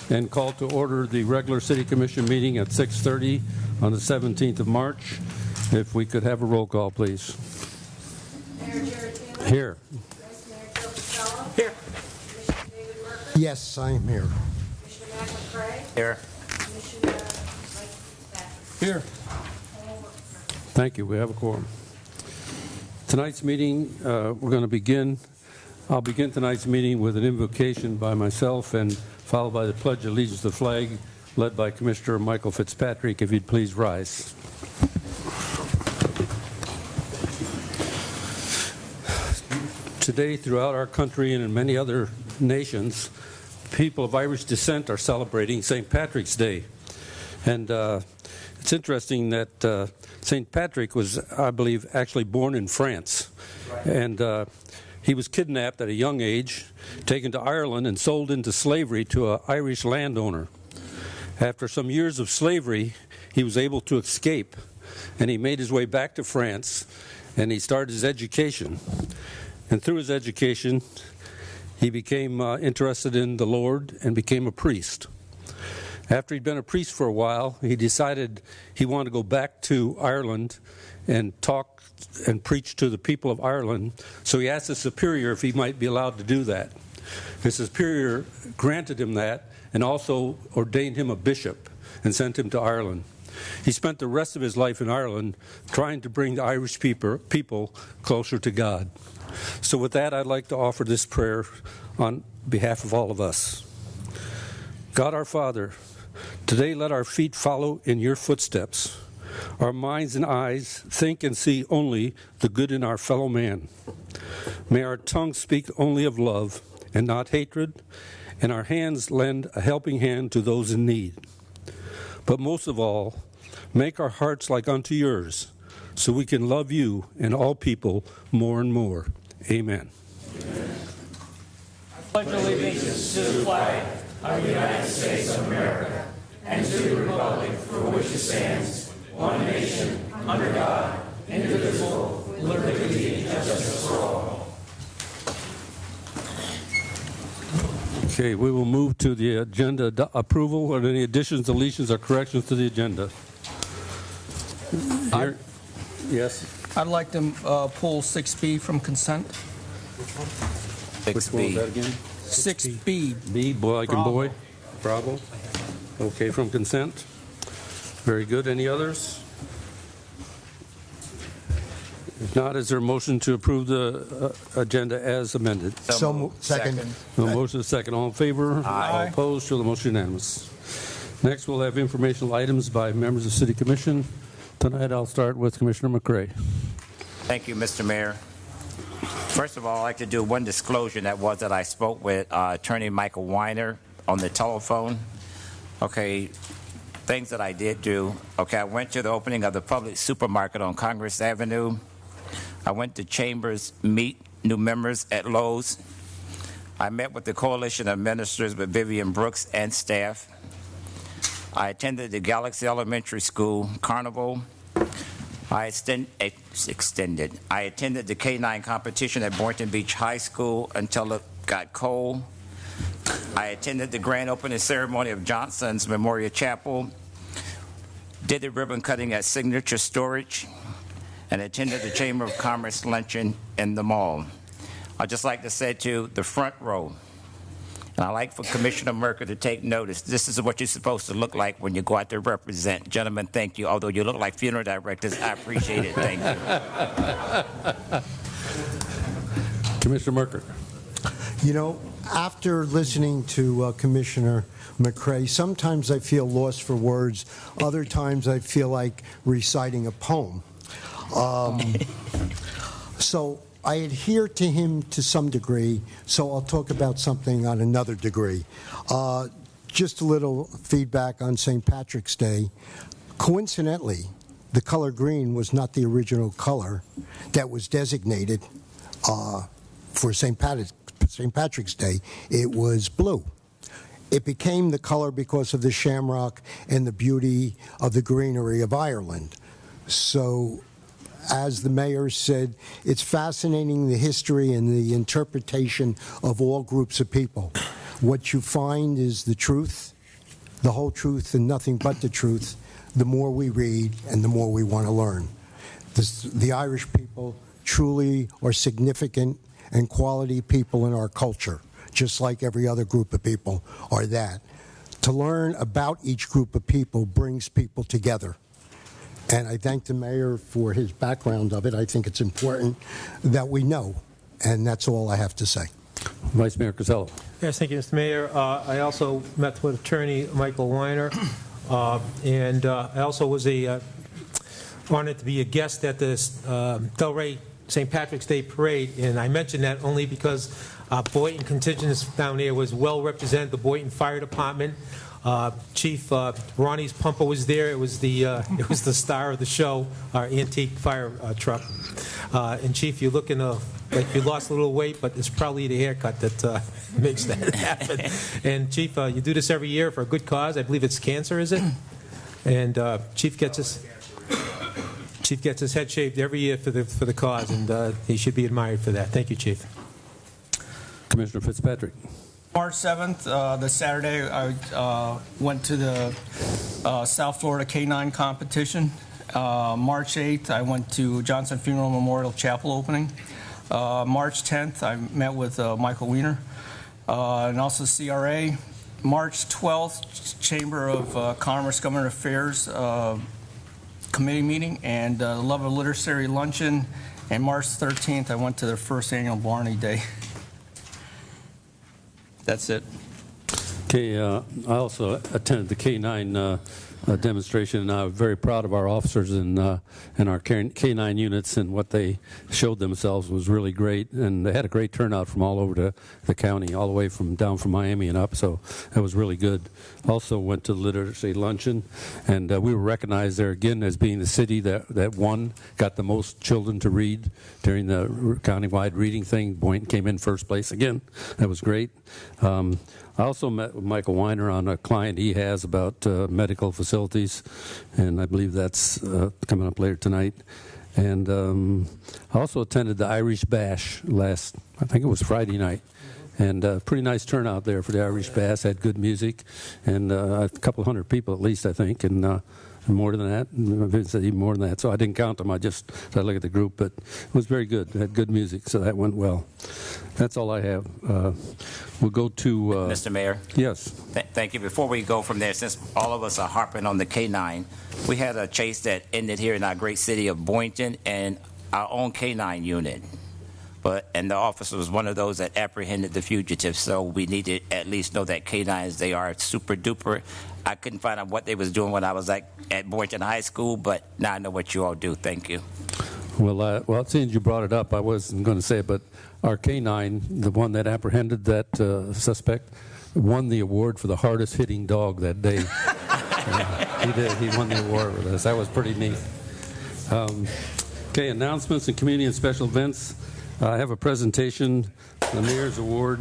and call to order the regular City Commission meeting at 6:30 on the 17th of March. If we could have a roll call, please. Mayor Jerry Taylor. Here. Vice Mayor Joe Costello. Here. Commissioner David Merker. Yes, I am here. Commissioner Matt McCray. Here. Commissioner Mike Fitzpatrick. Here. Thank you. We have a quorum. Tonight's meeting, we're going to begin. I'll begin tonight's meeting with an invocation by myself and followed by the Pledge of Allegiance to the flag, led by Commissioner Michael Fitzpatrick. If you'd please rise. Today, throughout our country and in many other nations, people of Irish descent are celebrating St. Patrick's Day. And it's interesting that St. Patrick was, I believe, actually born in France. And he was kidnapped at a young age, taken to Ireland, and sold into slavery to an Irish landowner. After some years of slavery, he was able to escape, and he made his way back to France, and he started his education. And through his education, he became interested in the Lord and became a priest. After he'd been a priest for a while, he decided he wanted to go back to Ireland and talk and preach to the people of Ireland. So he asked the superior if he might be allowed to do that. The superior granted him that and also ordained him a bishop and sent him to Ireland. He spent the rest of his life in Ireland trying to bring the Irish people closer to God. So with that, I'd like to offer this prayer on behalf of all of us. God our Father, today let our feet follow in your footsteps. Our minds and eyes think and see only the good in our fellow man. May our tongue speak only of love and not hatred, and our hands lend a helping hand to those in need. But most of all, make our hearts like unto yours, so we can love you and all people more and more. Amen. I pledge allegiance to the flag of the United States of America and to the republic for which it stands, one nation, under God, indivisible, with liberty and justice for all. Okay, we will move to the agenda approval. Are there any additions, deletions, or corrections to the agenda? Here. Yes. I'd like to pull 6B from consent. Which one was that again? 6B. B, boy, like in Bravo. boy. Bravo. Okay, from consent. Very good. Any others? If not, is there a motion to approve the agenda as amended? Second. No motion is second. All in favor? Aye. All opposed? Show the motion unanimous. Next, we'll have informational items by members of the City Commission. Tonight, I'll start with Commissioner McCray. Thank you, Mr. Mayor. First of all, I'd like to do one disclosure, and that was that I spoke with Attorney Michael Weiner on the telephone. Okay, things that I did do. Okay, I went to the opening of the public supermarket on Congress Avenue. I went to Chambers meet new members at Lowe's. I met with the Coalition of Ministers with Vivian Brooks and staff. I attended the Galaxy Elementary School Carnival. I attended the K-9 competition at Boynton Beach High School until it got cold. I attended the grand opening ceremony of Johnson's Memorial Chapel, did the ribbon cutting at Signature Storage, and attended the Chamber of Commerce luncheon in the mall. I'd just like to say to the front row, and I'd like for Commissioner Merker to take notice, this is what you're supposed to look like when you go out to represent. Gentlemen, thank you. Although you look like funeral directors, I appreciate it. Thank you. Commissioner Merker. You know, after listening to Commissioner McCray, sometimes I feel lost for words. Other times I feel like reciting a poem. So I adhere to him to some degree, so I'll talk about something on another degree. Just a little feedback on St. Patrick's Day. Coincidentally, the color green was not the original color that was designated for St. Patrick's Day. It was blue. It became the color because of the shamrock and the beauty of the greenery of Ireland. So, as the mayor said, it's fascinating, the history and the interpretation of all groups of people. What you find is the truth, the whole truth and nothing but the truth, the more we read and the more we want to learn. The Irish people truly are significant and quality people in our culture, just like every other group of people are that. To learn about each group of people brings people together. And I thank the mayor for his background of it. I think it's important that we know, and that's all I have to say. Vice Mayor Cosello. Yes, thank you, Mr. Mayor. I also met with Attorney Michael Weiner, and I also was honored to be a guest at this Delray St. Patrick's Day Parade, and I mentioned that only because Boynton contingent down there was well represented. The Boynton Fire Department, Chief Ronnie's Pumper was there. It was the star of the show, our antique fire truck. And Chief, you're looking like you lost a little weight, but it's probably the haircut that makes that happen. And Chief, you do this every year for a good cause. I believe it's cancer, is it? And Chief gets his head shaved every year for the cause, and he should be admired for that. Thank you, Chief. Commissioner Fitzpatrick. March 7th, the Saturday, I went to the South Florida K-9 competition. March 8th, I went to Johnson Funeral Memorial Chapel opening. March 10th, I met with Michael Weiner, and also CRA. March 12th, Chamber of Commerce Government Affairs committee meeting, and the Love of Literacy luncheon. And March 13th, I went to their first annual Barney Day. That's it. Okay, I also attended the K-9 demonstration, and I'm very proud of our officers and our K-9 units, and what they showed themselves was really great, and they had a great turnout from all over the county, all the way down from Miami and up, so that was really good. Also went to the Literacy Luncheon, and we were recognized there again as being the city that won, got the most children to read during the countywide reading thing. Boynton came in first place again. That was great. I also met with Michael Weiner on a client he has about medical facilities, and I believe that's coming up later tonight. And I also attended the Irish Bash I think it was Friday night, and pretty nice turnout there for the Irish Bash. Had good music, and a couple hundred people at least, I think, and more than that, even more than that. So I didn't count them. I just tried to look at the group, but it was very good. It had good music, so that went well. That's all I have. We'll go to... Mr. Mayor? Yes. Thank you. Before we go from there, since all of us are harping on the K-9, we had a chase that ended here in our great city of Boynton, and our own K-9 unit. And the officer was one of those that apprehended the fugitives, so we need to at least know that K-9s, they are super duper. I couldn't find out what they was doing when I was at Boynton High School, but now I know what you all do. Thank you. Well, since you brought it up, I wasn't going to say it, but our K-9, the one that apprehended that suspect, won the award for the hardest hitting dog that day. He did. He won the award with us. That was pretty neat. Okay, announcements and community and special events. I have a presentation, the Mayor's Award,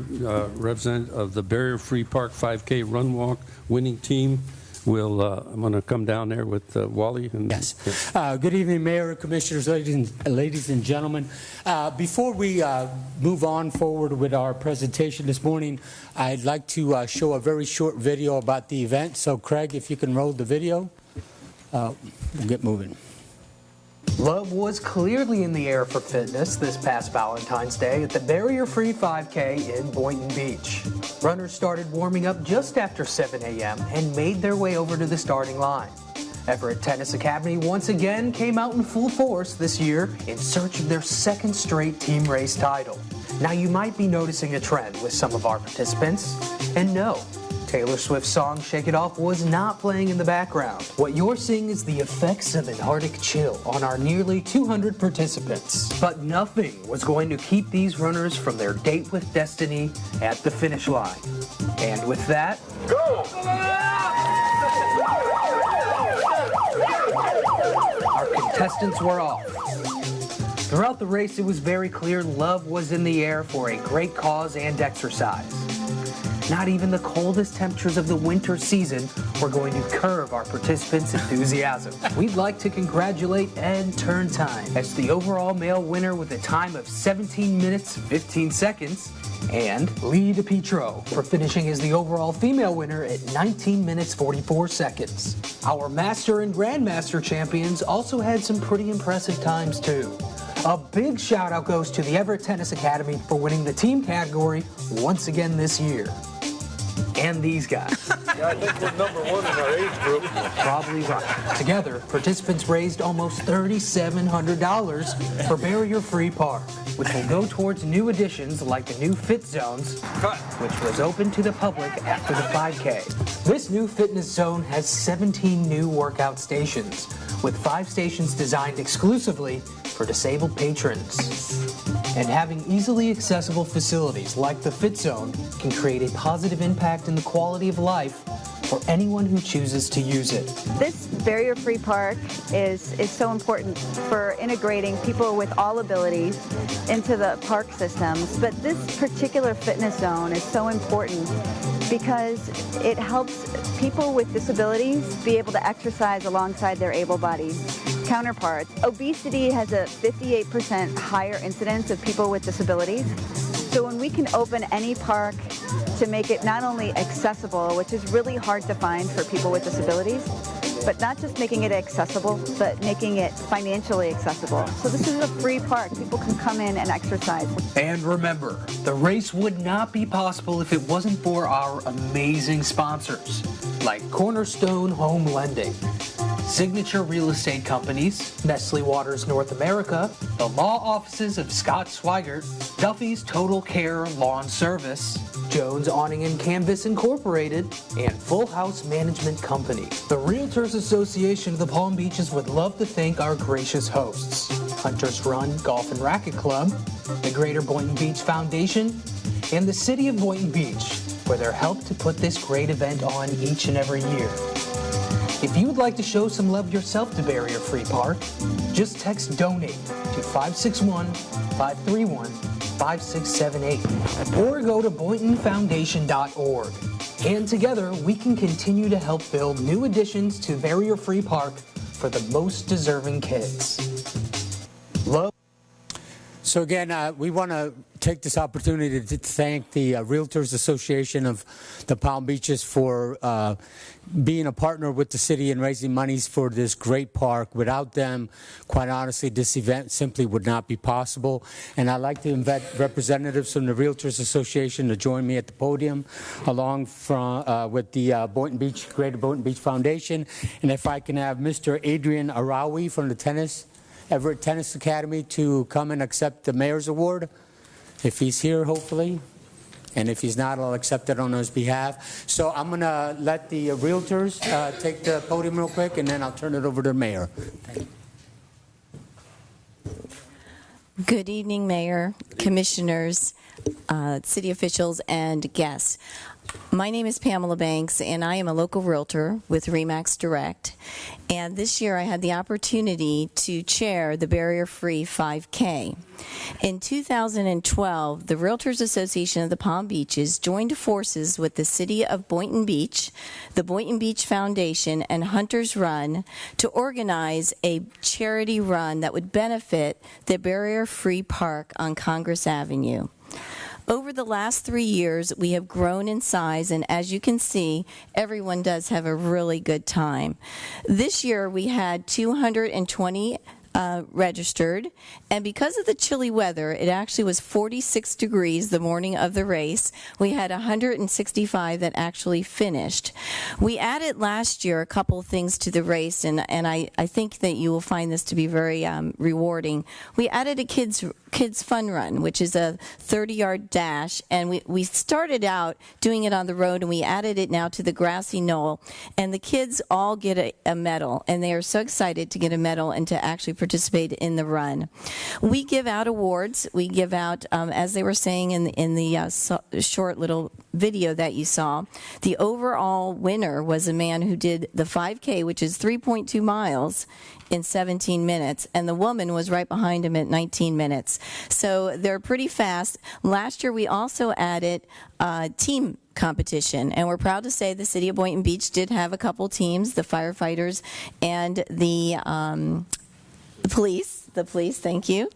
representative of the Barrier-Free Park 5K Run Walk winning team. I'm going to come down there with Wally. Yes. Good evening, Mayor, Commissioners, ladies and gentlemen. Before we move on forward with our presentation this morning, I'd like to show a very short video about the event. So, Craig, if you can roll the video, we'll get moving. Love was clearly in the air for fitness this past Valentine's Day at the Barrier-Free 5K in Boynton Beach. Runners started warming up just after 7 a.m. and made their way over to the starting line. Everett Tennis Academy once again came out in full force this year in search of their second straight team race title. Now you might be noticing a trend with some of our participants, and no, Taylor Swift's song Shake It Off was not playing in the background. What you're seeing is the effects of an Arctic chill on our nearly 200 participants. But nothing was going to keep these runners from their date with destiny at the finish line. And with that, go! Our contestants were off. Throughout the race, it was very clear love was in the air for a great cause and exercise. Not even the coldest temperatures of the winter season were going to curb our participants' enthusiasm. We'd like to congratulate Ed Turntime as the overall male winner with a time of 17 minutes, 15 seconds, And Lee DePietro for finishing as the overall female winner at 19 minutes 44 seconds. Our Master and Grandmaster champions also had some pretty impressive times too. A big shout out goes to the Everett Tennis Academy for winning the team category once again this year. And these guys. Yeah, I think we're number one in our age group. Probably right. Together, participants raised almost $3,700 for Barrier Free Park, which will go towards new additions like the new Fit Zones, which was open to the public after the 5K. This new fitness zone has 17 new workout stations, with 5 stations designed exclusively for disabled patrons. And having easily accessible facilities like the Fit Zone can create a positive impact in the quality of life for anyone who chooses to use it. This barrier-free park is so important for integrating people with all abilities into the park systems, but this particular fitness zone is so important because it helps people with disabilities be able to exercise alongside their able-bodied counterparts. Obesity has a 58% higher incidence of people with disabilities. So when we can open any park to make it not only accessible, which is really hard to find for people with disabilities, but not just making it accessible, but making it financially accessible. So this is a free park. People can come in and exercise. And remember, the race would not be possible if it wasn't for our amazing sponsors, like Cornerstone Home Lending, Signature Real Estate Companies, Nestle Waters North America, the law offices of Scott Swigert, Duffy's Total Care Lawn Service, Jones Awning and Canvas Incorporated, and Full House Management Company. The Realtors Association of the Palm Beaches would love to thank our gracious hosts, Hunters Run Golf and Racquet Club, the Greater Boynton Beach Foundation, and the City of Boynton Beach for their help to put this great event on each and every year. If you would like to show some love yourself to Barrier Free Park, just text DONATE to 561-531-5678 or go to BoyntonFoundation.org. And together we can continue to help build new additions to Barrier Free Park for the most deserving kids. Love. So again, we want to take this opportunity to thank the Realtors Association of the Palm Beaches for being a partner with the city and raising monies for this great park. Without them, quite honestly, this event simply would not be possible. And I'd like to invite representatives from the Realtors Association to join me at the podium, along with the Greater Boynton Beach Foundation. And if I can have Mr. Adrian Arawi from the Everett Tennis Academy to come and accept the Mayor's Award, if he's here, hopefully. And if he's not, I'll accept it on his behalf. So I'm going to let the Realtors take the podium real quick, and then I'll turn it over to the Mayor. Thank you. Good evening, Mayor, Commissioners, city officials, and guests. My name is Pamela Banks, and I am a local realtor with RE/MAX Direct. And this year I had the opportunity to chair the Barrier-Free 5K. In 2012, the Realtors Association of the Palm Beaches joined forces with the City of Boynton Beach, the Boynton Beach Foundation, and Hunters Run to organize a charity run that would benefit the Barrier-Free Park on Congress Avenue. Over the last 3 years, we have grown in size, and as you can see, everyone does have a really good time. This year, we had 220 registered, and because of the chilly weather, it actually was 46 degrees the morning of the race. We had 165 that actually finished. We added last year a couple of things to the race, and I think that you will find this to be very rewarding. We added a kids fun run, which is a 30-yard dash, and we started out doing it on the road, and we added it now to the grassy knoll, and the kids all get a medal, and they are so excited to get a medal and to actually participate in the run. We give out awards. We give out, as they were saying in the short little video that you saw, the overall winner was a man who did the 5K, which is 3.2 miles, in 17 minutes, and the woman was right behind him at 19 minutes. So they're pretty fast. Last year, we also added team competition, and we're proud to say the City of Boynton Beach did have a couple teams, the firefighters and the police. the police, thank you.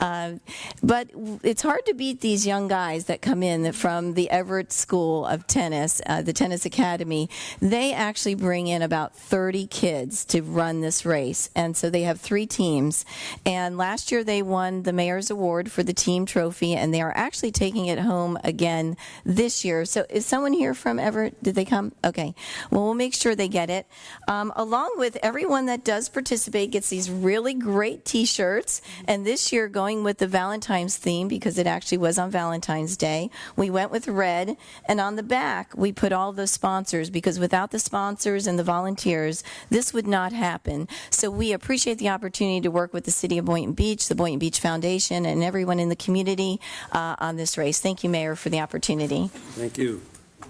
But it's hard to beat these young guys that come in from the Everett School of Tennis, the Tennis Academy. They actually bring in about 30 kids to run this race, and so they have 3 teams. And last year they won the Mayor's Award for the team trophy, and they are actually taking it home again this year. So is someone here from Everett? Did they come? Okay. Well, we'll make sure they get it. Along with everyone that does participate gets these really great T-shirts, and this year going with the Valentine's theme, because it actually was on Valentine's Day, we went with red, and on the back we put all the sponsors, because without the sponsors and the volunteers, this would not happen. So we appreciate the opportunity to work with the City of Boynton Beach, the Boynton Beach Foundation, and everyone in the community on this race. Thank you, Mayor, for the opportunity. Thank you.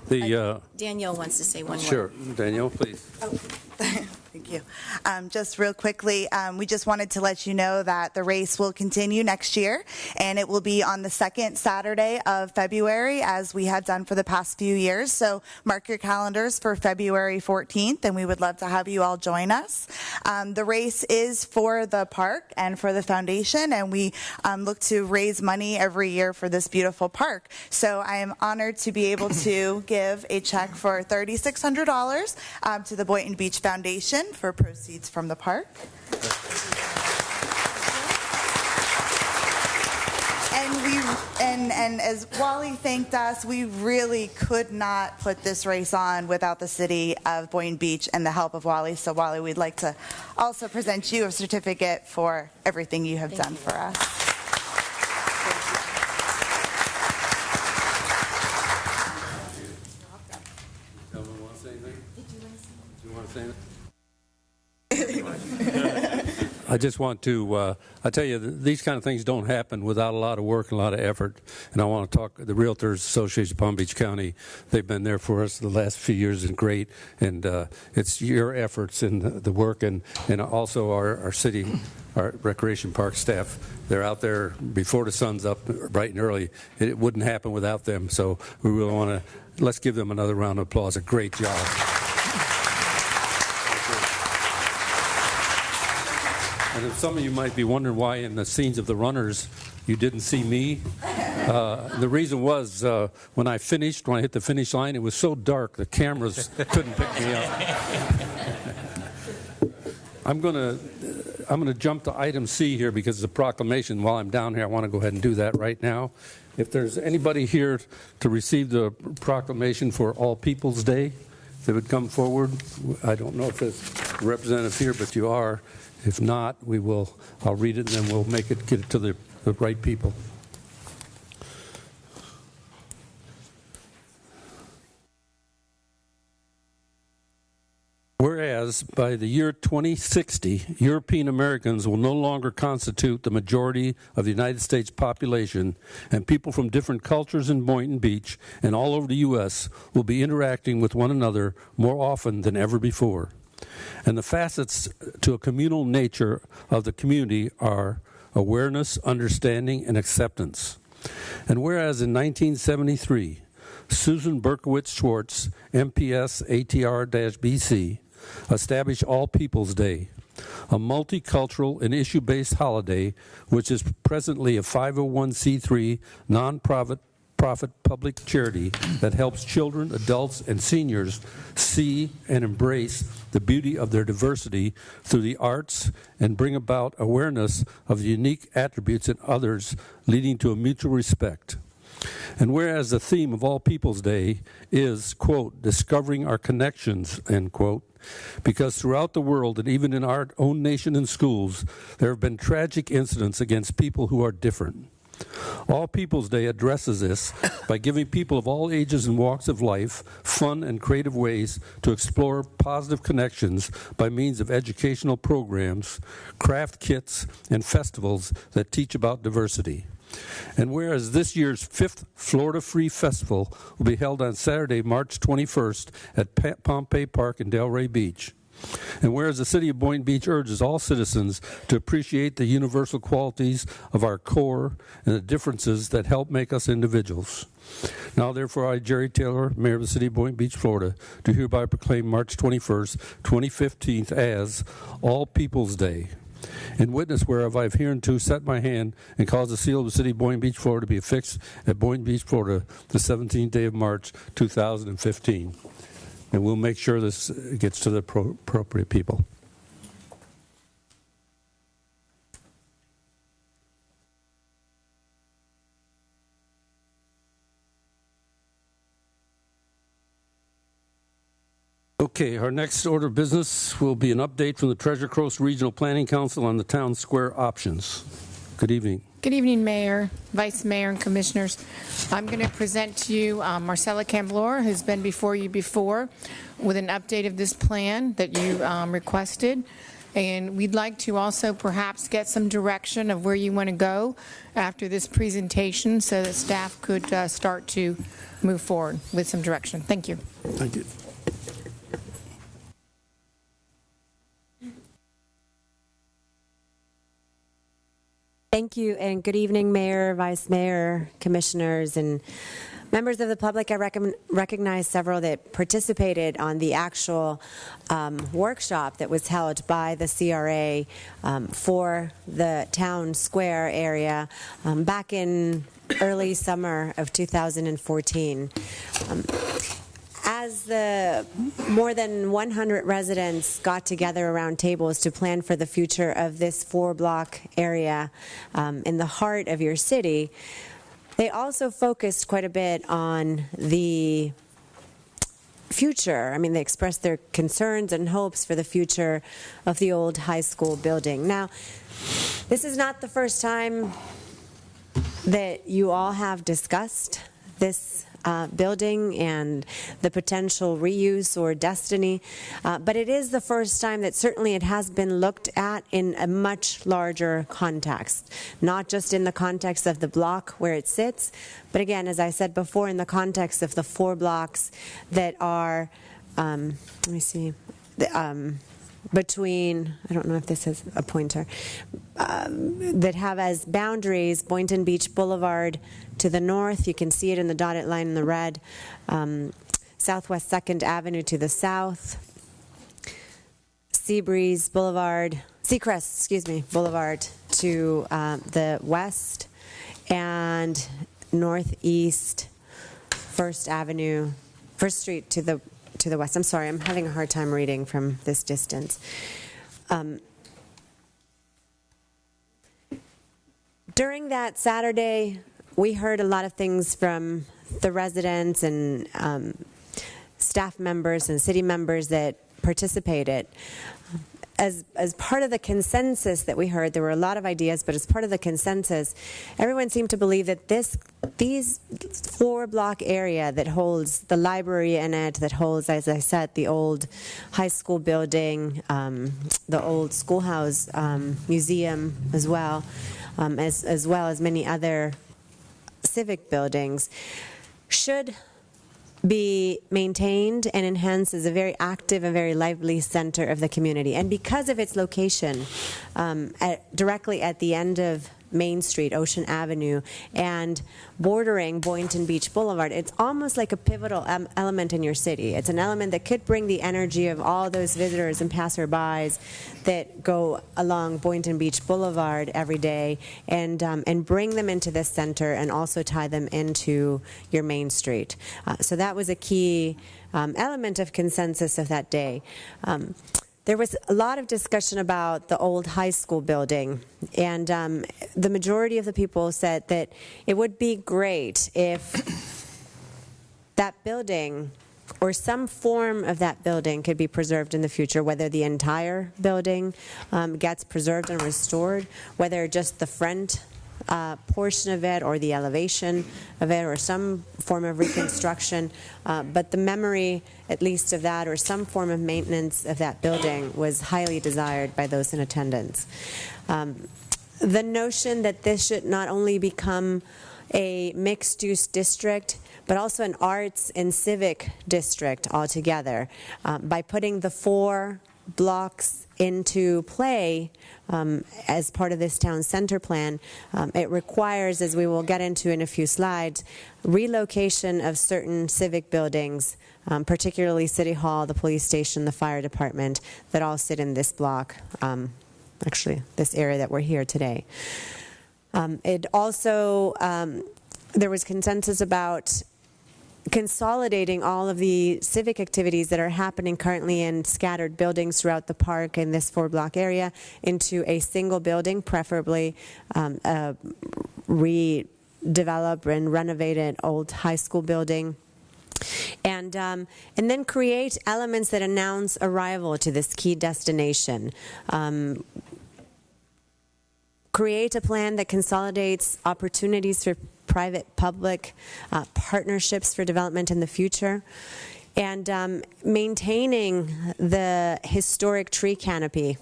Danielle wants to say one word. Sure. Danielle, please. Thank you. Just real quickly, we just wanted to let you know that the race will continue next year, and it will be on the second Saturday of February, as we have done for the past few years. So mark your calendars for February 14th, and we would love to have you all join us. The race is for the park and for the foundation, and we look to raise money every year for this beautiful park. So I am honored to be able to give a check for $3,600 to the Boynton Beach Foundation for proceeds from the park. And as Wally thanked us, we really could not put this race on without the city of Boynton Beach and the help of Wally. So Wally, we'd like to also present you a certificate for everything you have done for us. Someone want to say anything? Do you want to say anything? I just want to, I tell you, these kind of things don't happen without a lot of work and a lot of effort. And I want to talk, the Realtors Association of Palm Beach County, they've been there for us the last few years and great. And it's your efforts and the work, and also our city, our recreation park staff. They're out there before the sun's up, bright and early. It wouldn't happen without them. So we really want to, let's give them another round of applause. A great job. And if some of you might be wondering why in the scenes of the runners you didn't see me, the reason was when I hit the finish line, it was so dark the cameras couldn't pick me up. I'm going to jump to item C here because it's a proclamation. While I'm down here, I want to go ahead and do that right now. If there's anybody here to receive the proclamation for All People's Day, they would come forward. I don't know if there's a representative here, but you are. If not, I'll read it, and then we'll get it to the right people. Whereas by the year 2060, European Americans will no longer constitute the majority of the United States population, and people from different cultures in Boynton Beach and all over the U.S. will be interacting with one another more often than ever before. And the facets to a communal nature of the community are awareness, understanding, and acceptance. And whereas in 1973, Susan Berkowitz Schwartz, MPS ATR-BC, established All People's Day, a multicultural and issue-based holiday which is presently a 501c3 non-profit public charity that helps children, adults, and seniors see and embrace the beauty of their diversity through the arts and bring about awareness of the unique attributes in others, leading to a mutual respect. And whereas the theme of All People's Day is, quote, discovering our connections, end quote, because throughout the world and even in our own nation and schools, there have been tragic incidents against people who are different. All People's Day addresses this by giving people of all ages and walks of life fun and creative ways to explore positive connections by means of educational programs, craft kits, and festivals that teach about diversity. And whereas this year's 5th Florida Free Festival will be held on Saturday, March 21st at Pompey Park in Delray Beach. And whereas the City of Boynton Beach urges all citizens to appreciate the universal qualities of our core and the differences that help make us individuals. Now, therefore, I, Jerry Taylor, Mayor of the City of Boynton Beach, Florida, do hereby proclaim March 21st, 2015 as All People's Day. In witness whereof I have hereunto set my hand and caused the seal of the city of Boynton Beach, Florida to be affixed at Boynton Beach, Florida, the 17th day of March, 2015. And we'll make sure this gets to the appropriate people. Okay, our next order of business will be an update from the Treasure Coast Regional Planning Council on the town square options. Good evening. Good evening, Mayor, Vice Mayor, and Commissioners. I'm going to present to you Marcella Camblor, who's been before you before, with an update of this plan that you requested. And we'd like to also perhaps get some direction of where you want to go after this presentation so that staff could start to move forward with some direction. Thank you. Thank you. Thank you, and good evening, Mayor, Vice Mayor, Commissioners, and members of the public. I recognize several that participated on the actual workshop that was held by the CRA for the town square area back in early summer of 2014. As the more than 100 residents got together around tables to plan for the future of this 4-block area in the heart of your city, they also focused quite a bit on the future. I mean, they expressed their concerns and hopes for the future of the old high school building. Now, this is not the first time that you all have discussed this building and the potential reuse or destiny, but it is the first time that certainly it has been looked at in a much larger context, not just in the context of the block where it sits, but again, as I said before, in the context of the 4 blocks that are, let me see, between, I don't know if this is a pointer, that have as boundaries Boynton Beach Boulevard to the north. You can see it in the dotted line in the red. Southwest 2nd Avenue to the south. Seacrest Boulevard to the west. And northeast 1st Street to the west. I'm sorry, I'm having a hard time reading from this distance. During that Saturday, we heard a lot of things from the residents and staff members and city members that participated. As part of the consensus that we heard, there were a lot of ideas, but as part of the consensus, everyone seemed to believe that these 4-block area that holds the library in it, that holds, as I said, the old high school building, the old schoolhouse museum as well as many other civic buildings, should be maintained and enhanced as a very active and very lively center of the community. And because of its location directly at the end of Main Street, Ocean Avenue, and bordering Boynton Beach Boulevard, it's almost like a pivotal element in your city. It's an element that could bring the energy of all those visitors and passerbys that go along Boynton Beach Boulevard every day and bring them into this center and also tie them into your Main Street. So that was a key element of consensus of that day. There was a lot of discussion about the old high school building, and the majority of the people said that it would be great if that building or some form of that building could be preserved in the future, whether the entire building gets preserved and restored, whether just the front portion of it or the elevation of it or some form of reconstruction, but the memory at least of that or some form of maintenance of that building was highly desired by those in attendance. The notion that this should not only become a mixed-use district but also an arts and civic district altogether by putting the 4 blocks into play as part of this town center plan. It requires, as we will get into in a few slides, relocation of certain civic buildings, particularly City Hall, the police station, the fire department, that all sit in this block actually this area that we're here today. It also, there was consensus about consolidating all of the civic activities that are happening currently in scattered buildings throughout the park in this 4-block area into a single building, preferably a redevelop and renovated old high school building. And then create elements that announce arrival to this key destination. Create a plan that consolidates opportunities for private-public partnerships for development in the future, and maintaining the historic tree canopy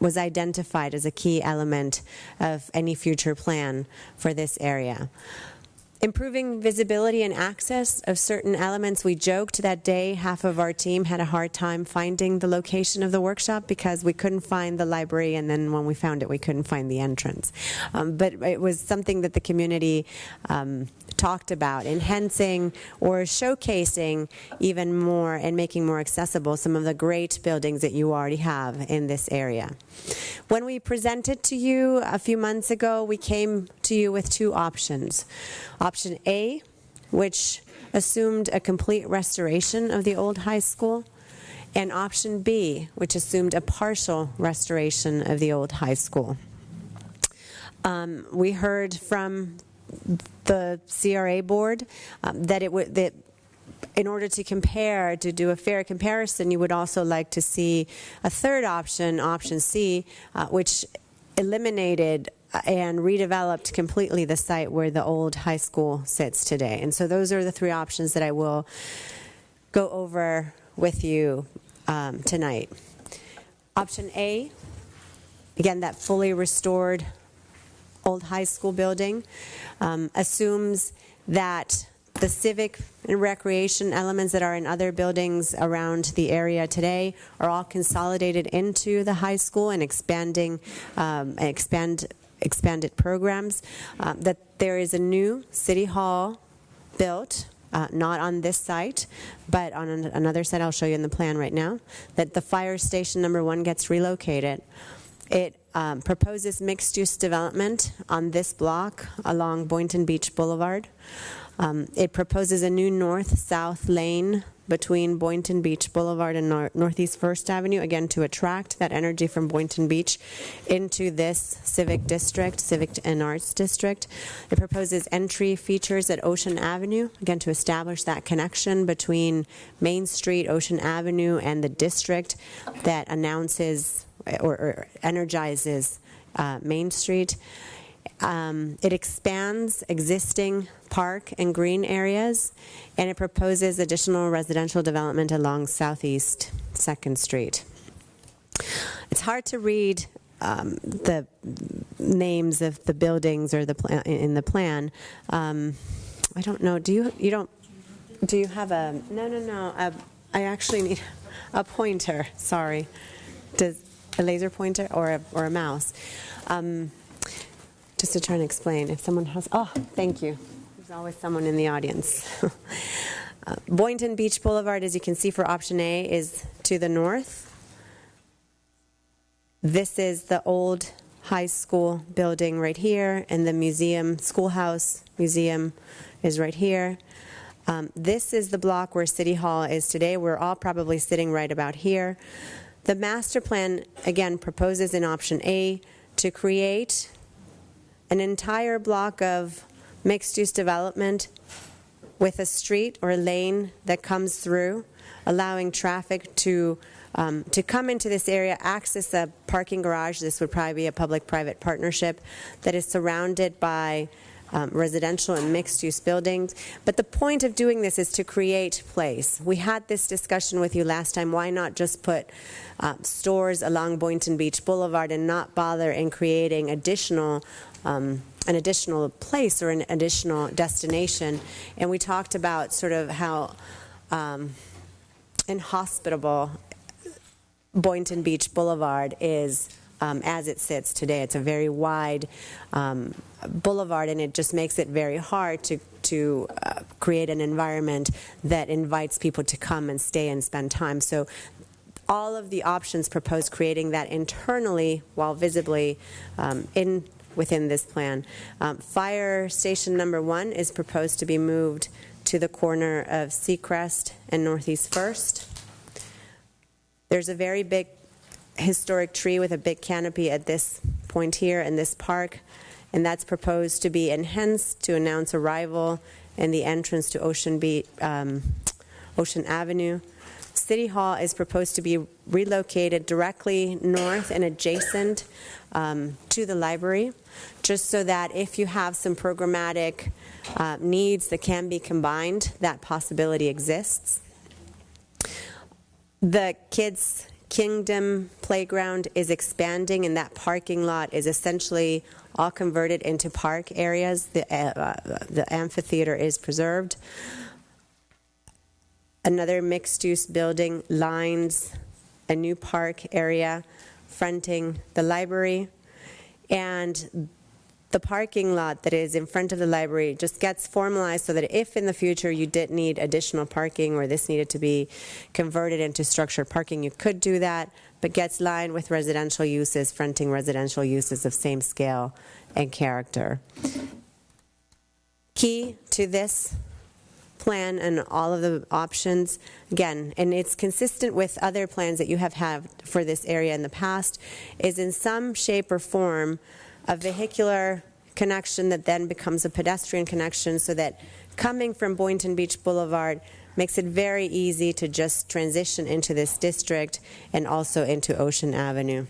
was identified as a key element of any future plan for this area. Improving visibility and access of certain elements. We joked that day half of our team had a hard time finding the location of the workshop because we couldn't find the library, and then when we found it, we couldn't find the entrance. But it was something that the community talked about, enhancing or showcasing even more and making more accessible some of the great buildings that you already have in this area. When we presented to you a few months ago, we came to you with 2 options. Option A, which assumed a complete restoration of the old high school, and option B, which assumed a partial restoration of the old high school. We heard from the CRA board that in order to compare, to do a fair comparison, you would also like to see a third option, option C, which eliminated and redeveloped completely the site where the old high school sits today. And so those are the 3 options that I will go over with you tonight. Option A, again, that fully restored old high school building, assumes that the civic and recreation elements that are in other buildings around the area today are all consolidated into the high school and expanded programs. That there is a new city hall built, not on this site, but on another site I'll show you in the plan right now, that the fire station number 1 gets relocated. It proposes mixed-use development on this block along Boynton Beach Boulevard. It proposes a new north-south lane between Boynton Beach Boulevard and Northeast 1st Avenue, again to attract that energy from Boynton Beach into this civic district, civic and arts district. It proposes entry features at Ocean Avenue, again to establish that connection between Main Street, Ocean Avenue, and the district that announces or energizes Main Street. It expands existing park and green areas, and it proposes additional residential development along Southeast 2nd Street. It's hard to read the names of the buildings or in the plan. I don't know. Do you have a? No. I actually need a pointer. Sorry. Does a laser pointer or a mouse? Just to try and explain, if someone has, thank you. There's always someone in the audience. Boynton Beach Boulevard, as you can see for option A, is to the north. This is the old high school building right here, and the museum, schoolhouse museum is right here. This is the block where City Hall is today. We're all probably sitting right about here. The master plan, again, proposes in option A to create an entire block of mixed-use development with a street or lane that comes through, allowing traffic to come into this area, access a parking garage. This would probably be a public-private partnership that is surrounded by residential and mixed-use buildings. But the point of doing this is to create place. We had this discussion with you last time. Why not just put stores along Boynton Beach Boulevard and not bother in creating an additional place or an additional destination? And we talked about sort of how inhospitable Boynton Beach Boulevard is as it sits today. It's a very wide boulevard, and it just makes it very hard to create an environment that invites people to come and stay and spend time. So all of the options proposed creating that internally while visibly within this plan. Fire station number 1 is proposed to be moved to the corner of Seacrest and Northeast First. There's a very big historic tree with a big canopy at this point here in this park, and that's proposed to be enhanced to announce arrival and the entrance to Ocean Avenue. City Hall is proposed to be relocated directly north and adjacent to the library, just so that if you have some programmatic needs that can be combined, that possibility exists. The Kids Kingdom playground is expanding, and that parking lot is essentially all converted into park areas. The amphitheater is preserved. Another mixed-use building lines a new park area fronting the library, and the parking lot that is in front of the library just gets formalized so that if in the future you did need additional parking or this needed to be converted into structured parking, you could do that, but gets lined with residential uses, fronting residential uses of same scale and character. Key to this plan and all of the options, again, and it's consistent with other plans that you have had for this area in the past, is in some shape or form a vehicular connection that then becomes a pedestrian connection, so that coming from Boynton Beach Boulevard makes it very easy to just transition into this district and also into Ocean Avenue.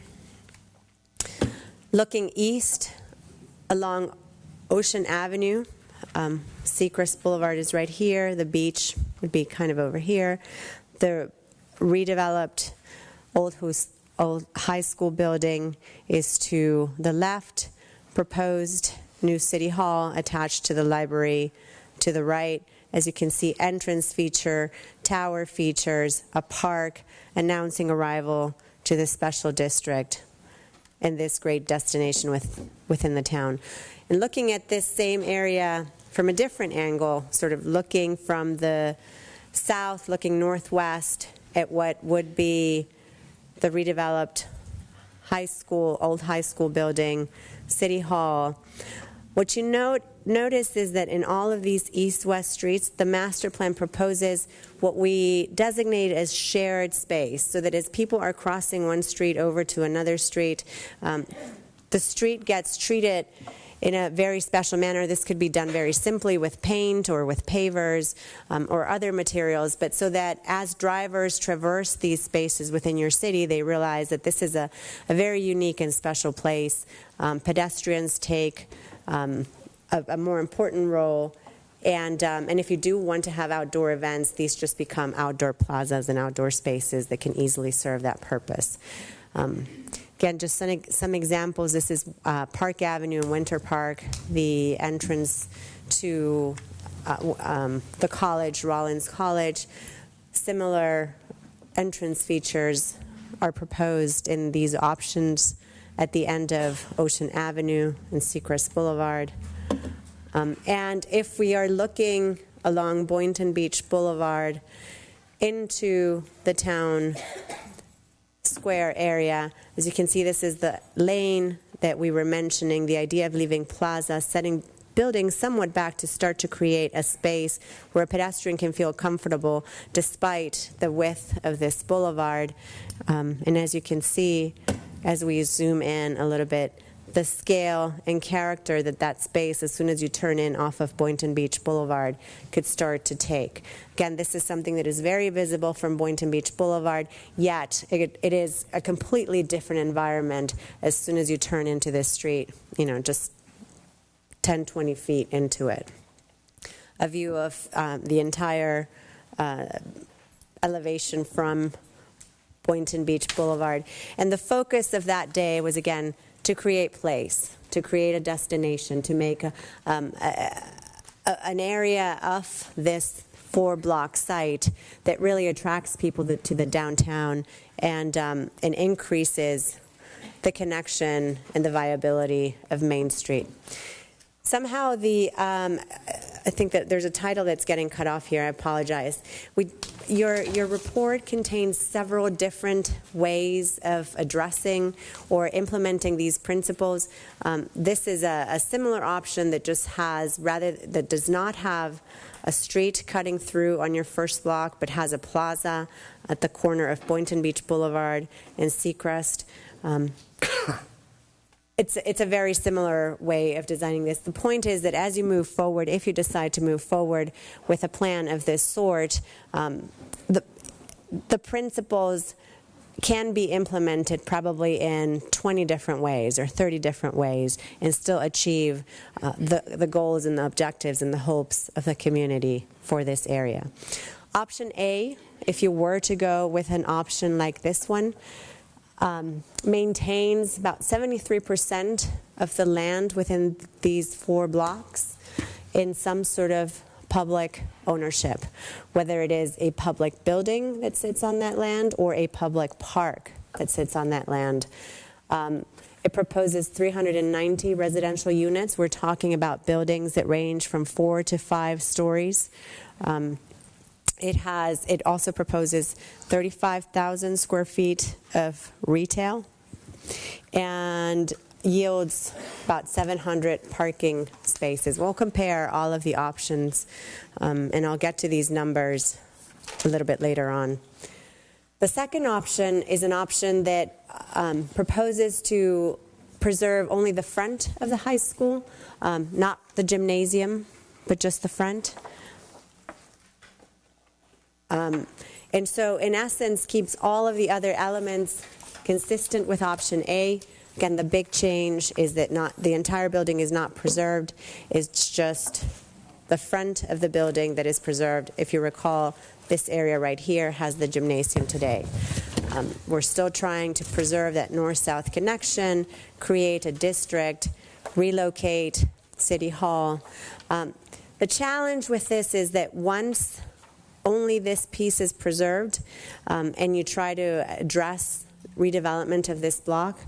Looking east along Ocean Avenue, Seacrest Boulevard is right here. The beach would be kind of over here. The redeveloped old high school building is to the left. Proposed new city hall attached to the library to the right. As you can see, entrance feature, tower features, a park announcing arrival to the special district and this great destination within the town. And looking at this same area from a different angle, sort of looking from the south, looking northwest at what would be the redeveloped old high school building, City Hall. What you notice is that in all of these east-west streets, the master plan proposes what we designate as shared space, so that as people are crossing one street over to another street, the street gets treated in a very special manner. This could be done very simply with paint or with pavers or other materials, but so that as drivers traverse these spaces within your city, they realize that this is a very unique and special place. Pedestrians take a more important role, and if you do want to have outdoor events, these just become outdoor plazas and outdoor spaces that can easily serve that purpose. Again, just some examples. This is Park Avenue in Winter Park, the entrance to the college, Rollins College. Similar entrance features are proposed in these options at the end of Ocean Avenue and Seacrest Boulevard. And if we are looking along Boynton Beach Boulevard into the town square area, as you can see, this is the lane that we were mentioning, the idea of leaving plaza, setting buildings somewhat back to start to create a space where a pedestrian can feel comfortable despite the width of this boulevard. And as you can see, as we zoom in a little bit, the scale and character that space, as soon as you turn in off of Boynton Beach Boulevard, could start to take. Again, this is something that is very visible from Boynton Beach Boulevard, yet it is a completely different environment as soon as you turn into this street, just 10, 20 feet into it. A view of the entire elevation from Boynton Beach Boulevard. And the focus of that day was, again, to create place, to create a destination, to make an area of this 4-block site that really attracts people to the downtown and increases the connection and the viability of Main Street. Somehow the I think that there's a title that's getting cut off here. I apologize. Your report contains several different ways of addressing or implementing these principles. This is a similar option that just has, that does not have a street cutting through on your first block, but has a plaza at the corner of Boynton Beach Boulevard and Seacrest. It's a very similar way of designing this. The point is that as you move forward, if you decide to move forward with a plan of this sort, the principles can be implemented probably in 20 different ways or 30 different ways and still achieve the goals and the objectives and the hopes of the community for this area. Option A, if you were to go with an option like this one, maintains about 73% of the land within these 4 blocks in some sort of public ownership, whether it is a public building that sits on that land or a public park that sits on that land. It proposes 390 residential units. We're talking about buildings that range from 4 to 5 stories. It also proposes 35,000 square feet of retail and yields about 700 parking spaces. We'll compare all of the options, and I'll get to these numbers a little bit later on. The second option is an option that proposes to preserve only the front of the high school, not the gymnasium, but just the front. And so, in essence, keeps all of the other elements consistent with option A. Again, the big change is that the entire building is not preserved. It's just the front of the building that is preserved. If you recall, this area right here has the gymnasium today. We're still trying to preserve that north-south connection, create a district, relocate City Hall. The challenge with this is that once only this piece is preserved, and you try to address redevelopment of this block,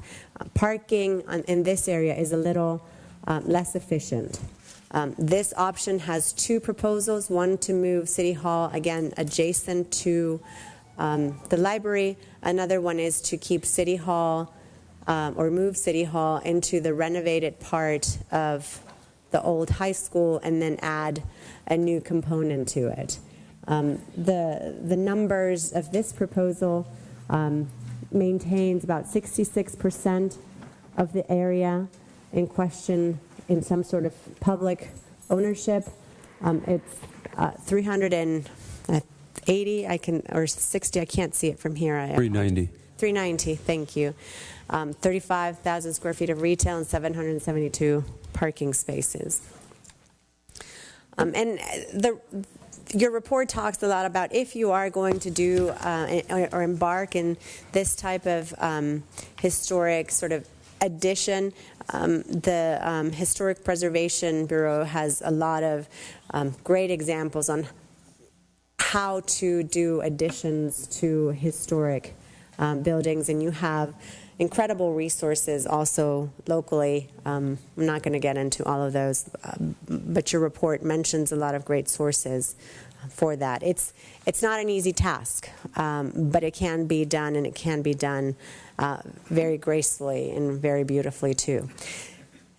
parking in this area is a little less efficient. This option has 2 proposals, one to move City Hall, again, adjacent to the library. Another one is to keep City Hall or move City Hall into the renovated part of the old high school and then add a new component to it. The numbers of this proposal maintains about 66% of the area in question in some sort of public ownership. It's 380, or 60, I can't see it from here. 390. 390, thank you. 35,000 square feet of retail and 772 parking spaces. And your report talks a lot about if you are going to do or embark in this type of historic sort of addition. The Historic Preservation Bureau has a lot of great examples on how to do additions to historic buildings, and you have incredible resources also locally. I'm not going to get into all of those, but your report mentions a lot of great sources for that. It's not an easy task, but it can be done, and it can be done very gracefully and very beautifully too.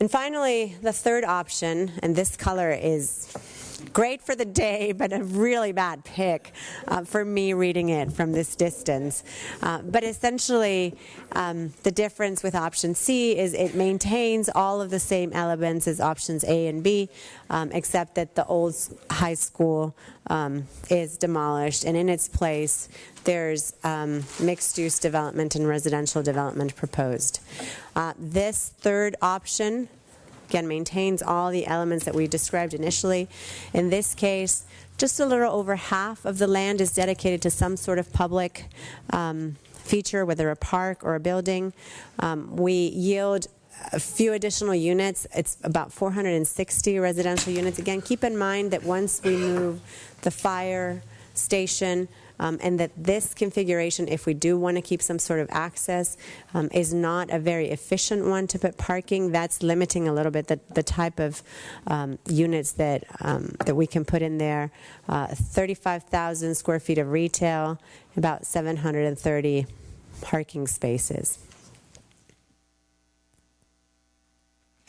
And finally, the third option, and this color is great for the day, but a really bad pick for me reading it from this distance. But essentially, the difference with option C is it maintains all of the same elements as options A and B, except that the old high school is demolished, and in its place, there's mixed-use development and residential development proposed. This third option, again, maintains all the elements that we described initially. In this case, just a little over half of the land is dedicated to some sort of public feature, whether a park or a building. We yield a few additional units. It's about 460 residential units. Again, keep in mind that once we move the fire station and that this configuration, if we do want to keep some sort of access, is not a very efficient one to put parking. That's limiting a little bit the type of units that we can put in there. 35,000 square feet of retail, about 730 parking spaces.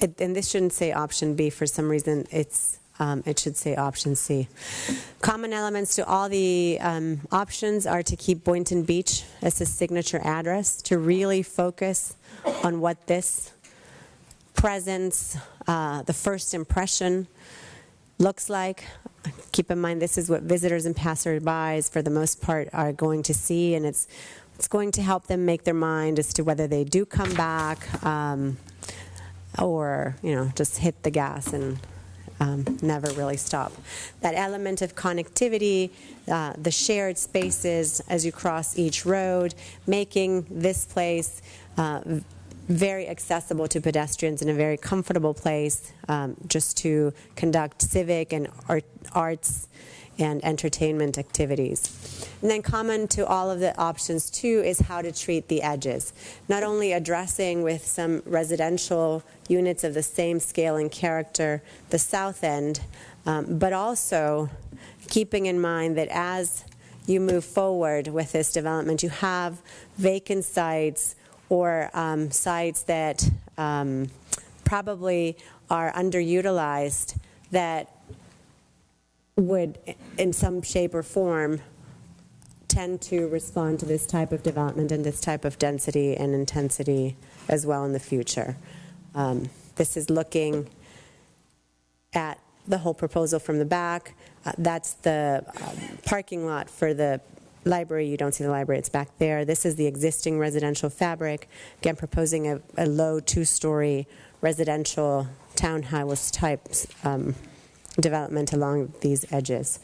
And this shouldn't say option B. For some reason, it should say option C. Common elements to all the options are to keep Boynton Beach as a signature address, to really focus on what this presence, the first impression, looks like. Keep in mind, this is what visitors and passersby, for the most part, are going to see, and it's going to help them make their mind as to whether they do come back, or just hit the gas and never really stop. That element of connectivity, the shared spaces as you cross each road, making this place very accessible to pedestrians, in a very comfortable place just to conduct civic and arts and entertainment activities. And then common to all of the options too is how to treat the edges. Not only addressing with some residential units of the same scale and character the south end, but also keeping in mind that as you move forward with this development, you have vacant sites or sites that probably are underutilized that would, in some shape or form, tend to respond to this type of development and this type of density and intensity as well in the future. This is looking at the whole proposal from the back. That's the parking lot for the library. You don't see the library, it's back there. This is the existing residential fabric. Again, proposing a low two-story residential townhouse type development along these edges.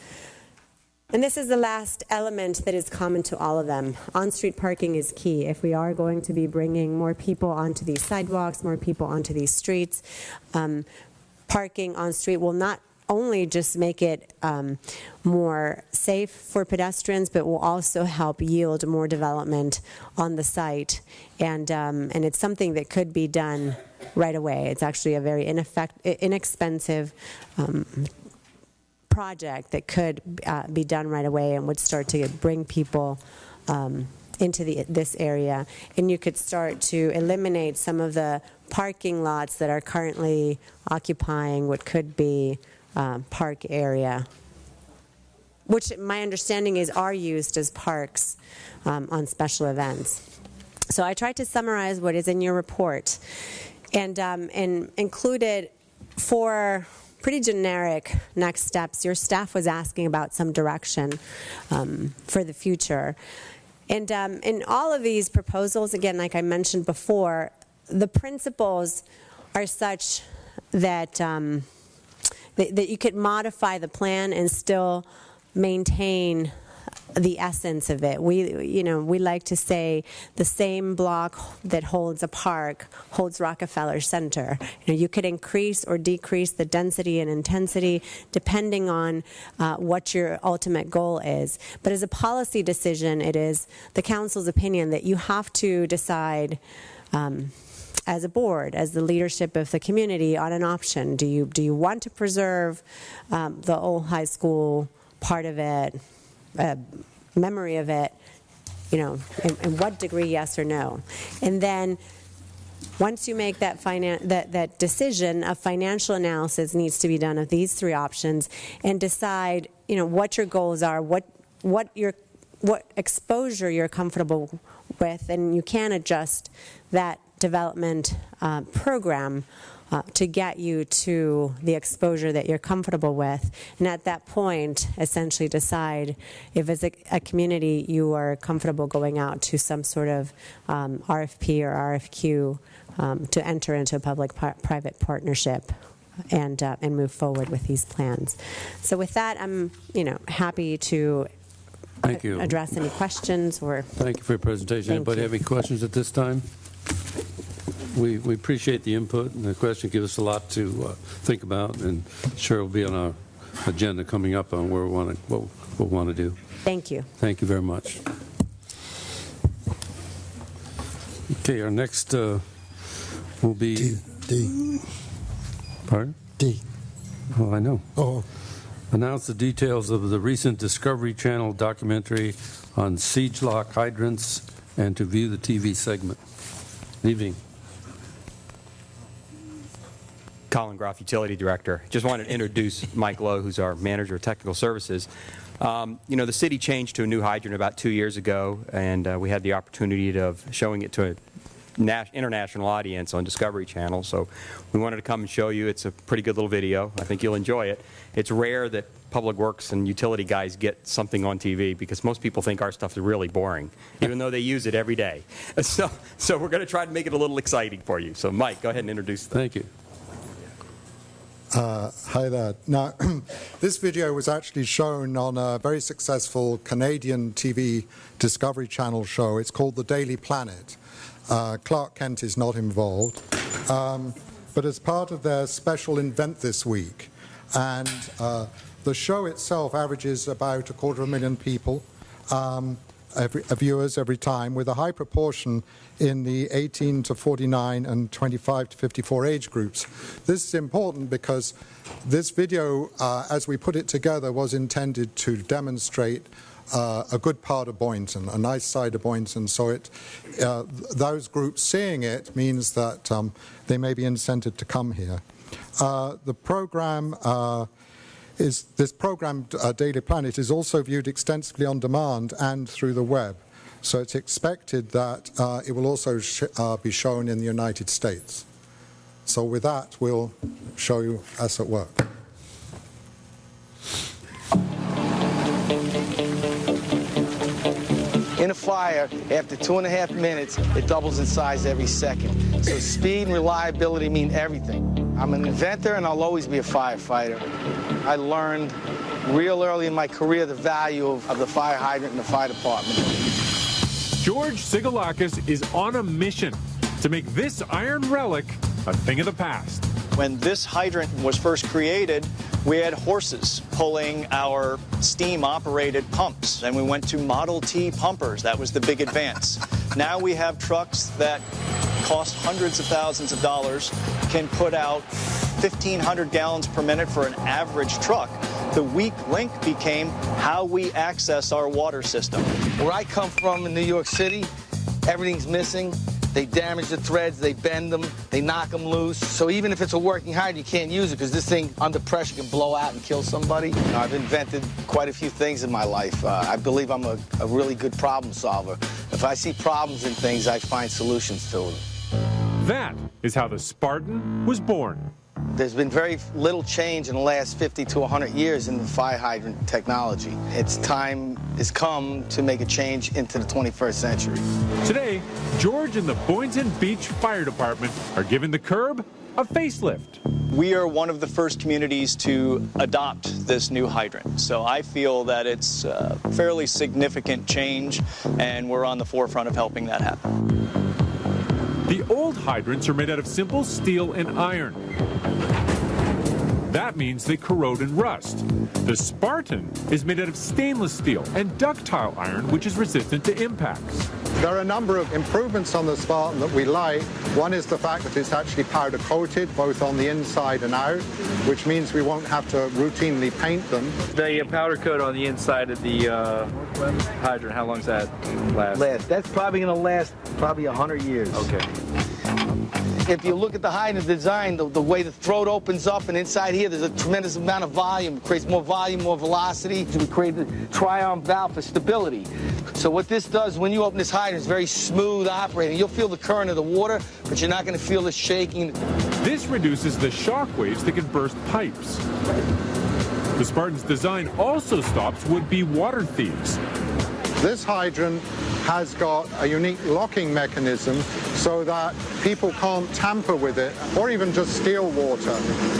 And this is the last element that is common to all of them. On-street parking is key. If we are going to be bringing more people onto these sidewalks, more people onto these streets, parking on street will not only just make it more safe for pedestrians, but will also help yield more development on the site. And it's something that could be done right away. It's actually a very inexpensive project that could be done right away and would start to bring people into this area. And you could start to eliminate some of the parking lots that are currently occupying what could be park area, which my understanding is are used as parks on special events. So I tried to summarize what is in your report and included 4 pretty generic next steps. Your staff was asking about some direction for the future. And in all of these proposals, again, like I mentioned before, the principles are such that that you could modify the plan and still maintain the essence of it. We like to say the same block that holds a park holds Rockefeller Center. You could increase or decrease the density and intensity depending on what your ultimate goal is. But as a policy decision, it is the council's opinion that you have to decide as a board, as the leadership of the community, on an option. Do you want to preserve the old high school part of it, memory of it, in what degree, yes or no? And then once you make that that decision, a financial analysis needs to be done of these 3 options and decide, what your goals are, what exposure you're comfortable with, and you can adjust that development program to get you to the exposure that you're comfortable with. And at that point, essentially decide if as a community you are comfortable going out to some sort of RFP or RFQ to enter into a public-private partnership and move forward with these plans. So with that, I'm happy to address any questions or. Thank you for your presentation. Anybody have any questions at this time? We appreciate the input, and the question gives us a lot to think about, and sure will be on our agenda coming up on where what we'll want to do. Thank you. Thank you very much. Okay, our next will be... D. Pardon? D. Oh, I know. Oh. Announce the details of the recent Discovery Channel documentary on siege lock hydrants and to view the TV segment. Good evening. Colin Groff, Utility Director. Just wanted to introduce Mike Lowe, who's our Manager of Technical Services. You know, the city changed to a new hydrant about 2 years ago, and we had the opportunity of showing it to an international audience on Discovery Channel. So we wanted to come and show you. It's a pretty good little video. I think you'll enjoy it. It's rare that Public Works and utility guys get something on TV because most people think our stuff is really boring, even though they use it every day. So we're going to try to make it a little exciting for you. So Mike, go ahead and introduce them. Thank you. Hi there. Now, this video was actually shown on a very successful Canadian TV Discovery Channel show. It's called The Daily Planet. Clark Kent is not involved, but as part of their special event this week. And the show itself averages about 250,000 people, viewers every time, with a high proportion in the 18 to 49 and 25 to 54 age groups. This is important because this video, as we put it together, was intended to demonstrate a good part of Boynton, a nice side of Boynton. So those groups seeing it means that they may be incented to come here. The program this program, Daily Planet, is also viewed extensively on demand and through the web. So it's expected that it will also be shown in the United States. So with that, we'll show you us at work. In a fire, after 2.5 minutes, it doubles in size every second. So speed and reliability mean everything. I'm an inventor and I'll always be a firefighter. I learned real early in my career the value of the fire hydrant in the fire department. George Sigalakis is on a mission to make this iron relic a thing of the past. When this hydrant was first created, we had horses pulling our steam-operated pumps, and we went to Model T pumpers. That was the big advance. Now we have trucks that cost hundreds of thousands of dollars, can put out 1,500 gallons per minute for an average truck. The weak link became how we access our water system. Where I come from in New York City, everything's missing. They damage the threads, they bend them, they knock them loose. So even if it's a working hydrant, you can't use it because this thing under pressure can blow out and kill somebody. You know, I've invented quite a few things in my life. I believe I'm a really good problem solver. If I see problems in things, I find solutions to them. That is how the Spartan was born. There's been very little change in the last 50 to 100 years in the fire hydrant technology. Its time has come to make a change into the 21st century. Today, George and the Boynton Beach Fire Department are giving the curb a facelift. We are one of the first communities to adopt this new hydrant. So I feel that it's a fairly significant change, and we're on the forefront of helping that happen. The old hydrants are made out of simple steel and iron. That means they corrode and rust. The Spartan is made out of stainless steel and ductile iron, which is resistant to impacts. There are a number of improvements on the Spartan that we like. One is the fact that it's actually powder coated, both on the inside and out, which means we won't have to routinely paint them. The powder coat on the inside of the hydrant, how long does that last? That's probably going to last probably 100 years. Okay. If you look at the hydrant design, the way the throat opens up and inside here, there's a tremendous amount of volume. It creates more volume, more velocity. We created a tri-arm valve for stability. So what this does, when you open this hydrant, it's very smooth operating. You'll feel the current of the water, but you're not going to feel the shaking. This reduces the shock waves that can burst pipes. The Spartan's design also stops would-be water thieves. This hydrant has got a unique locking mechanism so that people can't tamper with it or even just steal water,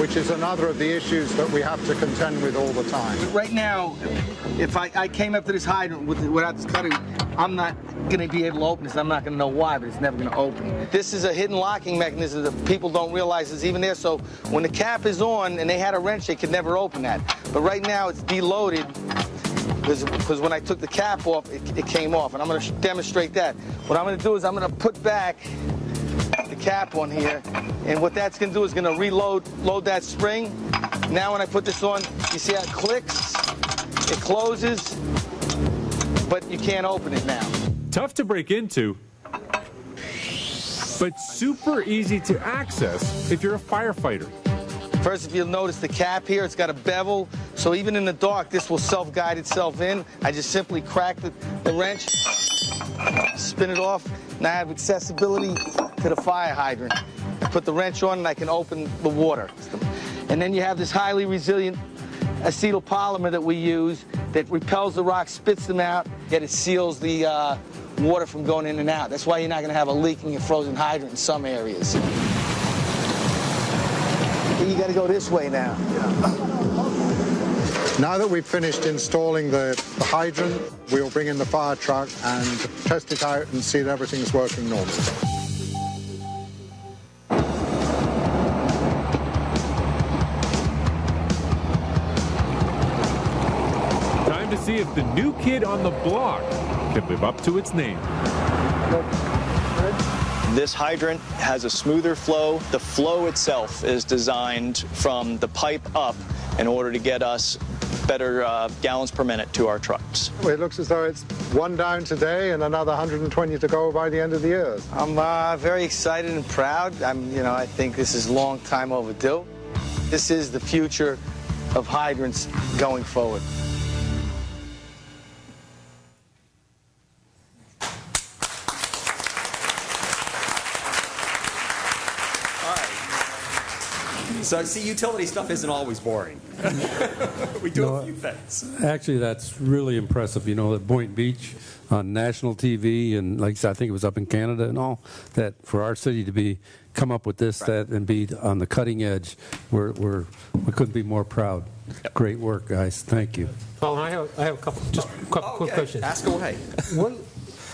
which is another of the issues that we have to contend with all the time. Right now, if I came up to this hydrant without this cutting, I'm not going to be able to open this. I'm not going to know why, but it's never going to open. This is a hidden locking mechanism that people don't realize is even there. So when the cap is on and they had a wrench, they could never open that. But right now it's deloaded because when I took the cap off, it came off. And I'm going to demonstrate that. What I'm going to do is I'm going to put back the cap on here. And what that's going to do is going to load that spring. Now when I put this on, you see how it clicks? It closes, but you can't open it now. Tough to break into, but super easy to access if you're a firefighter. First, if you'll notice the cap here, it's got a bevel, so even in the dark, this will self-guide itself in. I just simply crack the wrench, spin it off, and I have accessibility to the fire hydrant. I put the wrench on and I can open the water. And then you have this highly resilient acetyl polymer that we use that repels the rocks, spits them out, yet it seals the water from going in and out. That's why you're not going to have a leaking and frozen hydrant in some areas. You got to go this way now. Now that we've finished installing the hydrant, we'll bring in the fire truck and test it out and see that everything's working normally. Time to see if the new kid on the block can live up to its name. This hydrant has a smoother flow. The flow itself is designed from the pipe up in order to get us better gallons per minute to our trucks. Well, it looks as though it's one down today and another 120 to go by the end of the year. I'm very excited and proud. I think this is a long time overdue. This is the future of hydrants going forward. So, see, utility stuff isn't always boring. We do a few things. Actually, that's really impressive. At Boynton Beach on national TV, and like I said, I think it was up in Canada and all, that for our city to come up with this, that, and be on the cutting edge, we couldn't be more proud. Yep. Great work, guys. Thank you. Well, I have a couple quick questions. Ask away. What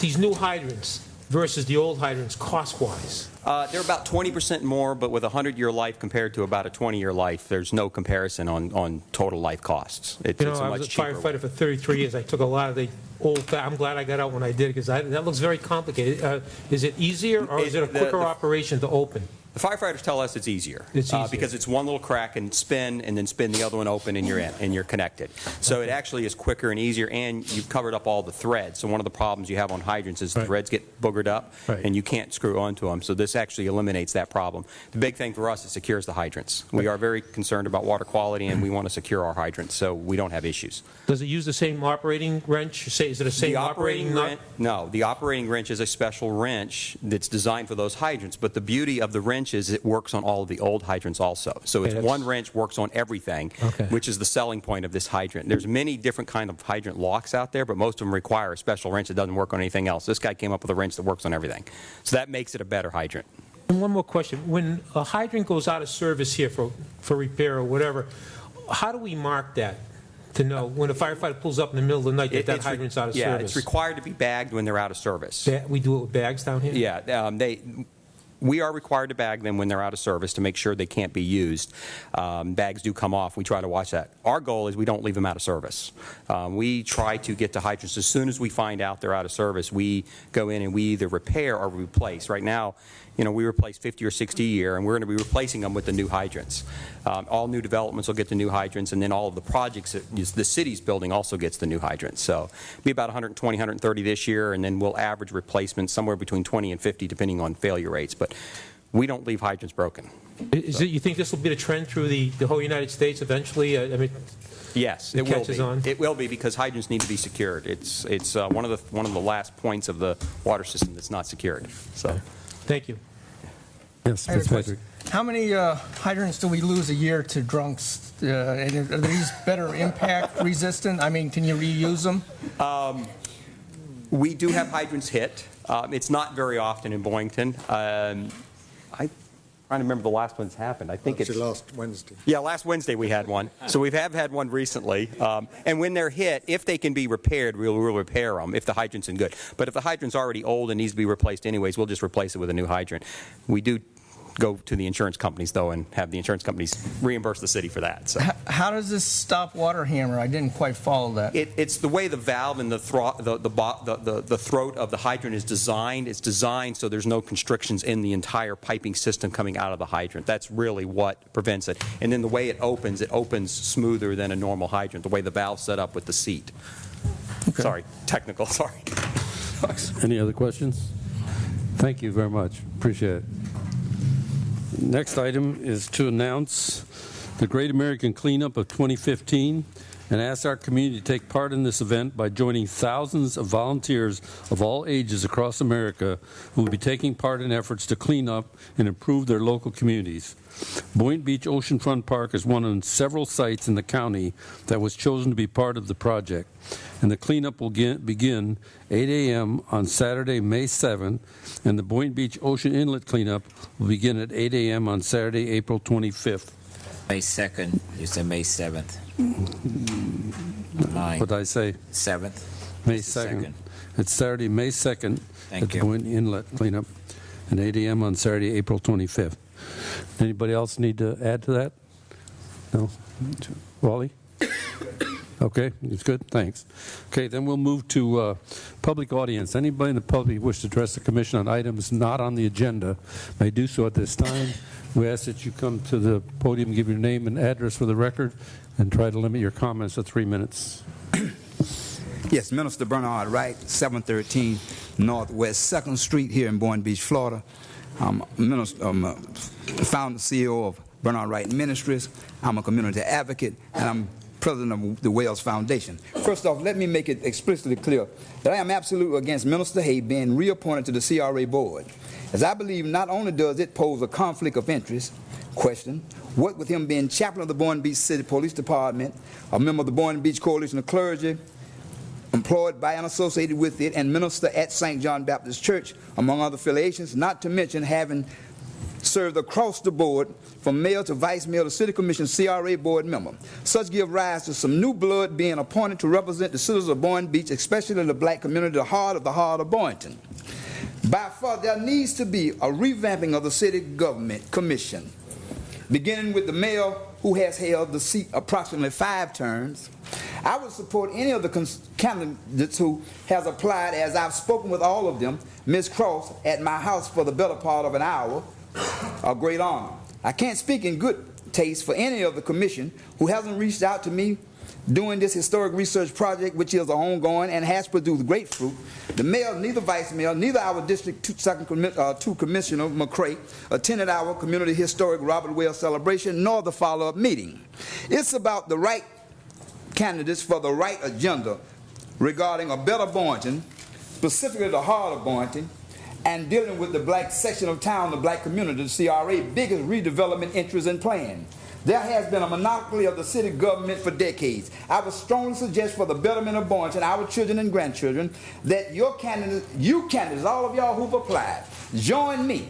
these new hydrants versus the old hydrants cost-wise? They're about 20% more, but with a 100-year life compared to about a 20-year life, there's no comparison on total life costs. It's a I much was a cheaper firefighter for 33 years. I took a lot of the old. I'm glad I got out when I did because that looks very complicated. Is it easier or is it a quicker operation to open? The firefighters tell us it's easier. It's easier. Because it's one little crack and then spin the other one open and you're in and you're connected. So it actually is quicker and easier, and you've covered up all the threads. So one of the problems you have on hydrants is the threads get boogered up and you can't screw onto them. So this actually eliminates that problem. The big thing for us is secures the hydrants. We are very concerned about water quality and we want to secure our hydrants so we don't have issues. Does it use the same operating wrench? Is it the same operating nut? No, the operating wrench is a special wrench that's designed for those hydrants. But the beauty of the wrench is it works on all of the old hydrants also. So it's one wrench works on everything, which is the selling point of this hydrant. There's many different kind of hydrant locks out there, but most of them require a special wrench that doesn't work on anything else. This guy came up with a wrench that works on everything. So that makes it a better hydrant. And one more question. When a hydrant goes out of service here for repair or whatever, how do we mark that to know when a firefighter pulls up in the middle of the night that hydrant's out of service? Yeah, it's required to be bagged when they're out of service. We do it with bags down here? Yeah, we are required to bag them when they're out of service to make sure they can't be used. Bags do come off. We try to watch that. Our goal is we don't leave them out of service. We try to get to hydrants as soon as we find out they're out of service. We go in and we either repair or replace. Right now, we replace 50 or 60 a year, and we're going to be replacing them with the new hydrants. All new developments will get the new hydrants, and then all of the projects that the city's building also gets the new hydrants. So it'll be about 120, 130 this year, and then we'll average replacements somewhere between 20 and 50 depending on failure rates. But we don't leave hydrants broken. You think this will be the trend through the whole United States eventually? Yes, it will be. It will be because hydrants need to be secured. It's one of the last points of the water system that's not secured. So, thank you. Yes, Mr. Patrick. How many hydrants do we lose a year to drunks? Are these better impact resistant? Can you reuse them? We do have hydrants hit. It's not very often in Boynton. I'm trying to remember the last one's happened. I think it's last Wednesday. Yeah, last Wednesday we had one. So we have had one recently. And when they're hit, if they can be repaired, we'll repair them if the hydrant's in good. But if the hydrant's already old and needs to be replaced anyways, we'll just replace it with a new hydrant. We do go to the insurance companies, though, and have the insurance companies reimburse the city for that. So How does this stop water hammer? I didn't quite follow that. it's the way the valve and the throat of the hydrant is designed. It's designed so there's no constrictions in the entire piping system coming out of the hydrant. That's really what prevents it. And then the way it opens smoother than a normal hydrant, the way the valve's set up with the seat. Okay. Sorry, technical, sorry. Any other questions? Thank you very much. Appreciate it. Next item is to announce the Great American Cleanup of 2015 and ask our community to take part in this event by joining thousands of volunteers of all ages across America who will be taking part in efforts to clean up and improve their local communities. Boynton Beach Oceanfront Park is one of several sites in the county that was chosen to be part of the project, and the cleanup will begin 8 a.m. on Saturday, May 7th, and the Boynton Beach Ocean Inlet cleanup will begin at 8 a.m. on Saturday, April 25th. May 2nd, you said May 7th. What did I say? 7th. May 2nd. It's Saturday, May 2nd Thank at the you. Boynton Inlet cleanup, and 8 a.m. on Saturday, April 25th. Anybody else need to add to that? No? Wally? Okay, it's good, thanks. Okay, then we'll move to public audience. Anybody in the public wish to address the commission on items not on the agenda may do so at this time. We ask that you come to the podium, give your name and address for the record, and try to limit your comments to 3 minutes. Yes, Minister Bernard Wright, 713 Northwest 2nd Street here in Boynton Beach, Florida. I'm founder CEO of Bernard Wright Ministries. I'm a community advocate, and I'm president of the Wales Foundation. First off, let me make it explicitly clear that I am absolutely against Minister Hay being reappointed to the CRA board, as I believe not only does it pose a conflict of interest question, what with him being chaplain of the Boynton Beach City Police Department, a member of the Boynton Beach Coalition of Clergy, employed by and associated with it, and minister at St. John Baptist Church, among other affiliations, not to mention having served across the board from mayor to vice mayor to city commission CRA board member. Such give rise to some new blood being appointed to represent the citizens of Boynton Beach, especially the black community, the heart of Boynton. By far, there needs to be a revamping of the city government commission, beginning with the mayor, who has held the seat approximately 5 terms. I would support any of the candidates who has applied, as I've spoken with all of them, Ms. Cross, at my house for the better part of an hour, a great honor. I can't speak in good taste for any of the commission who hasn't reached out to me doing this historic research project, which is ongoing and has produced great fruit. The mayor, neither vice mayor, neither our District 2 Commissioner, McCray, attended our Community Historic Robert Wales celebration, nor the follow-up meeting. It's about the right candidates for the right agenda regarding a better Boynton, specifically the heart of Boynton, and dealing with the black section of town, the black community, the CRA, biggest redevelopment interest and plan. There has been a monopoly of the city government for decades. I would strongly suggest for the betterment of Boynton, our children and grandchildren, that you candidates, all of y'all who've applied, join me.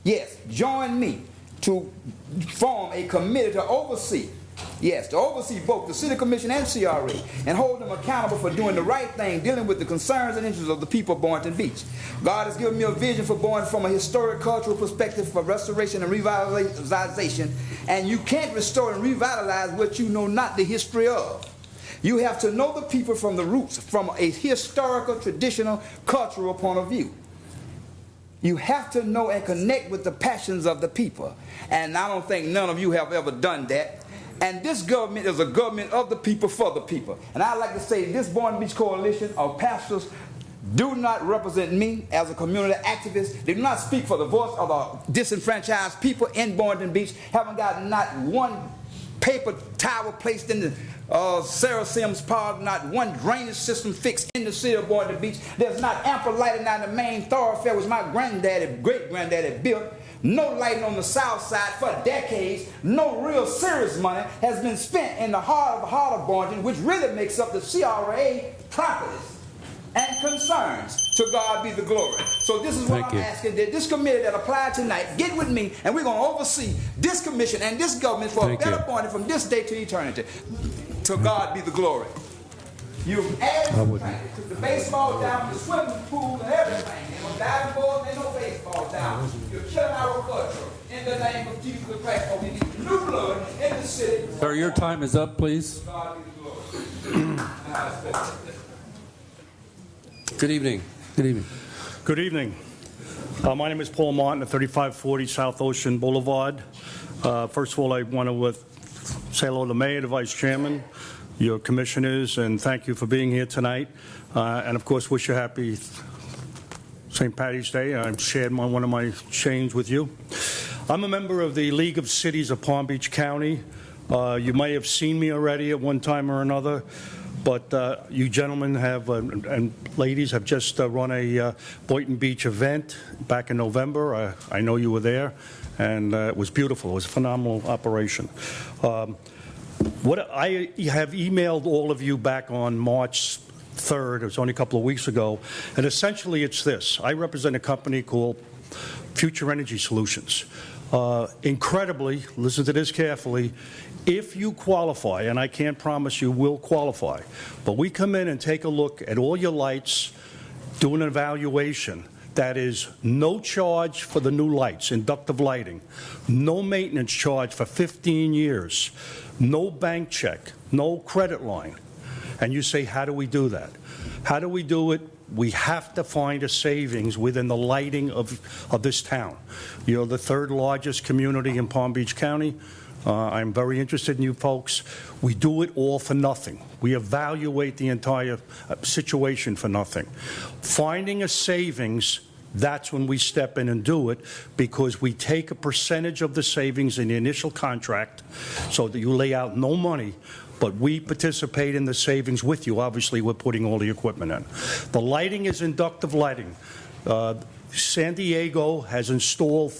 Yes, join me to form a committee to oversee both the City Commission and CRA and hold them accountable for doing the right thing, dealing with the concerns and interests of the people of Boynton Beach. God has given me a vision for Boynton from a historic cultural perspective for restoration and revitalization, and you can't restore and revitalize what you know not the history of. You have to know the people from the roots, from a historical, traditional, cultural point of view. You have to know and connect with the passions of the people, and I don't think none of you have ever done that. And this government is a government of the people, for the people. And I like to say this Boynton Beach Coalition of pastors do not represent me as a community activist. They do not speak for the voice of the disenfranchised people in Boynton Beach. Haven't got not one paper towel placed in the Sarah Sims Park, not one drainage system fixed in the city of Boynton Beach. There's not ample lighting on the main thoroughfare, which my granddaddy, great-granddaddy built. No lighting on the south side for decades. No real serious money has been spent in the heart of Boynton, which really makes up the CRA properties. concerns. To God be the glory. So this is what Thank I'm you. asking, that this committee that applied tonight, get with me, and we're going to oversee this commission and this government for Thank a better you. appointed from this day to eternity. To God be the glory. You've added to the baseball down, the swimming pool, and everything. Ain't no diving board, ain't no baseball down. You're killing our culture. In the name of Jesus Christ, for we need new blood in the city. Sir, your time is up, please. To God be the glory. Good evening. Good evening. Good evening. My name is Paul Martin at 3540 South Ocean Boulevard. First of all, I want to say hello to the mayor, the vice chairman, your commissioners, and thank you for being here tonight. And of course, wish you happy St. Patty's Day. I've shared one of my chains with you. I'm a member of the League of Cities of Palm Beach County. You may have seen me already at one time or another, but you gentlemen have and ladies have just run a Boynton Beach event back in November. I know you were there, and it was beautiful. It was a phenomenal operation. What I have emailed all of you back on March 3rd, it was only a couple of weeks ago, and essentially it's this. I represent a company called Future Energy Solutions. Incredibly, listen to this carefully, if you qualify, and I can't promise you will qualify, but we come in and take a look at all your lights, do an evaluation. That is no charge for the new lights, inductive lighting, no maintenance charge for 15 years, no bank check, no credit line. And you say, how do we do that? How do we do it? We have to find a savings within the lighting of this town. You're the third largest community in Palm Beach County. I'm very interested in you folks. We do it all for nothing. We evaluate the entire situation for nothing. Finding a savings, that's when we step in and do it, because we take a percentage of the savings in the initial contract so that you lay out no money, but we participate in the savings with you. Obviously, we're putting all the equipment in. The lighting is inductive lighting. San Diego has installed,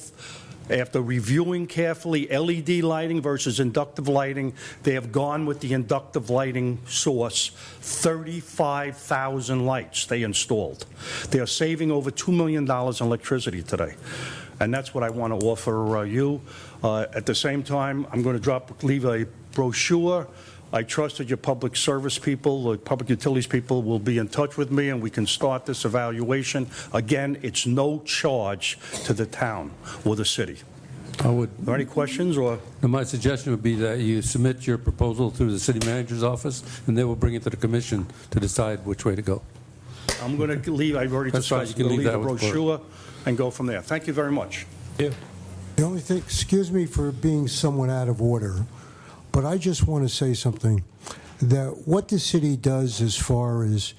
after reviewing carefully LED lighting versus inductive lighting, they have gone with the inductive lighting source. 35,000 lights they installed. They are saving over $2 million in electricity today. And that's what I want to offer you. At the same time, I'm going to leave a brochure. I trust that your public service people, the public utilities people will be in touch with me and we can start this evaluation. Again, it's no charge to the town or the city. Are there any questions? Or My suggestion would be that you submit your proposal through the city manager's office, and they will bring it to the commission to decide which way to go. I'm going to leave. I've already That's discussed. fine. You can leave the that with the clerk. brochure and go from there. Thank you very much. Yeah. The only thing, excuse me for being somewhat out of order, but I just want to say something, that what the city does as far as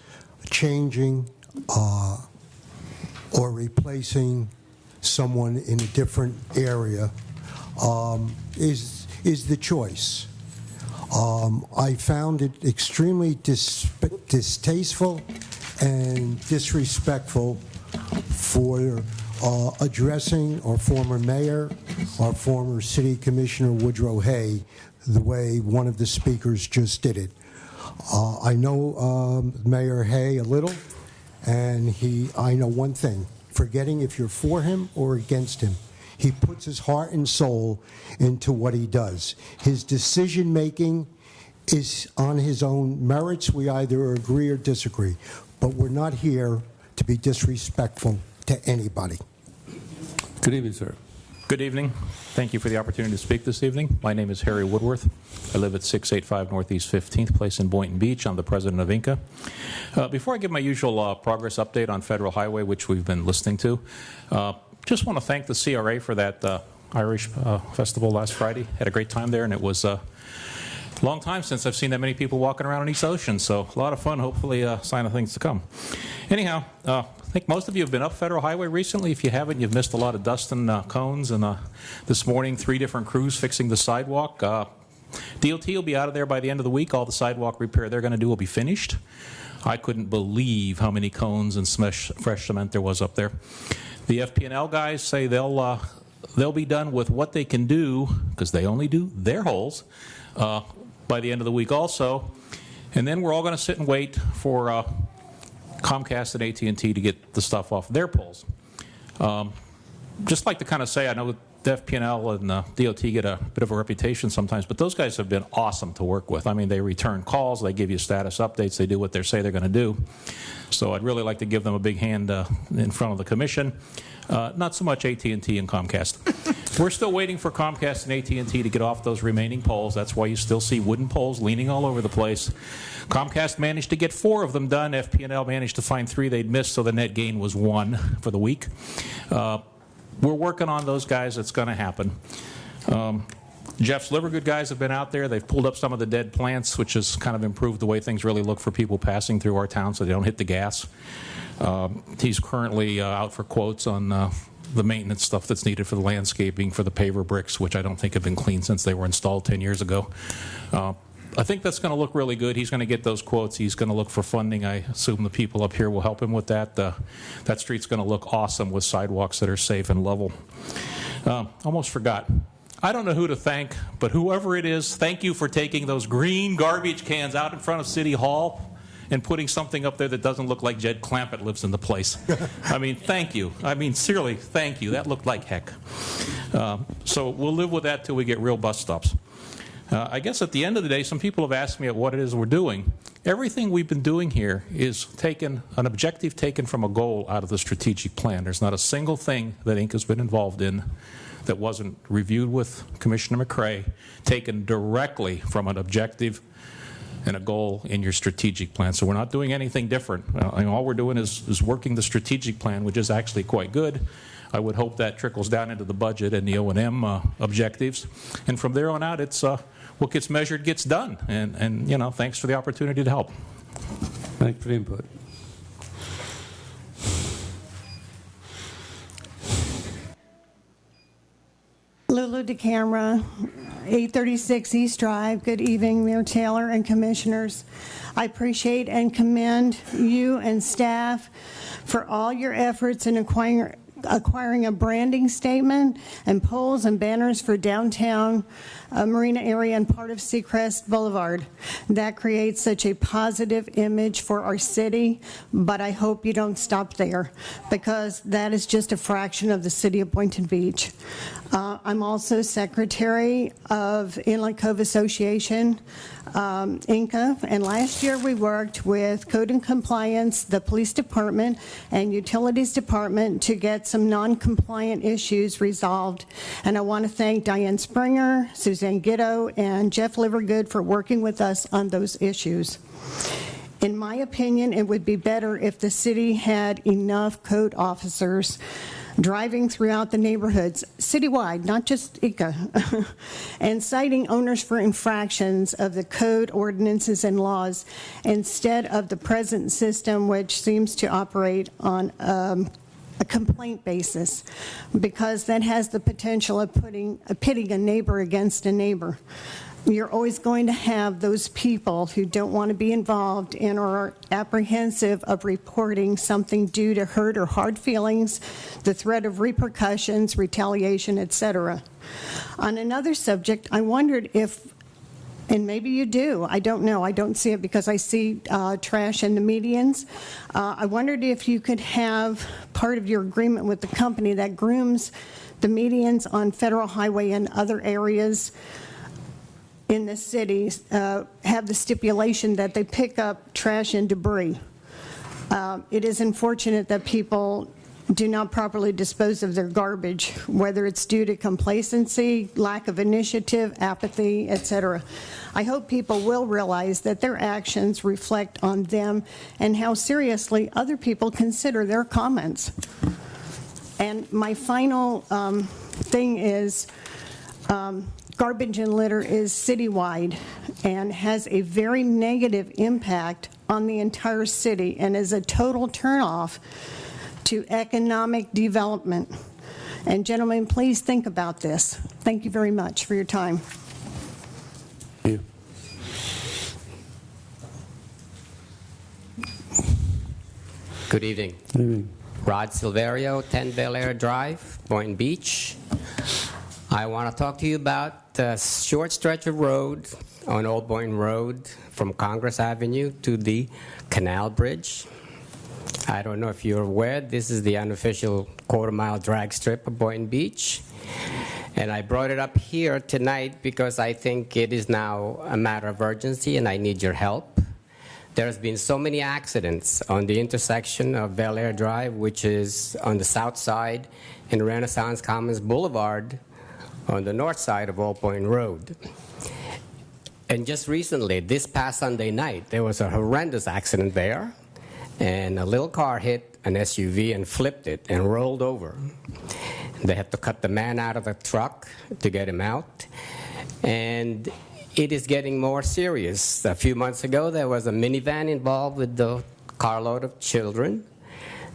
changing or replacing someone in a different area is the choice. I found it extremely distasteful and disrespectful for addressing our former mayor, our former city commissioner Woodrow Hay, the way one of the speakers just did it. I know Mayor Hay a little, and I know one thing, forgetting if you're for him or against him. He puts his heart and soul into what he does. His decision-making is on his own merits. We either agree or disagree, but we're not here to be disrespectful to anybody. Good evening, sir. Good evening. Thank you for the opportunity to speak this evening. My name is Harry Woodworth. I live at 685 Northeast 15th Place in Boynton Beach. I'm the president of Inca. Before I give my usual progress update on Federal Highway, which we've been listening to, just want to thank the CRA for that Irish festival last Friday. Had a great time there, and it was a long time since I've seen that many people walking around in East Ocean, so a lot of fun, hopefully a sign of things to come. Anyhow, I think most of you have been up Federal Highway recently. If you haven't, you've missed a lot of dust and cones, and this morning 3 different crews fixing the sidewalk. DOT will be out of there by the end of the week. All the sidewalk repair they're going to do will be finished. I couldn't believe how many cones and fresh cement there was up there. The FP&L guys say they'll be done with what they can do, because they only do their holes, by the end of the week also. And then we're all going to sit and wait for Comcast and AT&T to get the stuff off their poles. Just like to kind of say, I know the FP&L and DOT get a bit of a reputation sometimes, but those guys have been awesome to work with. I mean, they return calls, they give you status updates, they do what they say they're going to do. So I'd really like to give them a big hand in front of the commission. Not so much AT&T and Comcast. We're still waiting for Comcast and AT&T to get off those remaining poles. That's why you still see wooden poles leaning all over the place. Comcast managed to get 4 of them done. FP&L managed to find 3 they'd missed, so the net gain was 1 for the week. We're working on those guys. It's going to happen. Jeff's Livergood guys have been out there. They've pulled up some of the dead plants, which has kind of improved the way things really look for people passing through our town so they don't hit the gas. He's currently out for quotes on the maintenance stuff that's needed for the landscaping, for the paver bricks, which I don't think have been cleaned since they were installed 10 years ago. I think that's going to look really good. He's going to get those quotes. He's going to look for funding. I assume the people up here will help him with that. That street's going to look awesome with sidewalks that are safe and level. Almost forgot. I don't know who to thank, but whoever it is, thank you for taking those green garbage cans out in front of City Hall and putting something up there that doesn't look like Jed Clampett lives in the place. I mean, thank you. I mean, seriously, thank you. That looked like heck. So we'll live with that till we get real bus stops. I guess at the end of the day, some people have asked me what it is we're doing. Everything we've been doing here is an objective taken from a goal out of the strategic plan. There's not a single thing that Inc. has been involved in that wasn't reviewed with Commissioner McCray, taken directly from an objective and a goal in your strategic plan. So we're not doing anything different. All we're doing is working the strategic plan, which is actually quite good. I would hope that trickles down into the budget and the O&M objectives. And from there on out, it's what gets measured gets done. And you know, thanks for the opportunity to help. Thanks for the input. Lulu DeCamera, 836 East Drive. Good evening, Mayor Taylor and Commissioners. I appreciate and commend you and staff for all your efforts in acquiring a branding statement and poles and banners for downtown Marina area and part of Seacrest Boulevard. That creates such a positive image for our city, but I hope you don't stop there, because that is just a fraction of the city of Boynton Beach. I'm also secretary of Inlet Cove Association, INCA, and last year we worked with Code and Compliance, the Police Department, and Utilities Department to get some non-compliant issues resolved. And I want to thank Diane Springer, Suzanne Gitto, and Jeff Livergood for working with us on those issues. In my opinion, it would be better if the city had enough code officers driving throughout the neighborhoods, citywide, not just ICA, and citing owners for infractions of the code, ordinances, and laws, instead of the present system, which seems to operate on a complaint basis, because that has the potential of pitting a neighbor against a neighbor. You're always going to have those people who don't want to be involved and are apprehensive of reporting something due to hurt or hard feelings, the threat of repercussions, retaliation, etc. On another subject, I wondered if, and maybe you do, I don't know, I don't see it because I see trash in the medians. I wondered if you could have part of your agreement with the company that grooms the medians on Federal Highway and other areas in the city, have the stipulation that they pick up trash and debris. It is unfortunate that people do not properly dispose of their garbage, whether it's due to complacency, lack of initiative, apathy, etc. I hope people will realize that their actions reflect on them and how seriously other people consider their comments. And my final thing is, garbage and litter is citywide and has a very negative impact on the entire city and is a total turnoff to economic development. And gentlemen, please think about this. Thank you very much for your time. Thank you. Good evening. Good evening. Rod Silverio, 10 Bel Air Drive, Boynton Beach. I want to talk to you about the short stretch of road on Old Boynton Road from Congress Avenue to the Canal Bridge. I don't know if you're aware, this is the unofficial quarter-mile drag strip of Boynton Beach. And I brought it up here tonight because I think it is now a matter of urgency and I need your help. There's been so many accidents on the intersection of Bel Air Drive, which is on the south side, and Renaissance Commons Boulevard on the north side of Old Point Road. And just recently, this past Sunday night, there was a horrendous accident there, and a little car hit an SUV and flipped it and rolled over. They had to cut the man out of the truck to get him out. And it is getting more serious. A few months ago, there was a minivan involved with the carload of children.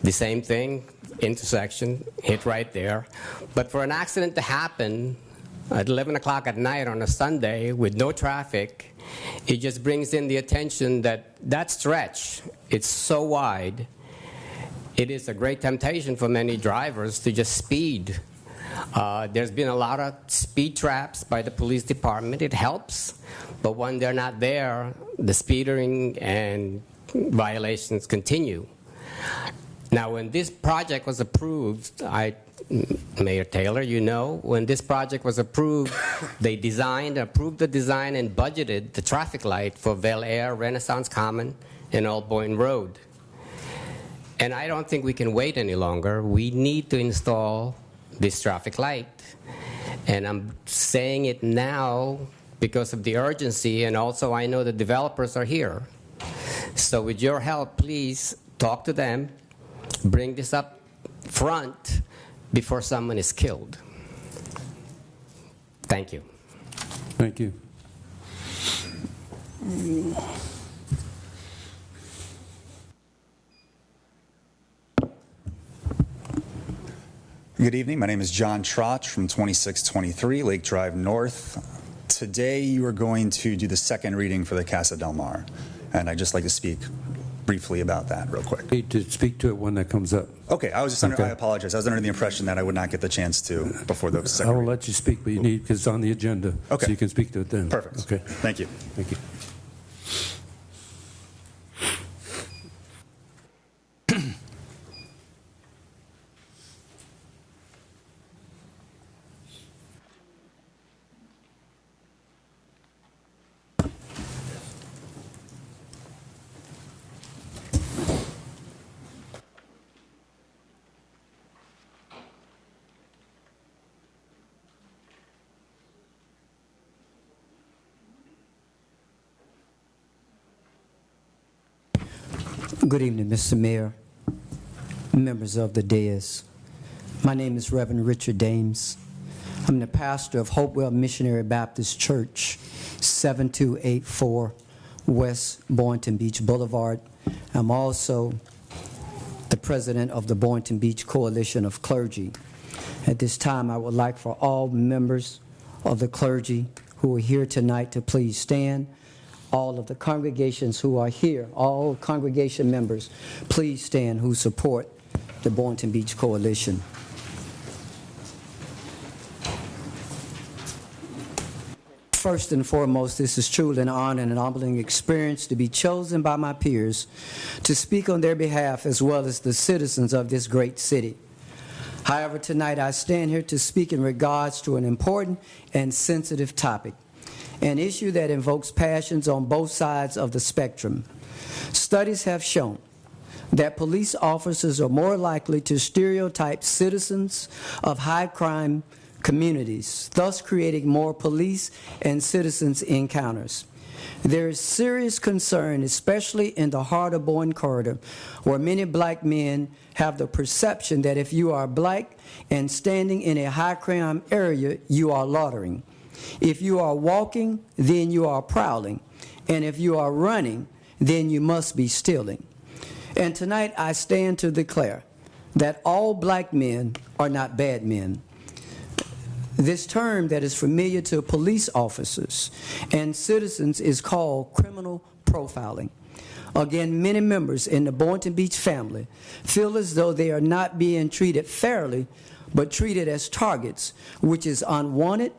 The same thing, intersection, hit right there. But for an accident to happen at 11 o'clock at night on a Sunday with no traffic, it just brings in the attention that that stretch, it's so wide, it is a great temptation for many drivers to just speed. There's been a lot of speed traps by the police department. It helps, but when they're not there, the speeding and violations continue. Now, when this project was approved, Mayor Taylor, you know, when this project was approved, they approved the design and budgeted the traffic light for Bel Air, Renaissance Common, and Old Boynton Road. And I don't think we can wait any longer. We need to install this traffic light. And I'm saying it now because of the urgency, and also I know the developers are here. So with your help, please talk to them, bring this up front before someone is killed. Thank you. Thank you. Good evening. My name is John Trotch from 2623 Lake Drive North. Today you are going to do the second reading for the Casa Del Mar, and I'd just like to speak briefly about that real quick. Need to speak to it when that comes up. Okay, I apologize. I was under the impression that I would not get the chance to before the second I will reading. let you speak, but you need, because it's on the agenda, Okay. so you can speak to it then. Perfect. Okay. Thank you. Thank you. Good evening, Mr. Mayor, members of the dais. My name is Reverend Richard Dames. I'm the pastor of Hopewell Missionary Baptist Church, 7284 West Boynton Beach Boulevard. I'm also the president of the Boynton Beach Coalition of Clergy. At this time, I would like for all members of the clergy who are here tonight to please stand. All of the congregations who are here, all congregation members, please stand who support the Boynton Beach Coalition. First and foremost, this is truly an honor and an humbling experience to be chosen by my peers to speak on their behalf as well as the citizens of this great city. However, tonight I stand here to speak in regards to an important and sensitive topic, an issue that invokes passions on both sides of the spectrum. Studies have shown that police officers are more likely to stereotype citizens of high-crime communities, thus creating more police and citizens encounters. There is serious concern, especially in the heart of Boynton Corridor, where many black men have the perception that if you are black and standing in a high-crime area, you are loitering. If you are walking, then you are prowling. And if you are running, then you must be stealing. And tonight I stand to declare that all black men are not bad men. This term that is familiar to police officers and citizens is called criminal profiling. Again, many members in the Boynton Beach family feel as though they are not being treated fairly, but treated as targets, which is unwanted,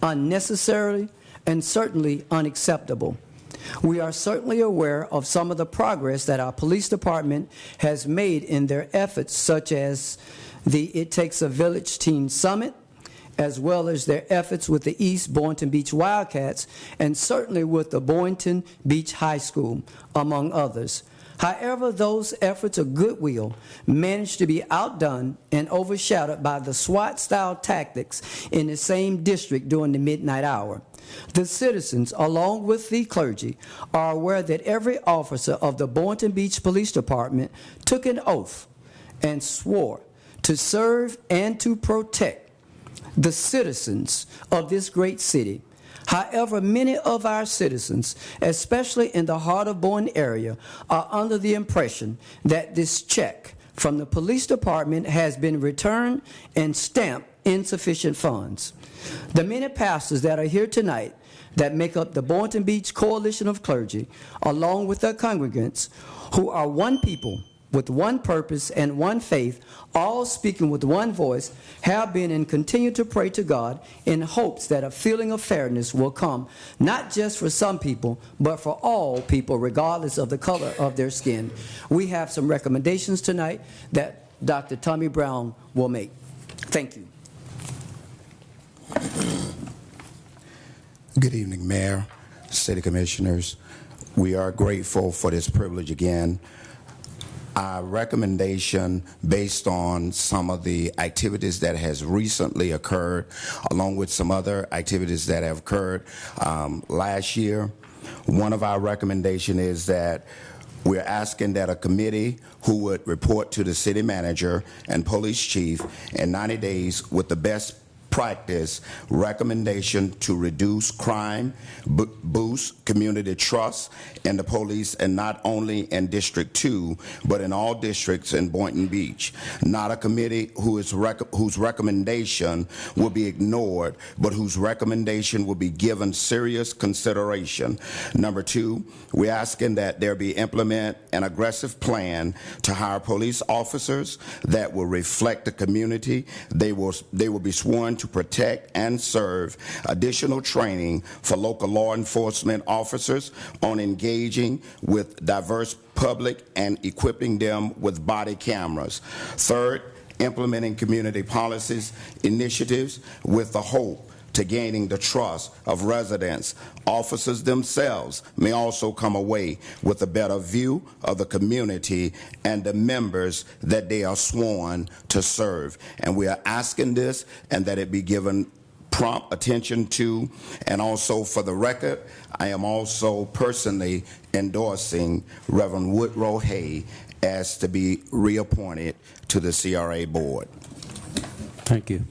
unnecessary, and certainly unacceptable. We are certainly aware of some of the progress that our police department has made in their efforts, such as the It Takes a Village Teen Summit, as well as their efforts with the East Boynton Beach Wildcats, and certainly with the Boynton Beach High School, among others. However, those efforts of goodwill managed to be outdone and overshadowed by the SWAT-style tactics in the same district during the midnight hour. The citizens, along with the clergy, are aware that every officer of the Boynton Beach Police Department took an oath and swore to serve and to protect the citizens of this great city. However, many of our citizens, especially in the heart of Boynton area, are under the impression that this check from the police department has been returned and stamped insufficient funds. The many pastors that are here tonight that make up the Boynton Beach Coalition of Clergy, along with their congregants, who are one people with one purpose and one faith, all speaking with one voice, have been and continue to pray to God in hopes that a feeling of fairness will come, not just for some people, but for all people, regardless of the color of their skin. We have some recommendations tonight that Dr. Tommy Brown will make. Thank you. Good evening, Mayor, City Commissioners. We are grateful for this privilege again. Our recommendation, based on some of the activities that has recently occurred, along with some other activities that have occurred last year, one of our recommendation is that we're asking that a committee who would report to the city manager and police chief in 90 days with the best practice recommendation to reduce crime, boost community trust in the police, and not only in District 2, but in all districts in Boynton Beach. Not a committee whose recommendation will be ignored, but whose recommendation will be given serious consideration. Number 2, we're asking that there be implement an aggressive plan to hire police officers that will reflect the community. They will be sworn to protect and serve. Additional training for local law enforcement officers on engaging with diverse public and equipping them with body cameras. Third, implementing community policies, initiatives with the hope to gaining the trust of residents. Officers themselves may also come away with a better view of the community and the members that they are sworn to serve. And we are asking this, and that it be given prompt attention to. And also, for the record, I am also personally endorsing Reverend Woodrow Hay as to be reappointed to the CRA board. Thank you.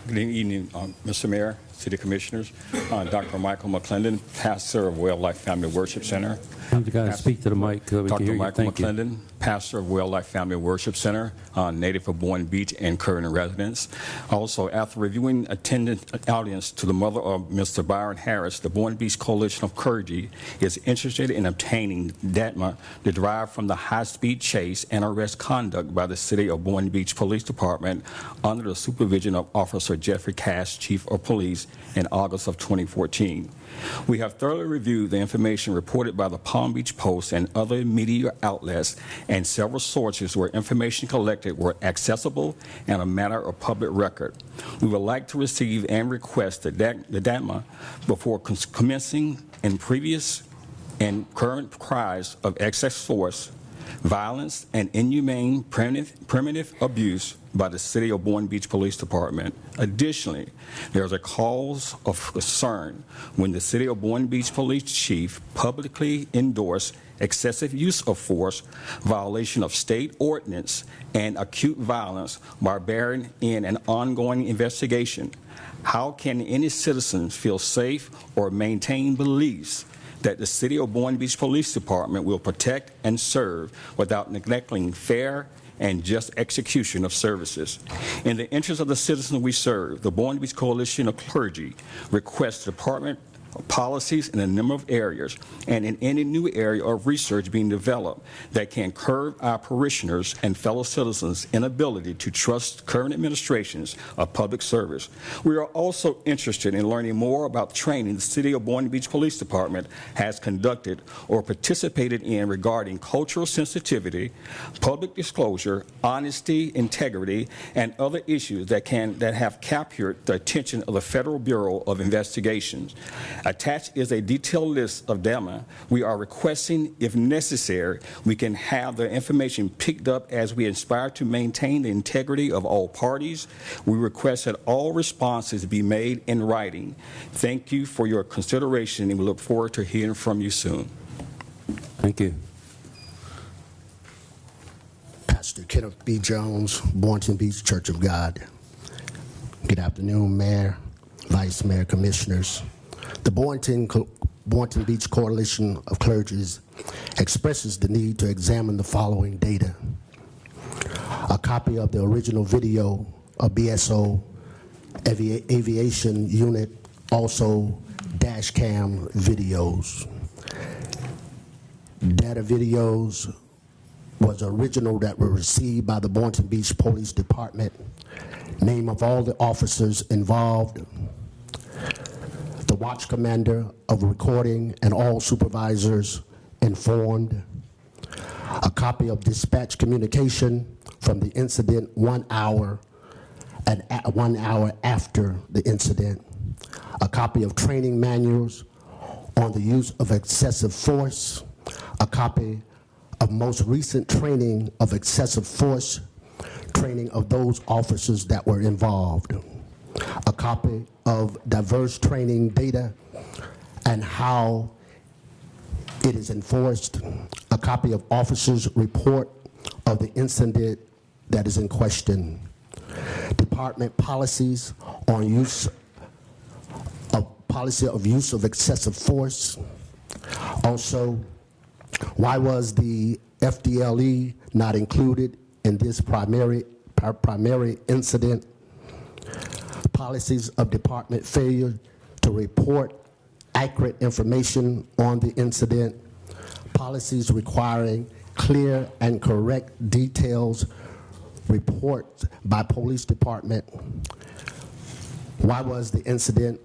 Good evening, Mr. Mayor, City Commissioners. Dr. Michael McClendon, pastor of Wildlife Family Worship Center. You got to speak to the mic. Dr. Michael McClendon, pastor of Wildlife Family Worship Center, native of Boynton Beach and current residents. Also, after reviewing attendance audience to the mother of Mr. Byron Harris, the Boynton Beach Coalition of Clergy is interested in obtaining DATMA derived from the high-speed chase and arrest conduct by the City of Boynton Beach Police Department under the supervision of Officer Jeffrey Cash, Chief of Police, in August of 2014. We have thoroughly reviewed the information reported by the Palm Beach Post and other media outlets and several sources where information collected were accessible and a matter of public record. We would like to receive and request the DATMA before commencing in previous and current cries of excess force, violence, and inhumane primitive abuse by the City of Boynton Beach Police Department. Additionally, there is a cause of concern when the City of Boynton Beach Police Chief publicly endorsed excessive use of force, violation of state ordinance, and acute violence by bearing in an ongoing investigation. How can any citizens feel safe or maintain beliefs that the City of Boynton Beach Police Department will protect and serve without neglecting fair and just execution of services? In the interest of the citizens we serve, the Boynton Beach Coalition of Clergy requests the department policies in a number of areas, and in any new area of research being developed that can curb our parishioners and fellow citizens' inability to trust current administrations of public service. We are also interested in learning more about training the City of Boynton Beach Police Department has conducted or participated in regarding cultural sensitivity, public disclosure, honesty, integrity, and other issues that have captured the attention of the Federal Bureau of Investigations. Attached is a detailed list of data we are requesting. If necessary, we can have the information picked up as we aspire to maintain the integrity of all parties. We request that all responses be made in writing. Thank you for your consideration, and we look forward to hearing from you soon. Thank you. Pastor Kenneth B. Jones, Boynton Beach Church of God. Good afternoon, Mayor, Vice Mayor, Commissioners. The Boynton Beach Coalition of Clergies expresses the need to examine the following data: a copy of the original video of BSO Aviation Unit, also dash cam videos. Data videos was original that were received by the Boynton Beach Police Department, name of all the officers involved, the watch commander of recording and all supervisors informed, a copy of dispatch communication from the incident 1 hour and 1 hour after the incident, a copy of training manuals on the use of excessive force, a copy of most recent training of excessive force, training of those officers that were involved, a copy of diverse training data and how it is enforced, a copy of officers' report of the incident that is in question, department policies on use of excessive force. Also, why was the FDLE not included in this primary incident? Policies of department failure to report accurate information on the incident, policies requiring clear and correct details reports by police department. Why was the incident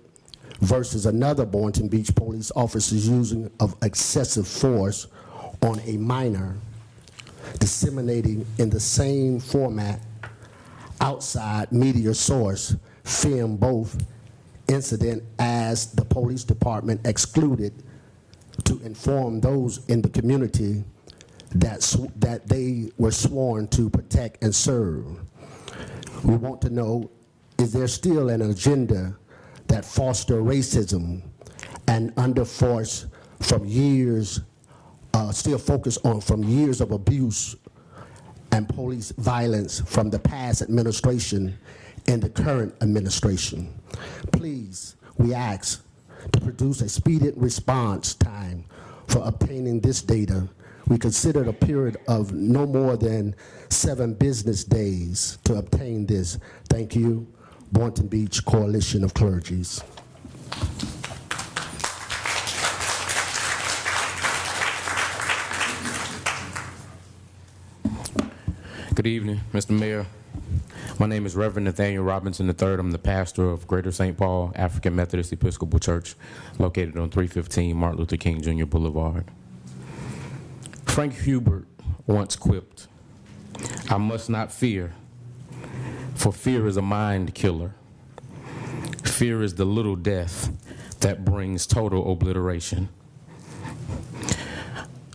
versus another Boynton Beach police officer's using of excessive force on a minor, disseminating in the same format outside media source, film both incident as the police department excluded to inform those in the community that they were sworn to protect and serve. We want to know, is there still an agenda that foster racism and underforce from years, still focus on from years of abuse and police violence from the past administration and the current administration? Please, we ask to produce a speedy response time for obtaining this data. We consider a period of no more than 7 business days to obtain this. Thank you, Boynton Beach Coalition of Clergies. Good evening, Mr. Mayor. My name is Reverend Nathaniel Robinson III. I'm the pastor of Greater St. Paul African Methodist Episcopal Church, located on 315 Martin Luther King Jr. Boulevard. Frank Hubert once quipped, "I must not fear, for fear is a mind killer. Fear is the little death that brings total obliteration."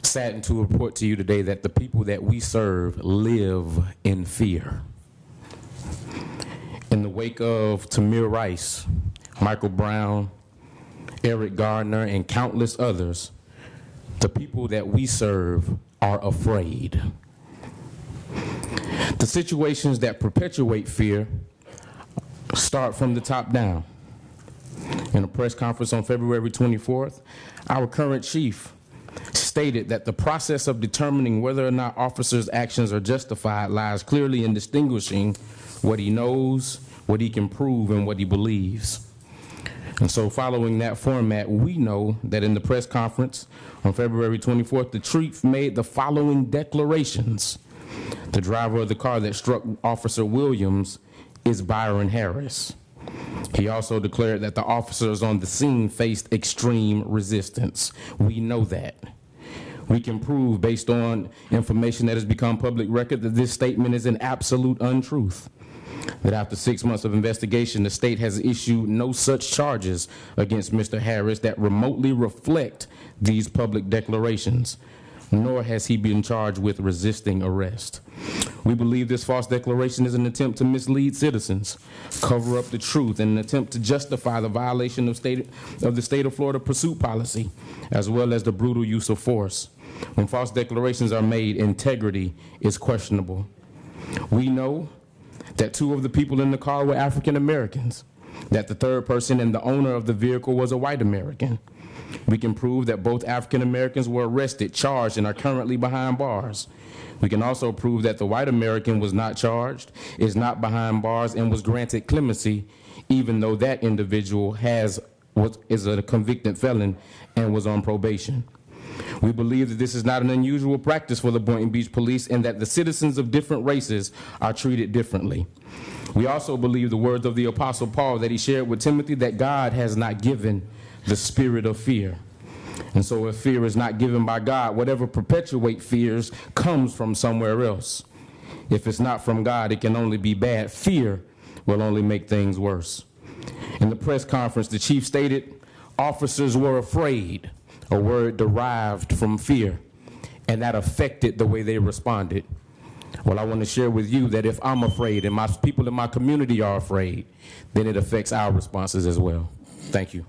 Saddened to report to you today that the people that we serve live in fear. In the wake of Tamir Rice, Michael Brown, Eric Gardner, and countless others, the people that we serve are afraid. The situations that perpetuate fear start from the top down. In a press conference on February 24th, our current chief stated that the process of determining whether or not officers' actions are justified lies clearly in distinguishing what he knows, what he can prove, and what he believes. And so following that format, we know that in the press conference on February 24th, the chief made the following declarations. The driver of the car that struck Officer Williams is Byron Harris. He also declared that the officers on the scene faced extreme resistance. We know that. We can prove, based on information that has become public record, that this statement is an absolute untruth. That after 6 months of investigation, the state has issued no such charges against Mr. Harris that remotely reflect these public declarations, nor has he been charged with resisting arrest. We believe this false declaration is an attempt to mislead citizens, cover up the truth, and an attempt to justify the violation of the state of Florida pursuit policy, as well as the brutal use of force. When false declarations are made, integrity is questionable. We know that 2 of the people in the car were African Americans, that the third person and the owner of the vehicle was a white American. We can prove that both African Americans were arrested, charged, and are currently behind bars. We can also prove that the white American was not charged, is not behind bars, and was granted clemency, even though that individual is a convicted felon and was on probation. We believe that this is not an unusual practice for the Boynton Beach Police and that the citizens of different races are treated differently. We also believe the words of the Apostle Paul that he shared with Timothy, that God has not given the spirit of fear. And so if fear is not given by God, whatever perpetuates fears comes from somewhere else. If it's not from God, it can only be bad. Fear will only make things worse. In the press conference, the chief stated, officers were afraid, a word derived from fear, and that affected the way they responded. Well, I want to share with you that if I'm afraid and my people in my community are afraid, then it affects our responses as well. Thank you.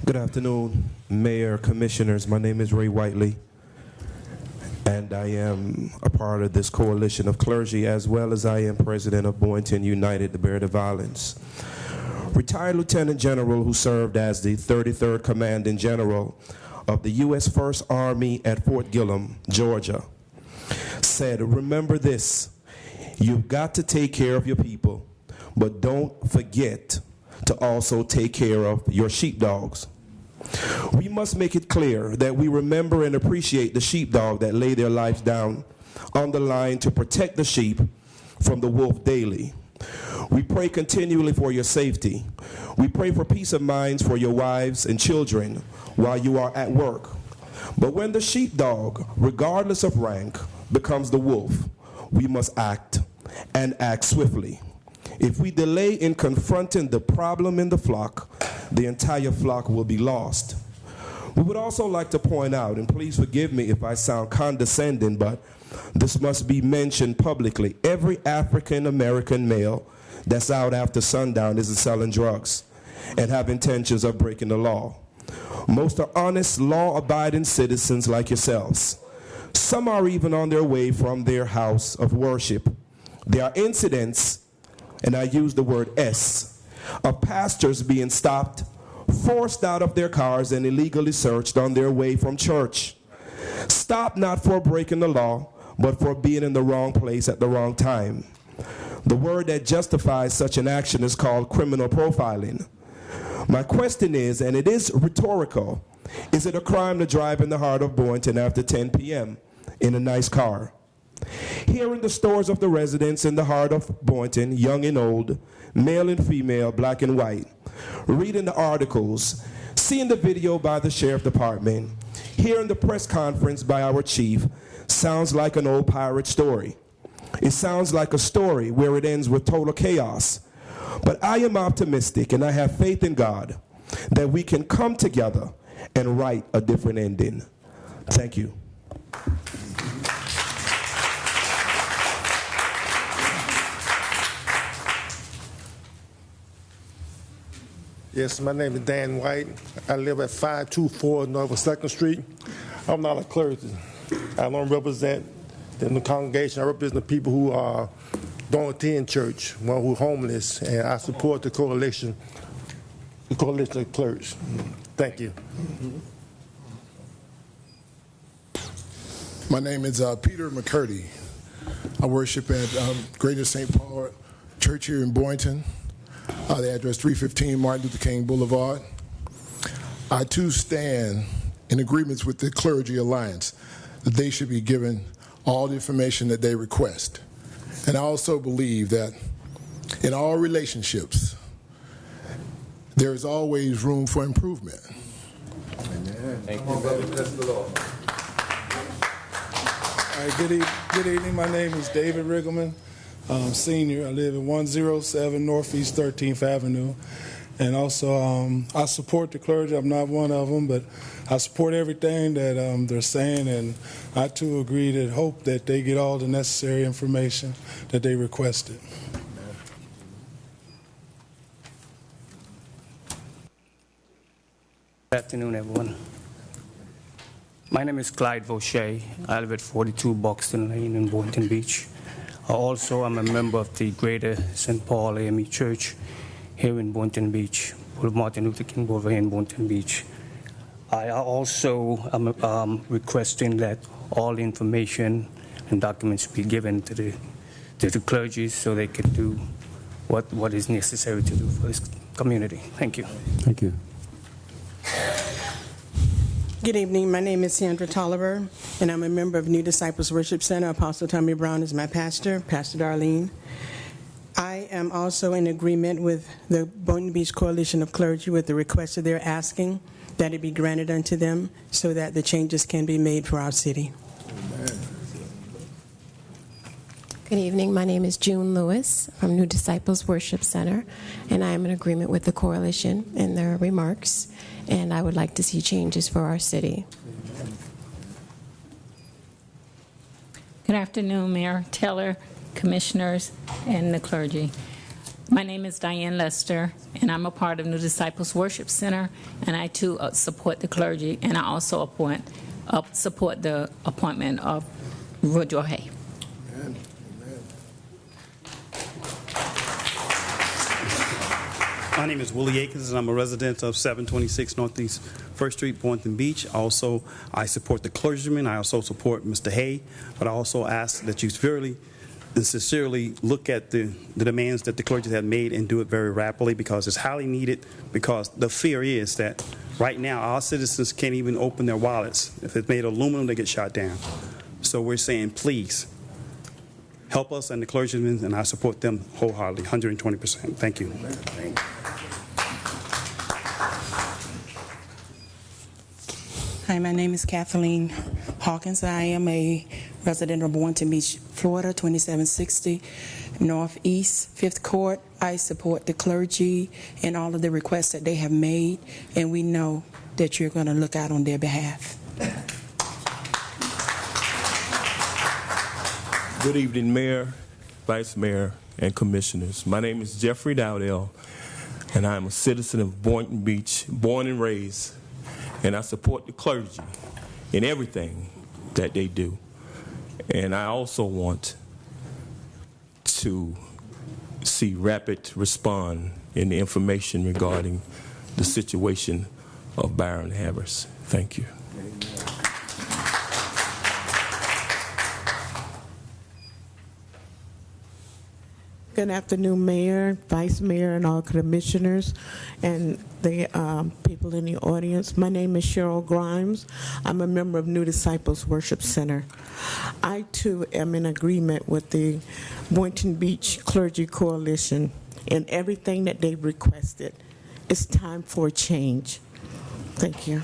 Good afternoon, Mayor, Commissioners. My name is Ray Whiteley, and I am a part of this coalition of clergy, as well as I am president of Boynton United, the Bear to Violence. Retired Lieutenant General who served as the 33rd Commanding General of the U.S. First Army at Fort Gillem, Georgia, said, remember this, you've got to take care of your people, but don't forget to also take care of your sheepdogs. We must make it clear that we remember and appreciate the sheepdog that lay their lives down on the line to protect the sheep from the wolf daily. We pray continually for your safety. We pray for peace of minds for your wives and children while you are at work. But when the sheepdog, regardless of rank, becomes the wolf, we must act, and act swiftly. If we delay in confronting the problem in the flock, the entire flock will be lost. We would also like to point out, and please forgive me if I sound condescending, but this must be mentioned publicly. Every African American male that's out after sundown is selling drugs and have intentions of breaking the law. Most are honest, law-abiding citizens like yourselves. Some are even on their way from their house of worship. There are incidents, and I use the word S, of pastors being stopped, forced out of their cars, and illegally searched on their way from church. Stop not for breaking the law, but for being in the wrong place at the wrong time. The word that justifies such an action is called criminal profiling. My question is, and it is rhetorical, is it a crime to drive in the heart of Boynton after 10 p.m. in a nice car? Here in the stores of the residents in the heart of Boynton, young and old, male and female, black and white, reading the articles, seeing the video by the sheriff department, hearing the press conference by our chief, sounds like an old pirate story. It sounds like a story where it ends with total chaos. But I am optimistic, and I have faith in God that we can come together and write a different ending. Thank you. Yes, my name is Dan White. I live at 524 North 2nd Street. I'm not a clergy. I don't represent the congregation. I represent the people who don't attend church, one who are homeless, and I support the coalition of clerks. Thank you. My name is Peter McCurdy. I worship at Greater St. Paul Church here in Boynton. The address 315 Martin Luther King Boulevard. I too stand in agreements with the Clergy Alliance that they should be given all the information that they request. And I also believe that in all relationships, there is always room for improvement. Amen. Thank you, brother. Bless the Lord. All right, good evening. My name is David Riggleman, senior. I live at 107 Northeast 13th Avenue. And also, I support the clergy. I'm not one of them, but I support everything that they're saying. And I, too, agree and hope that they get all the necessary information that they requested. Good afternoon, everyone. My name is Clyde Vaucher. I live at 42 Buxton Lane in Boynton Beach. Also, I'm a member of the Greater St. Paul AME Church here in Boynton Beach, Martin Luther King Boulevard in Boynton Beach. I also am requesting that all the information and documents be given to the clergy so they can do what is necessary to do for this community. Thank you. Thank you. Good evening. My name is Sandra Tolliver, and I'm a member of New Disciples Worship Center. Apostle Tommy Brown is my pastor, Pastor Darlene. I am also in agreement with the Boynton Beach Coalition of Clergy with the request that they're asking that it be granted unto them so that the changes can be made for our city. Amen. Good evening. My name is June Lewis from New Disciples Worship Center, and I am in agreement with the coalition in their remarks, and I would like to see changes for our city. Good afternoon, Mayor Taylor, commissioners, and the clergy. My name is Diane Lester, and I'm a part of New Disciples Worship Center, and I too support the clergy, and I also support the appointment of Roger Hay. Amen. My name is Willie Akins, and I'm a resident of 726 Northeast 1st Street, Boynton Beach. Also, I support the clergyman. I also support Mr. Hay, but I also ask that you really and sincerely look at the demands that the clergy have made and do it very rapidly, because it's highly needed, because the fear is that right now our citizens can't even open their wallets. If it's made of aluminum, they get shot down. So we're saying, please, help us and the clergymen, and I support them wholeheartedly, 120%. Thank you. Hi, my name is Kathleen Hawkins. I am a resident of Boynton Beach, Florida, 2760 Northeast 5th Court. I support the clergy and all of the requests that they have made, and we know that you're going to look out on their behalf. Good evening, Mayor, Vice Mayor, and Commissioners. My name is Jeffrey Dowdell, and I am a citizen of Boynton Beach, born and raised, and I support the clergy in everything that they do. And I also want to see rapid response in the information regarding the situation of Byron Harris. Thank you. Good afternoon, Mayor, Vice Mayor, and all commissioners, and the people in the audience. My name is Cheryl Grimes. I'm a member of New Disciples Worship Center. I, too, am in agreement with the Boynton Beach Clergy Coalition and everything that they've requested. It's time for a change. Thank you.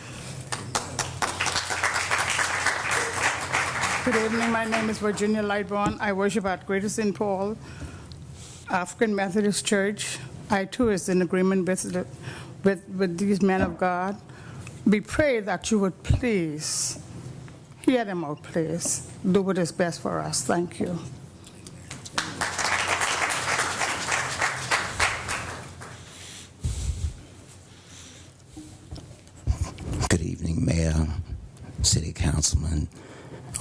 Good evening. My name is Virginia Lightbourne. I worship at Greater St. Paul African Methodist Church. I too is in agreement with these men of God. We pray that you would please hear them out, please. Do what is best for us. Thank you. Good evening, Mayor, City Councilman,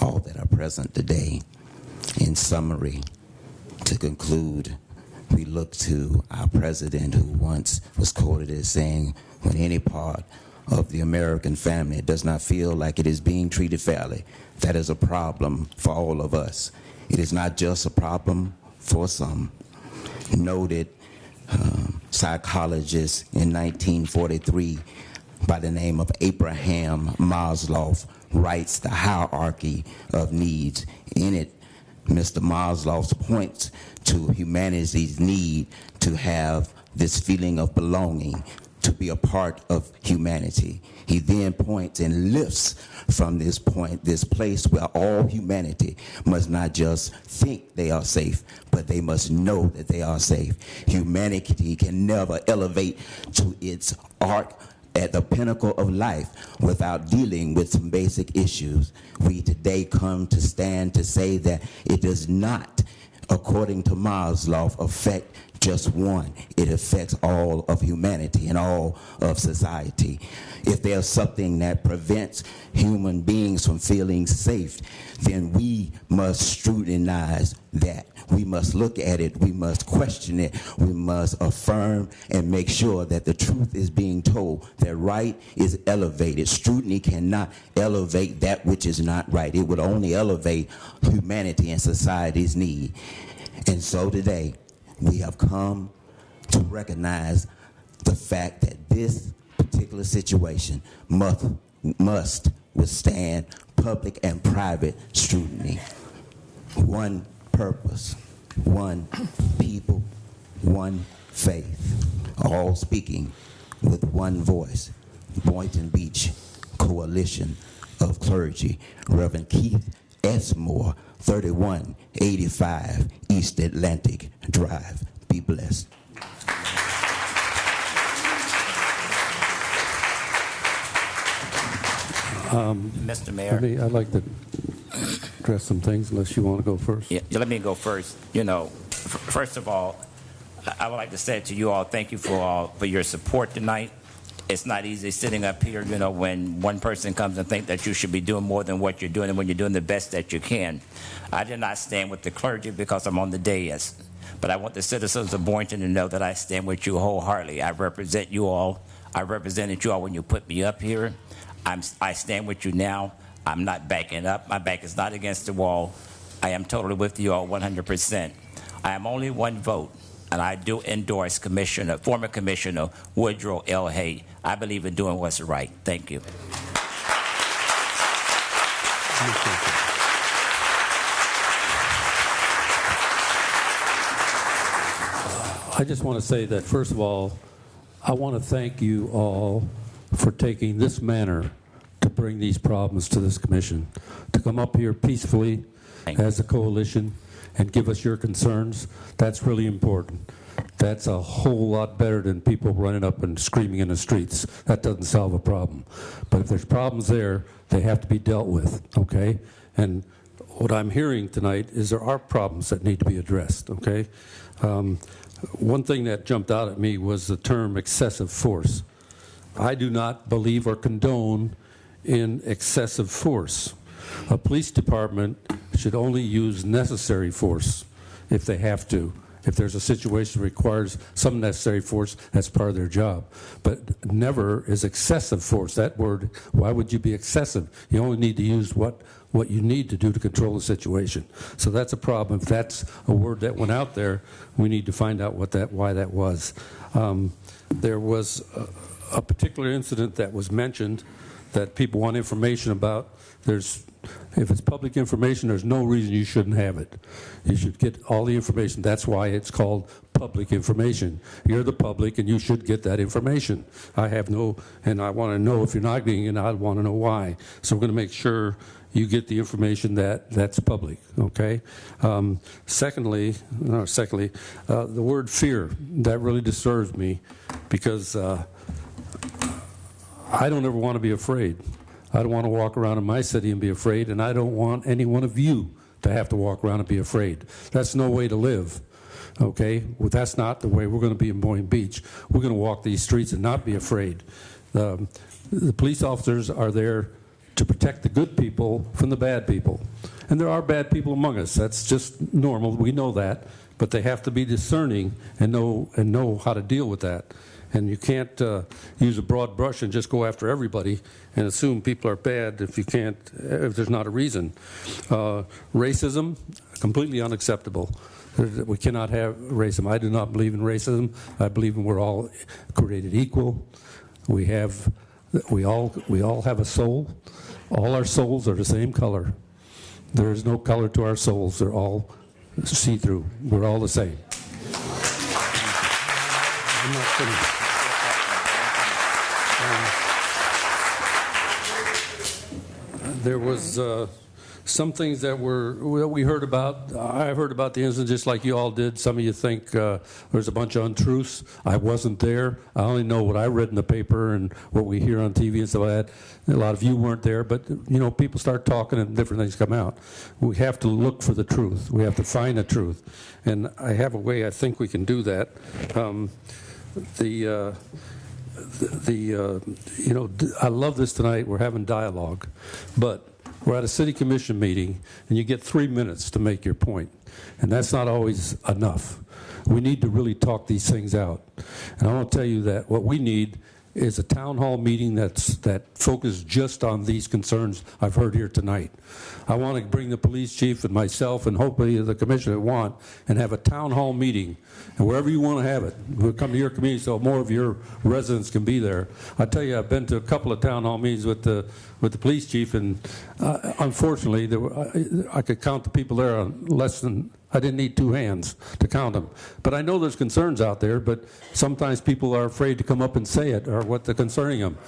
all that are present today. In summary, to conclude, we look to our president, who once was quoted as saying, when any part of the American family does not feel like it is being treated fairly, that is a problem for all of us. It is not just a problem for some. Noted psychologist in 1943 by the name of Abraham Maslow writes The Hierarchy of Needs. In it, Mr. Maslow points to humanity's need to have this feeling of belonging, to be a part of humanity. He then points and lifts from this point, this place where all humanity must not just think they are safe, but they must know that they are safe. Humanity can never elevate to its arc at the pinnacle of life without dealing with some basic issues. We today come to stand to say that it does not, according to Maslow, affect just one. It affects all of humanity and all of society. If there's something that prevents human beings from feeling safe, then we must scrutinize that. We must look at it. We must question it. We must affirm and make sure that the truth is being told, that right is elevated. Scrutiny cannot elevate that which is not right. It would only elevate humanity and society's need. And so today, we have come to recognize the fact that this particular situation must withstand public and private scrutiny. One purpose, one people, one faith, all speaking with one voice. Boynton Beach Coalition of Clergy, Reverend Keith S. Moore, 3185 East Atlantic Drive. Be blessed. Mr. Mayor. I'd like to address some things, unless you want to go first. Yeah, let me go first. You know, first of all, I would like to say to you all, thank you for your support tonight. It's not easy sitting up here, you know, when one person comes and thinks that you should be doing more than what you're doing and when you're doing the best that you can. I did not stand with the clergy because I'm on the dais, but I want the citizens of Boynton to know that I stand with you wholeheartedly. I represent you all. I represented you all when you put me up here. I stand with you now. I'm not backing up. My back is not against the wall. I am totally with you all 100%. I am only one vote, and I do endorse former Commissioner Woodrow L. Hay. I believe in doing what's right. Thank you. I just want to say that, first of all, I want to thank you all for taking this manner to bring these problems to this commission, to come up here peacefully as a coalition and give us your concerns. That's really important. That's a whole lot better than people running up and screaming in the streets. That doesn't solve a problem. But if there's problems there, they have to be dealt with, okay? And what I'm hearing tonight is there are problems that need to be addressed, okay? One thing that jumped out at me was the term excessive force. I do not believe or condone in excessive force. A police department should only use necessary force if they have to. If there's a situation that requires some necessary force, that's part of their job. But never is excessive force. That word, why would you be excessive? You only need to use what you need to do to control the situation. So that's a problem. If that's a word that went out there, we need to find out why that was. There was a particular incident that was mentioned that people want information about. If it's public information, there's no reason you shouldn't have it. You should get all the information. That's why it's called public information. You're the public, and you should get that information. And I want to know if you're not getting it, I want to know why. So we're going to make sure you get the information that's public, okay? Secondly, the word fear, that really disturbs me because I don't ever want to be afraid. I don't want to walk around in my city and be afraid, and I don't want any one of you to have to walk around and be afraid. That's no way to live, okay? Well, that's not the way we're going to be in Boynton Beach. We're going to walk these streets and not be afraid. The police officers are there to protect the good people from the bad people. And there are bad people among us. That's just normal. We know that. But they have to be discerning and know how to deal with that. And you can't use a broad brush and just go after everybody and assume people are bad if there's not a reason. Racism, completely unacceptable. We cannot have racism. I do not believe in racism. I believe we're all created equal. We all have a soul. All our souls are the same color. There is no color to our souls. They're all see-through. We're all the same. I'm not finished. There was some things that we heard about. I heard about the incident just like you all did. Some of you think there's a bunch of untruths. I wasn't there. I only know what I read in the paper and what we hear on TV and stuff like that. A lot of you weren't there, but people start talking and different things come out. We have to look for the truth. We have to find the truth, and I have a way I think we can do that. I love this tonight. We're having dialogue, but we're at a city commission meeting, and you get 3 minutes to make your point, and that's not always enough. We need to really talk these things out, and I want to tell you that what we need is a town hall meeting that focuses just on these concerns I've heard here tonight. I want to bring the police chief and myself and hopefully the commissioner want and have a town hall meeting, and wherever you want to have it, we'll come to your community so more of your residents can be there. I tell you, I've been to a couple of town hall meetings with the police chief, and unfortunately, I could count the people there on less than. I didn't need 2 hands to count them. But I know there's concerns out there, but sometimes people are afraid to come up and say it or what's concerning them.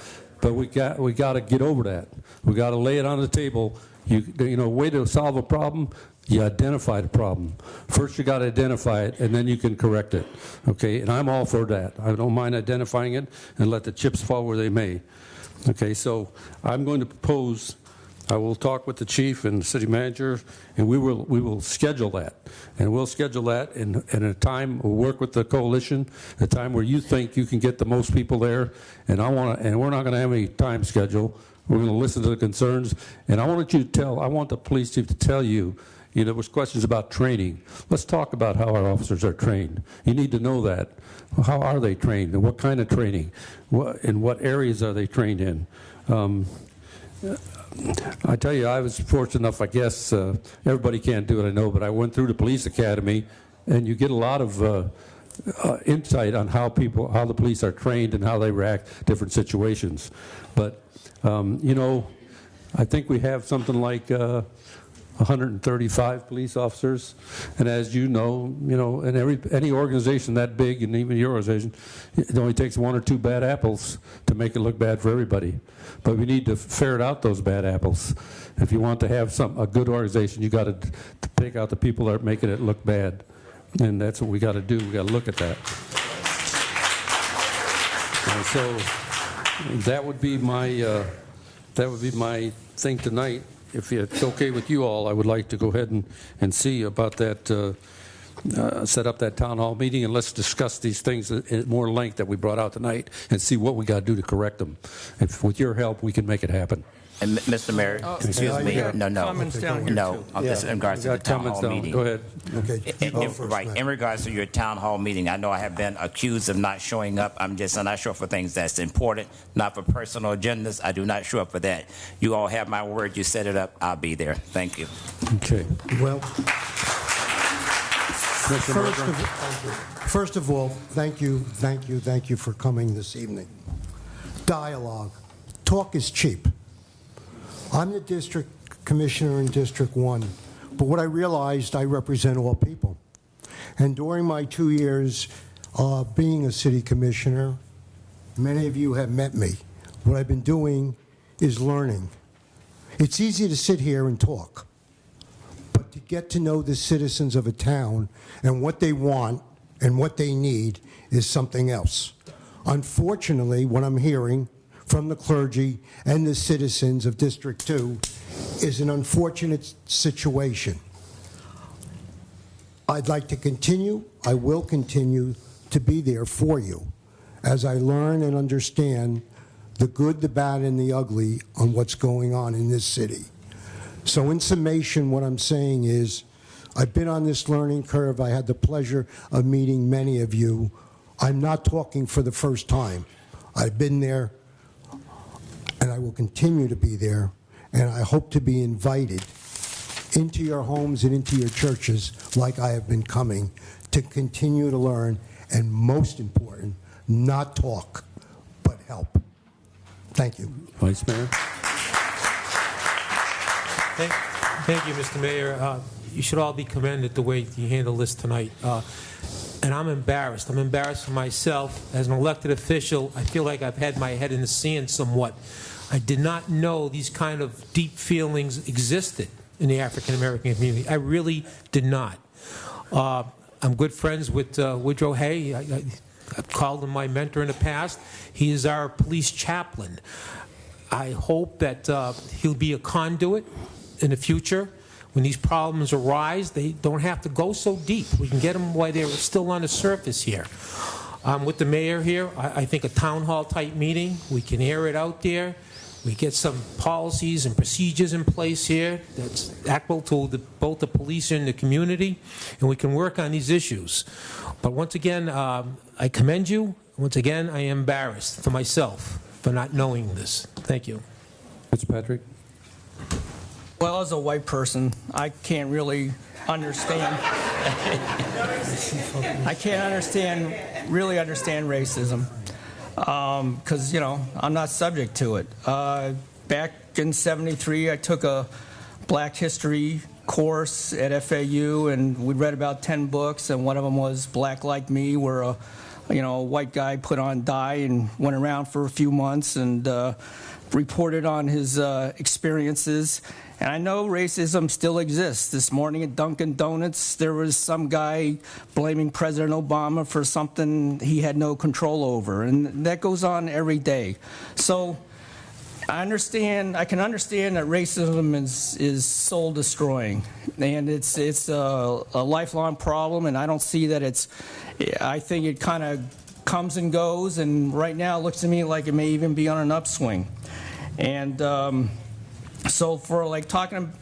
But we got to get over that. We got to lay it on the table. Way to solve a problem, you identify the problem. First you got to identify it, and then you can correct it. Okay, and I'm all for that. I don't mind identifying it and let the chips fall where they may. Okay, so I'm going to propose, I will talk with the chief and the city manager, and we will schedule that. And we'll schedule that in a time, we'll work with the coalition, a time where you think you can get the most people there, and we're not going to have any time schedule. We're going to listen to the concerns, and I want the police chief to tell you, there was questions about training. Let's talk about how our officers are trained. You need to know that. How are they trained, and what kind of training? In what areas are they trained in? I tell you, I was fortunate enough, I guess, everybody can't do it, I know, but I went through the police academy, and you get a lot of insight on how the police are trained and how they react to different situations. But, I think we have something like 135 police officers, and as you know, in any organization that big, and even your organization, it only takes 1 or 2 bad apples to make it look bad for everybody. But we need to ferret out those bad apples. If you want to have a good organization, you got to take out the people that are making it look bad, and that's what we got to do. We got to look at that. And so that would be my thing tonight. If it's okay with you all, I would like to go ahead and see about that, set up that town hall meeting, and let's discuss these things at more length that we brought out tonight and see what we got to do to correct them. If with your help, we can make it happen. And Mr. Mayor, excuse me, no, this in regards to the town hall meeting. Go ahead. Okay. In regards to your town hall meeting, I know I have been accused of not showing up. I'm not show up for things that's important, not for personal agendas. I do not show up for that. You all have my word. You set it up. I'll be there. Thank you. Okay. Well, first of all, thank you for coming this evening. Dialogue. Talk is cheap. I'm the district commissioner in District 1, but what I realized, I represent all people. And during my 2 years being a city commissioner, many of you have met me. What I've been doing is learning. It's easy to sit here and talk, but to get to know the citizens of a town and what they want and what they need is something else. Unfortunately, what I'm hearing from the clergy and the citizens of District 2 is an unfortunate situation. I'd like to continue, I will continue to be there for you as I learn and understand the good, the bad, and the ugly on what's going on in this city. So in summation, what I'm saying is, I've been on this learning curve. I had the pleasure of meeting many of you I'm not talking for the first time. I've been there, and I will continue to be there, and I hope to be invited into your homes and into your churches like I have been coming to continue to learn, and most important, not talk, but help. Thank you. Vice Mayor. Thank you, Mr. Mayor. You should all be commended the way you handled this tonight. And I'm embarrassed. I'm embarrassed for myself. As an elected official, I feel like I've had my head in the sand somewhat. I did not know these kind of deep feelings existed in the African American community. I really did not. I'm good friends with Woodrow Hay. I've called him my mentor in the past. He is our police chaplain. I hope that he'll be a conduit in the future. When these problems arise, they don't have to go so deep. We can get them while they're still on the surface here. With the mayor here, I think a town hall type meeting, we can air it out there. We get some policies and procedures in place here that's equitable to both the police and the community, and we can work on these issues. But once again, I commend you. Once again, I am embarrassed for myself for not knowing this. Thank you. Fitzpatrick. Well, as a white person, I can't really understand. I can't really understand racism because, you know, I'm not subject to it. Back in '73, I took a black history course at FAU, and we read about 10 books, and one of them was Black Like Me, where a white guy put on dye and went around for a few months and reported on his experiences. And I know racism still exists. This morning at Dunkin' Donuts, there was some guy blaming President Obama for something he had no control over. And that goes on every day. So I can understand that racism is soul destroying. And it's a lifelong problem, and I don't see that I think it kind of comes and goes, and right now it looks to me like it may even be on an upswing. And so for like talking,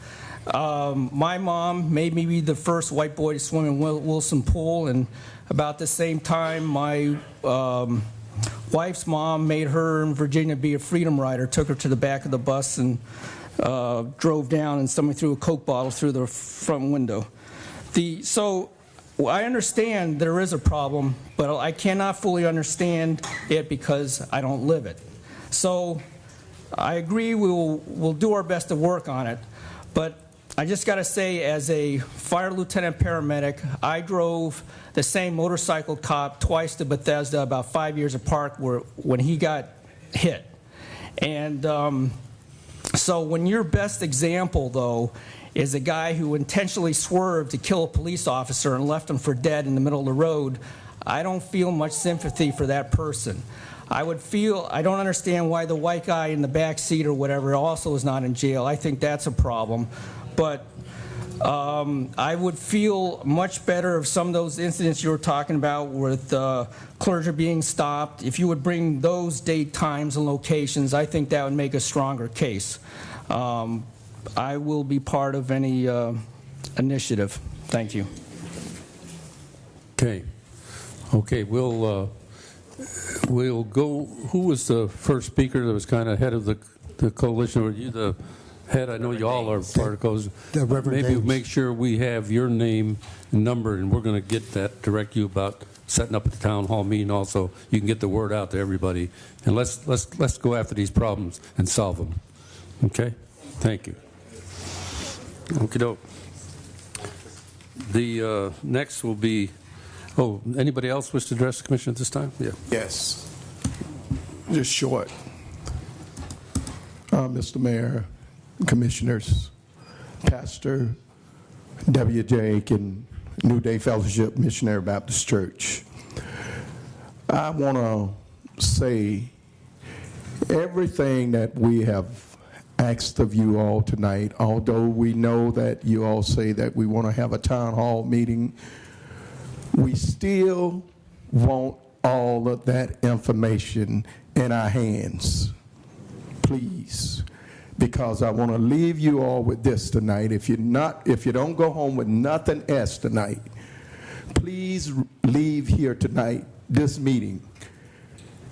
my mom made me be the first white boy to swim in Wilson Pool, and about the same time my wife's mom made her in Virginia be a freedom rider, took her to the back of the bus and drove down, and somebody threw a Coke bottle through the front window. So I understand there is a problem, but I cannot fully understand it because I don't live it. So I agree we'll do our best to work on it, but I just got to say, as a fire lieutenant paramedic, I drove the same motorcycle cop twice to Bethesda about 5 years apart when he got hit. And so when your best example, though, is a guy who intentionally swerved to kill a police officer and left him for dead in the middle of the road, I don't feel much sympathy for that person. I don't understand why the white guy in the back seat or whatever also is not in jail. I think that's a problem. But I would feel much better if some of those incidents you were talking about with clergy being stopped, if you would bring those date, times, and locations, I think that would make a stronger case. I will be part of any initiative. Thank you. Okay, we'll go. Who was the first speaker that was kind of head of the coalition? Were you the head? I know you all are part of coalition. Maybe Davis. make sure we have your name and number, and we're going to get that, direct you about setting up at the town hall meeting also. You can get the word out to everybody. And let's go after these problems and solve them. Okay? Thank you. Okie doke. The next will be, anybody else wish to address the commission at this time? Yeah. Yes. Just short. Mr. Mayor, commissioners, Pastor W.J. Aiken, New Day Fellowship Missionary Baptist Church. I want to say everything that we have asked of you all tonight, although we know that you all say that we want to have a town hall meeting, we still want all of that information in our hands, please, because I want to leave you all with this tonight. If you don't go home with nothing else tonight, please leave here tonight this meeting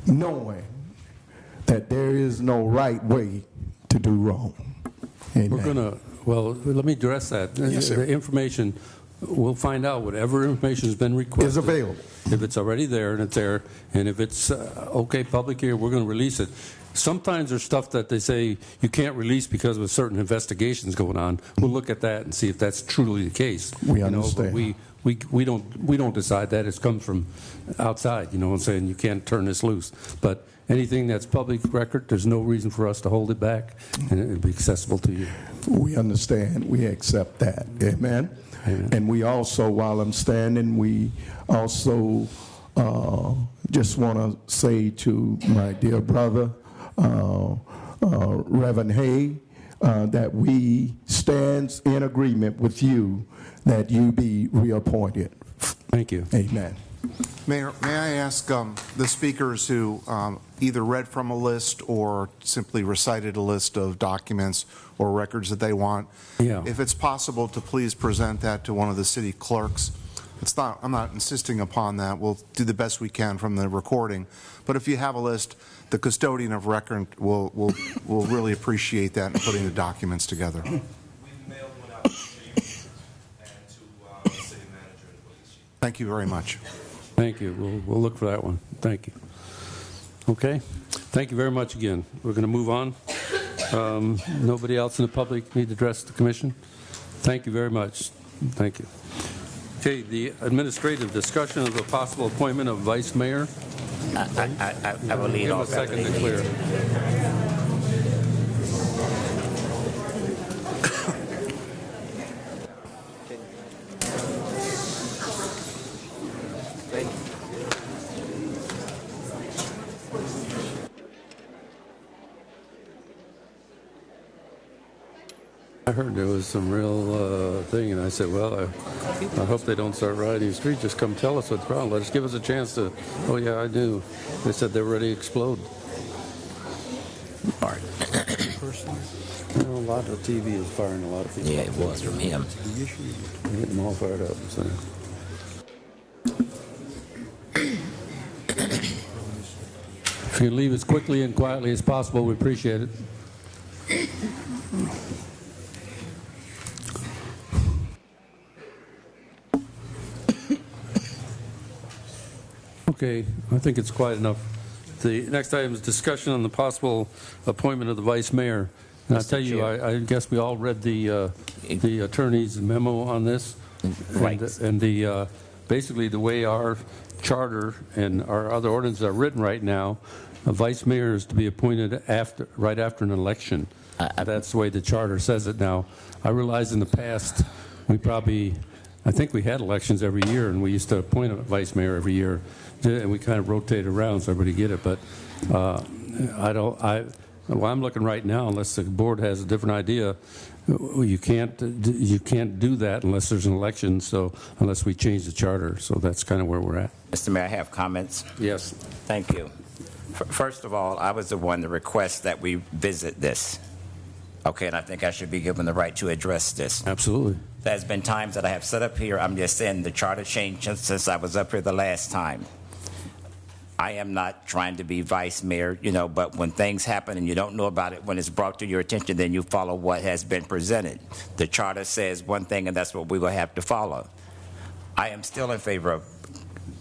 knowing that there is no right way to do wrong. Amen. We're going to, well, let me address that. Yes, sir. The information, we'll find out whatever information has been requested. Is available. If it's already there and it's there, and if it's okay public here, we're going to release it. Sometimes there's stuff that they say you can't release because of certain investigations going on. We'll look at that and see if that's truly the case. We But understand. we don't decide that. It comes from outside. You know what I'm saying? You can't turn this loose. But anything that's public record, there's no reason for us to hold it back, and it'll be accessible to you. We understand. We accept that. Amen. Amen. And we also, while I'm standing, we also just want to say to my dear brother, Reverend Hay, that we stand in agreement with you that you be reappointed. Thank you. Amen. Mayor, may I ask the speakers who either read from a list or simply recited a list of documents or records that they want, if it's possible to please present that to one of the city clerks. I'm not insisting upon that. We'll do the best we can from the recording. But if you have a list, the custodian of record will really appreciate that in putting the documents together. Thank you very much. Thank you. We'll look for that one. Thank you. Okay. Thank you very much again. We're going to move on. Nobody else in the public need to address the commission? Thank you very much. Thank you. Okay, the administrative discussion of the possible appointment of vice mayor. I will lead off. Give a second to clear. I heard there was some real thing, and I said, well, I hope they don't start riding the street. Just come tell us what's wrong. Let us give us a chance to, oh, yeah, I do. They said they're ready to explode. All right. You know, a lot of TV is firing a lot of people. Yeah, it was from him. They're getting them all fired up. So. If you leave as quickly and quietly as possible, we appreciate it. Okay, I think it's quiet enough. The next item is discussion on the possible appointment of the vice mayor. And I'll tell you, I guess we all read the attorney's memo on this. Right. And the basically the way our charter and our other ordinances are written right now, a vice mayor is to be appointed right after an election. That's the way the charter says it now. I realize in the past I think we had elections every year, and we used to appoint a vice mayor every year, and we kind of rotated around so everybody get it. But I'm looking right now, unless the board has a different idea, you can't do that unless there's an election. So unless we change the charter, so that's kind of where we're at. Mr. Mayor, I have comments. Yes. Thank you. First of all, I was the one to request that we visit this. Okay, and I think I should be given the right to address this. Absolutely. There's been times that I have sat up here, I'm just saying the charter changed since I was up here the last time. I am not trying to be vice mayor, but when things happen and you don't know about it, when it's brought to your attention, then you follow what has been presented. The charter says one thing, and that's what we're going to have to follow. I am still in favor of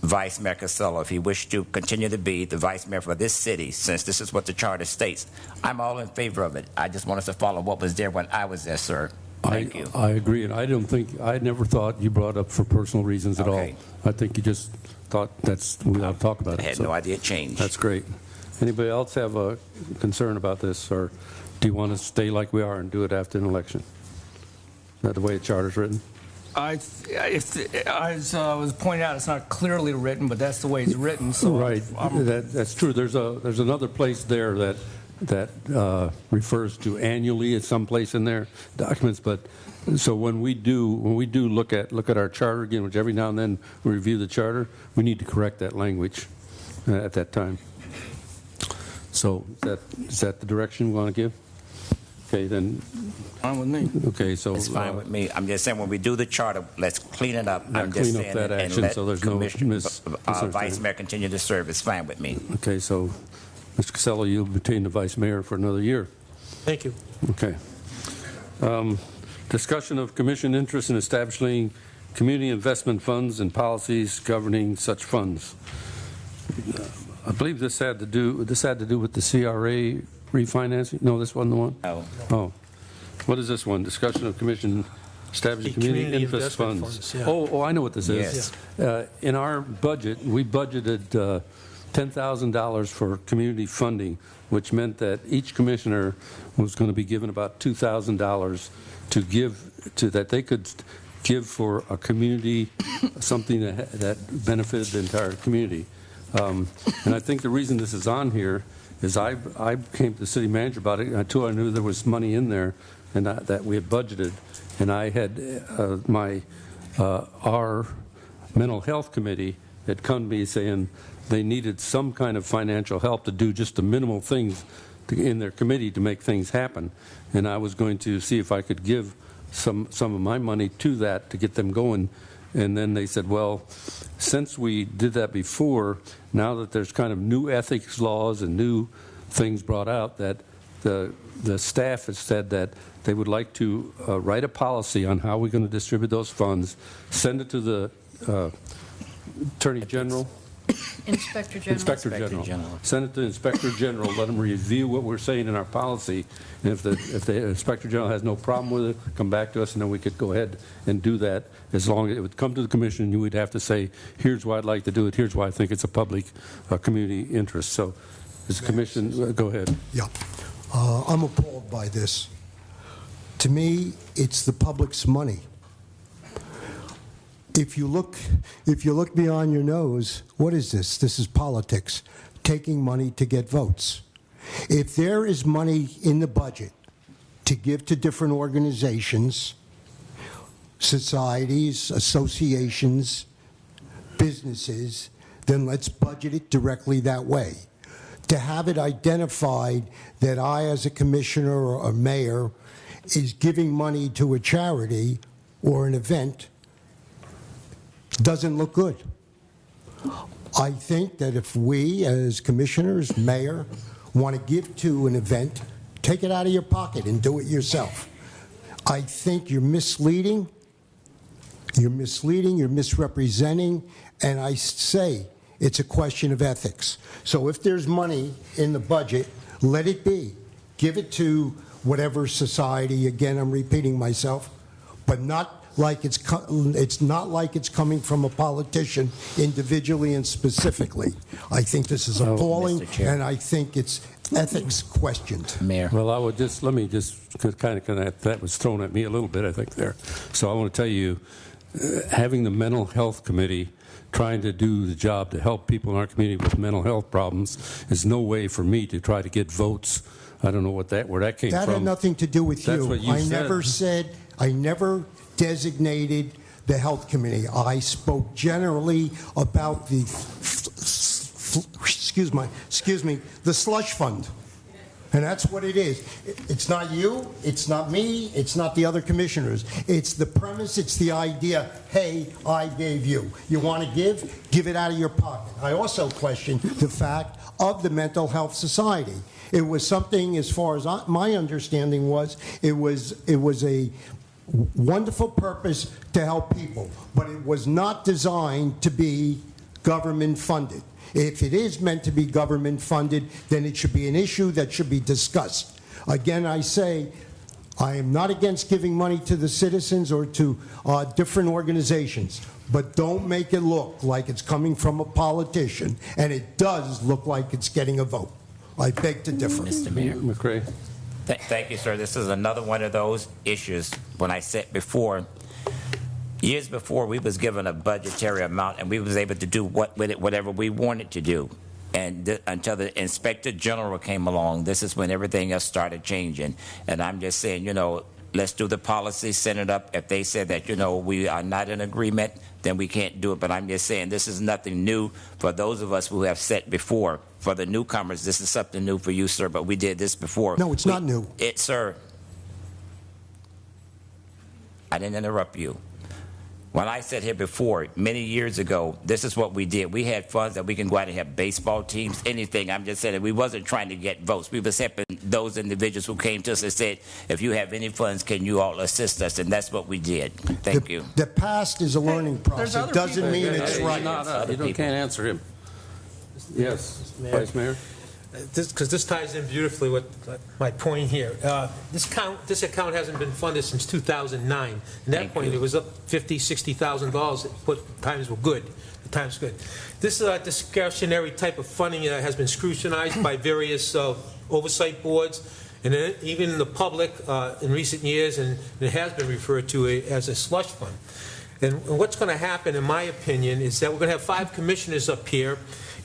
Vice Mayor Costello, if he wished to continue to be the vice mayor for this city, since this is what the charter states. I'm all in favor of it. I just want us to follow what was there when I was there, sir. Thank you. I agree, and I never thought you brought up for personal reasons at all. I think you just thought we ought to talk about it. I had no idea it changed. That's great. Anybody else have a concern about this, or do you want to stay like we are and do it after an election? Is that the way the charter's written? As was pointed out, it's not clearly written, but that's the way it's written. So right, that's true. There's another place there that refers to annually at some place in their documents. But so when we do look at our charter again, which every now and then we review the charter, we need to correct that language at that time. So is that the direction we want to give? Okay, then, Fine with me. okay, so. It's fine with me. I'm just saying, when we do the charter, let's clean it up. I'm just clean up saying, that and action let so there's no Vice misunderstanding. Mayor continue to serve. It's fine with me. Okay, so, Mr. Casella, you'll retain the vice mayor for another year. Thank you. Okay. Discussion of commission interest in establishing community investment funds and policies governing such funds. I believe this had to do with the CRA refinancing? No, this wasn't the one? No. Oh. What is this one? Discussion of commission establishing community interest investment funds. yeah. Oh, I know what this is. In our budget, we budgeted $10,000 for community funding, which meant that each commissioner was going to be given about $2,000 to give to that they could give for a community, something that benefited the entire community. And I think the reason this is on here is I came to the city manager about it, and I knew there was money in there and that we had budgeted, and I had our mental health committee had come to me saying they needed some kind of financial help to do just the minimal things in their committee to make things happen, and I was going to see if I could give some of my money to that to get them going. And then they said, well, since we did that before, now that there's kind of new ethics laws and new things brought out, that the staff has said that they would like to write a policy on how we're going to distribute those funds, send it to the Attorney General. Inspector General. Inspector General. Send it to the Inspector General, let them review what we're saying in our policy, and if the Inspector General has no problem with it, come back to us, and then we could go ahead and do that. As long as it would come to the commission, you would have to say, here's why I'd like to do it, here's why I think it's a public community interest. So, as a commission, go ahead. Yeah. I'm appalled by this. To me, it's the public's money. If you look beyond your nose, what is this? This is politics, taking money to get votes. If there is money in the budget to give to different organizations, societies, associations, businesses, then let's budget it directly that way. To have it identified that I, as a commissioner or a mayor, is giving money to a charity or an event doesn't look good. I think that if we, as commissioners, mayor, want to give to an event, take it out of your pocket and do it yourself. I think you're misleading, you're misrepresenting, and I say it's a question of ethics. So if there's money in the budget, let it be. Give it to whatever society, again, I'm repeating myself, but not like it's not like it's coming from a politician individually and specifically. I think this is appalling, and I think it's ethics questioned. Mayor. Well, let me just kind of connect. That was thrown at me a little bit, I think, there. So I want to tell you, having the mental health committee trying to do the job to help people in our community with mental health problems is no way for me to try to get votes. I don't know where that came from. That had nothing to do with That's you. what you said. I never designated the health committee. I spoke generally about the the slush fund. And that's what it is. It's not you, it's not me, it's not the other commissioners. It's the premise, it's the idea, hey, I gave you. You want to give it out of your pocket. I also question the fact of the Mental Health Society. It was something, as far as my understanding was, it was a wonderful purpose to help people, but it was not designed to be government funded. If it is meant to be government funded, then it should be an issue that should be discussed. Again, I say, I am not against giving money to the citizens or to different organizations, but don't make it look like it's coming from a politician, and it does look like it's getting a vote. I beg to differ. Mr. Mayor. McCray. Thank you, sir. This is another one of those issues. When I said before, years before, we was given a budgetary amount, and we was able to do with it whatever we wanted to do. And until the Inspector General came along, this is when everything else started changing. And I'm just saying, let's do the policy, send it up. If they said that, we are not in agreement, then we can't do it. But I'm just saying, this is nothing new for those of us who have said before. For the newcomers, this is something new for you, sir, but we did this before. No, it's not new. Sir, I didn't interrupt you. When I said here before, many years ago, this is what we did. We had funds that we can go out and have baseball teams, anything. I'm just saying that we wasn't trying to get votes. We was helping those individuals who came to us and said, if you have any funds, can you all assist us? And that's what we did. Thank you. The past is a learning process. It doesn't mean it's right. You can't answer him. Yes, Vice Mayor? Because this ties in beautifully with my point here. This account hasn't been funded since 2009. At that point, it was up $50,000, $60,000, but times were good. The times good. This discretionary type of funding has been scrutinized by various oversight boards, and then even the public in recent years, and it has been referred to as a slush fund. And what's going to happen, in my opinion, is that we're going to have 5 commissioners up here,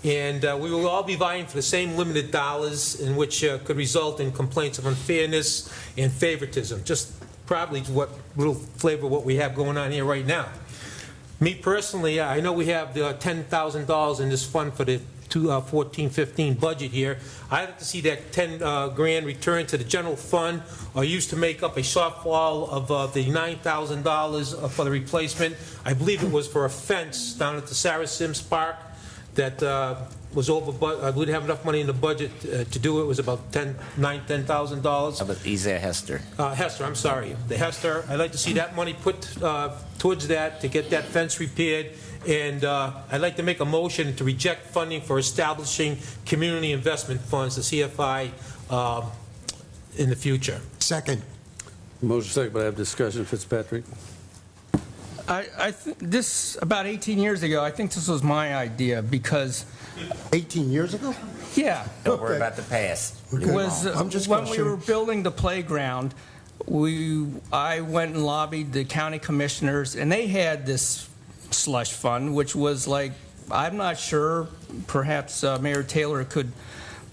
and we will all be vying for the same limited dollars, in which could result in complaints of unfairness and favoritism. Just probably what little flavor of what we have going on here right now. Me personally, I know we have the $10,000 in this fund for the 2014-15 budget here. I'd like to see that 10 grand returned to the general fund, or used to make up a shortfall of the $9,000 for the replacement. I believe it was for a fence down at the Sarah Sims Park that was over. We didn't have enough money in the budget to do it. It was about $10,000. Isaiah Hester. Hester, I'm sorry. The Hester. I'd like to see that money put towards that to get that fence repaired. And I'd like to make a motion to reject funding for establishing community investment funds, the CFI, in the future. Second. Motion second, but I have discussion. Fitzpatrick. This, about 18 years ago, I think this was my idea because... 18 years ago? Yeah. Don't worry about the past. It was when we were building the playground, I went and lobbied the county commissioners, and they had this slush fund, which was like, I'm not sure, perhaps Mayor Taylor could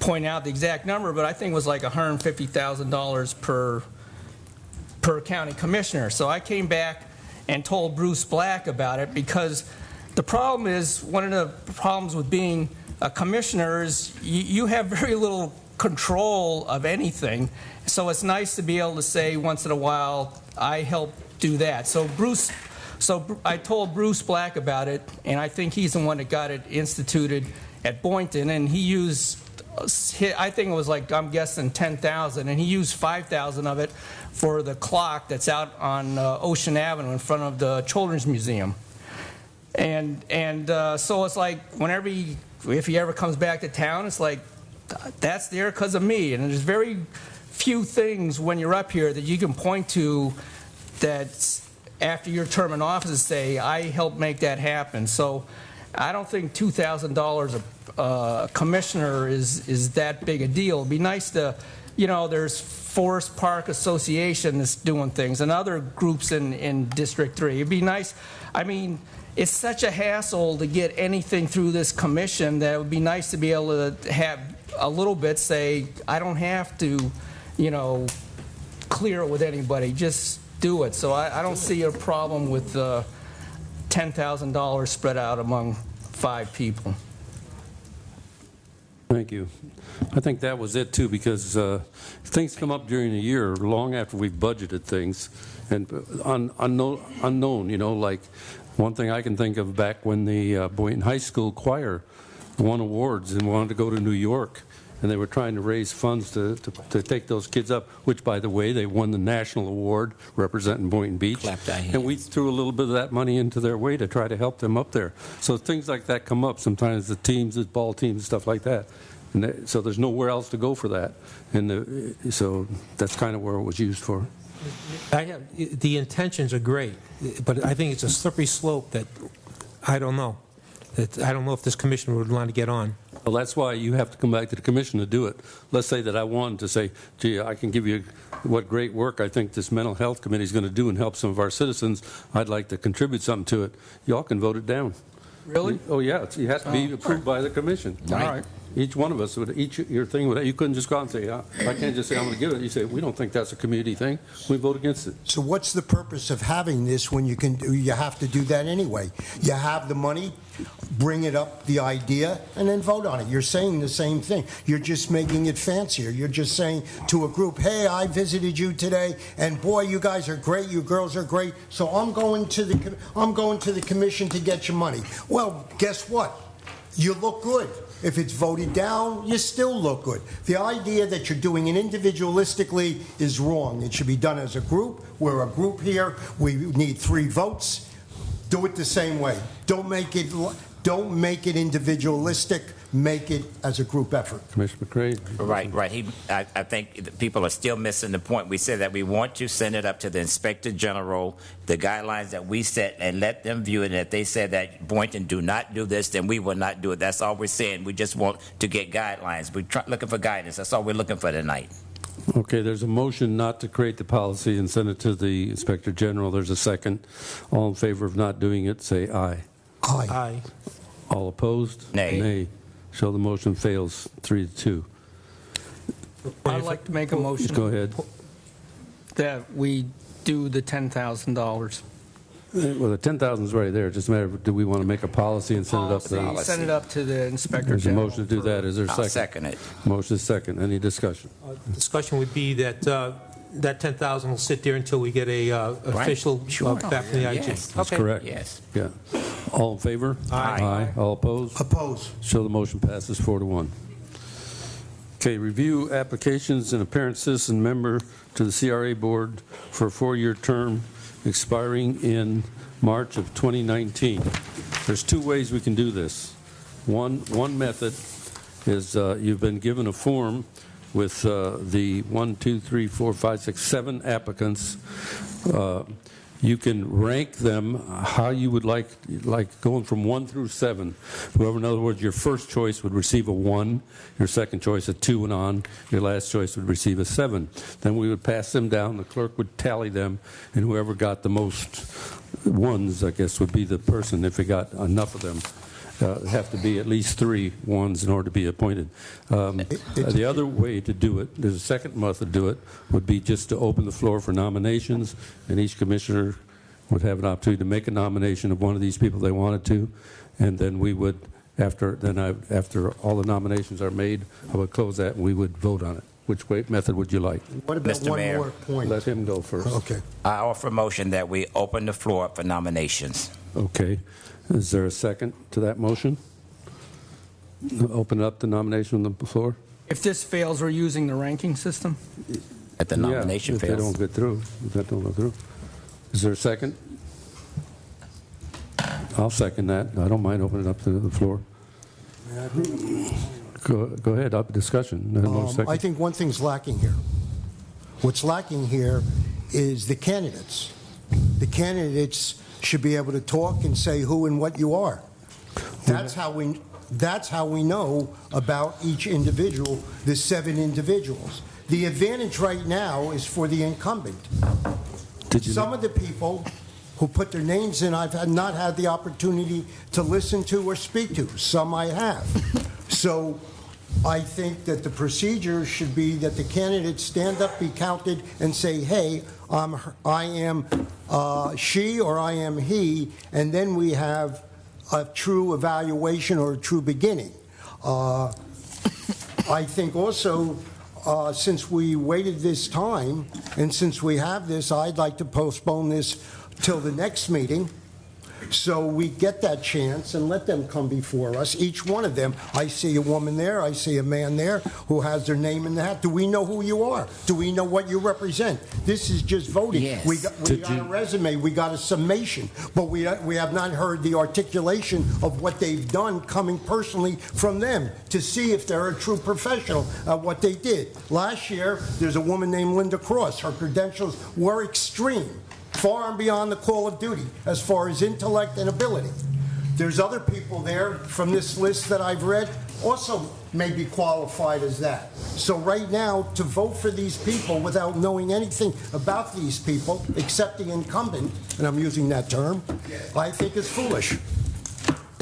point out the exact number, but I think it was like $150,000 per county commissioner. So I came back and told Bruce Black about it, because the problem is, one of the problems with being a commissioner is you have very little control of anything. So it's nice to be able to say once in a while, I helped do that. So I told Bruce Black about it, and I think he's the one that got it instituted at Boynton, and he used, I think it was like, I'm guessing 10,000, and he used 5,000 of it for the clock that's out on Ocean Avenue in front of the Children's Museum. And so it's like, whenever if he ever comes back to town, it's like, that's there because of me. And there's very few things when you're up here that you can point to that after your term in office say, I helped make that happen. So I don't think $2,000 a commissioner is that big a deal. It'd be nice to, there's Forest Park Association that's doing things, and other groups in District 3. It'd be nice. I mean, it's such a hassle to get anything through this commission that it would be nice to be able to have a little bit say, I don't have to, clear it with anybody. Just do it. So I don't see a problem with $10,000 spread out among 5 people. Thank you. I think that was it too, because things come up during the year long after we've budgeted things, and unknown, like one thing I can think of back when the Boynton High School choir won awards and wanted to go to New York, and they were trying to raise funds to take those kids up, which, by the way, they won the national award representing Boynton Beach. And we threw a little bit of that money into their way to try to help them up there. So things like that come up sometimes, the teams, the ball teams, and stuff like that. And so there's nowhere else to go for that. And so that's kind of where it was used for. The intentions are great, but I think it's a slippery slope that I don't know. I don't know if this commissioner would want to get on. Well, that's why you have to come back to the commission to do it. Let's say that I wanted to say, gee, I can give you what great work I think this mental health committee is going to do and help some of our citizens. I'd like to contribute something to it. Y'all can vote it down. Really? Oh, yeah. It has to be approved by the commission. Right. All right. each one of us would, your thing would, you couldn't just go out and say, I can't just say I'm going to give it. You say, we don't think that's a community thing. We vote against it. So what's the purpose of having this when you have to do that anyway? You have the money, bring it up, the idea, and then vote on it. You're saying the same thing. You're just making it fancier. You're just saying to a group, hey, I visited you today, and boy, you guys are great, you girls are great, so I'm going to the commission to get your money. Well, guess what? You look good. If it's voted down, you still look good. The idea that you're doing it individualistically is wrong. It should be done as a group. We're a group here. We need 3 votes. Do it the same way. Don't make it individualistic. Make it as a group effort. Commissioner McCray? Right. I think that people are still missing the point. We said that we want to send it up to the Inspector General, the guidelines that we set, and let them view it. And if they said that Boynton do not do this, then we will not do it. That's all we're saying. We just want to get guidelines. We're looking for guidance. That's all we're looking for tonight. Okay, there's a motion not to create the policy and send it to the Inspector General. There's a second. All in favor of not doing it, say aye. Aye. Aye. All opposed? Nay. Nay. So the motion fails 3-2. I'd like to make a motion. Go ahead. That we do the $10,000. Well, the 10,000 is right there. It's just a matter of, do we want to make a policy and send it up to Send it up to the Inspector There's a General. motion to do that. Is there a second? I'll second it. Motion is second. Any discussion? Discussion would be that that 10,000 will sit there until we get a official back from the IG. Yes. That's Okay. correct. Yes. Yeah. All in favor? Aye. Aye. All opposed? Oppose. So the motion passes 4-1. Okay, review applications and apparent citizen member to the CRA board for a 4-year term expiring in March of 2019. There's 2 ways we can do this. One method is you've been given a form with the 1, 2, 3, 4, 5, 6, 7 applicants. You can rank them how you would like going from 1 through 7. Whoever, in other words, your first choice would receive a 1, your second choice a 2 and on, your last choice would receive a 7. Then we would pass them down, the clerk would tally them, and whoever got the most 1s, I guess, would be the person, if we got enough of them. Have to be at least 3 1s in order to be appointed. The other way to do it, there's a second method to do it, would be just to open the floor for nominations, and each commissioner would have an opportunity to make a nomination of one of these people they wanted to, and then we would, after all the nominations are made, I would close that and we would vote on it. Which method would you like? What about Mr. one Mayor. more point? Let him go first. Okay. I offer a motion that we open the floor up for nominations. Okay. Is there a second to that motion? Open up the nomination on the floor? If this fails, we're using the ranking system? If the nomination if fails. they don't get through. If that don't go through. Is there a second? I'll second that. I don't mind opening it up to the floor. Go ahead, up discussion. No second. I think one thing's lacking here. What's lacking here is the candidates. The candidates should be able to talk and say who and what you are. That's how we know about each individual, the 7 individuals. The advantage right now is for the incumbent. Some of the people who put their names in, I've not had the opportunity to listen to or speak to. Some I have. So I think that the procedure should be that the candidates stand up, be counted, and say, hey, I am she or I am he, and then we have a true evaluation or a true beginning. I think also, since we waited this time, and since we have this, I'd like to postpone this till the next meeting, so we get that chance and let them come before us, each one of them. I see a woman there, I see a man there who has their name in the hat. Do we know who you are? Do we know what you represent? This is just voting. Yes. We got a resume, we got a summation, but we have not heard the articulation of what they've done coming personally from them to see if they're a true professional at what they did. Last year, there's a woman named Linda Cross. Her credentials were extreme, far and beyond the call of duty as far as intellect and ability. There's other people there from this list that I've read also may be qualified as that. So right now, to vote for these people without knowing anything about these people, except the incumbent, and I'm using that term, I think is foolish.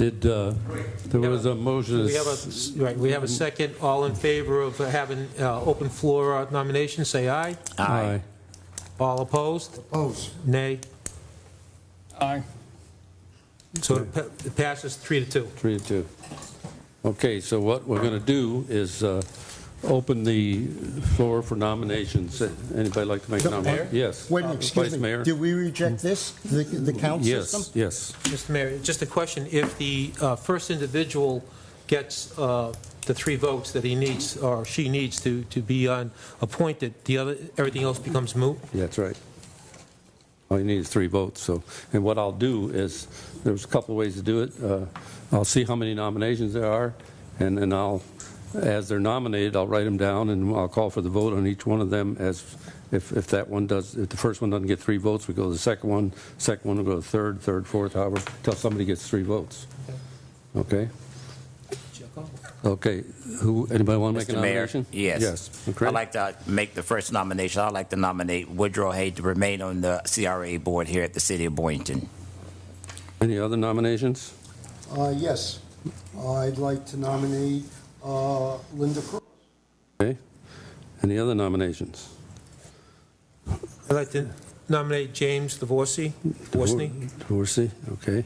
There was a motion. We have a second. All in favor of having open floor nominations, say aye. Aye. All opposed? Opposed. Nay. Aye. So it passes 3-2. 3-2. Okay, so what we're going to do is open the floor for nominations. Anybody like to make a nomination? Yes. Wait, excuse Vice me. Mayor? Did we reject this, the count system? Yes. Mr. Mayor, just a question. If the first individual gets the 3 votes that he needs or she needs to be appointed, everything else becomes moot? Yeah, that's right. All you need is 3 votes. So, and what I'll do is, there's a couple of ways to do it. I'll see how many nominations there are, and then as they're nominated, I'll write them down, and I'll call for the vote on each one of them. As if the first one doesn't get 3 votes, we go to the second one will go to third, fourth, however, until somebody gets 3 votes. Okay. Okay. Anybody want to make a nomination? Mayor, yes. Yes. Okay. I'd like to make the first nomination. I'd like to nominate Woodrow Hay to remain on the CRA board here at the City of Boynton. Any other nominations? Yes. I'd like to nominate Linda Cruz. Okay. Any other nominations? I'd like to nominate James Dvorsey. Dvorsey, okay.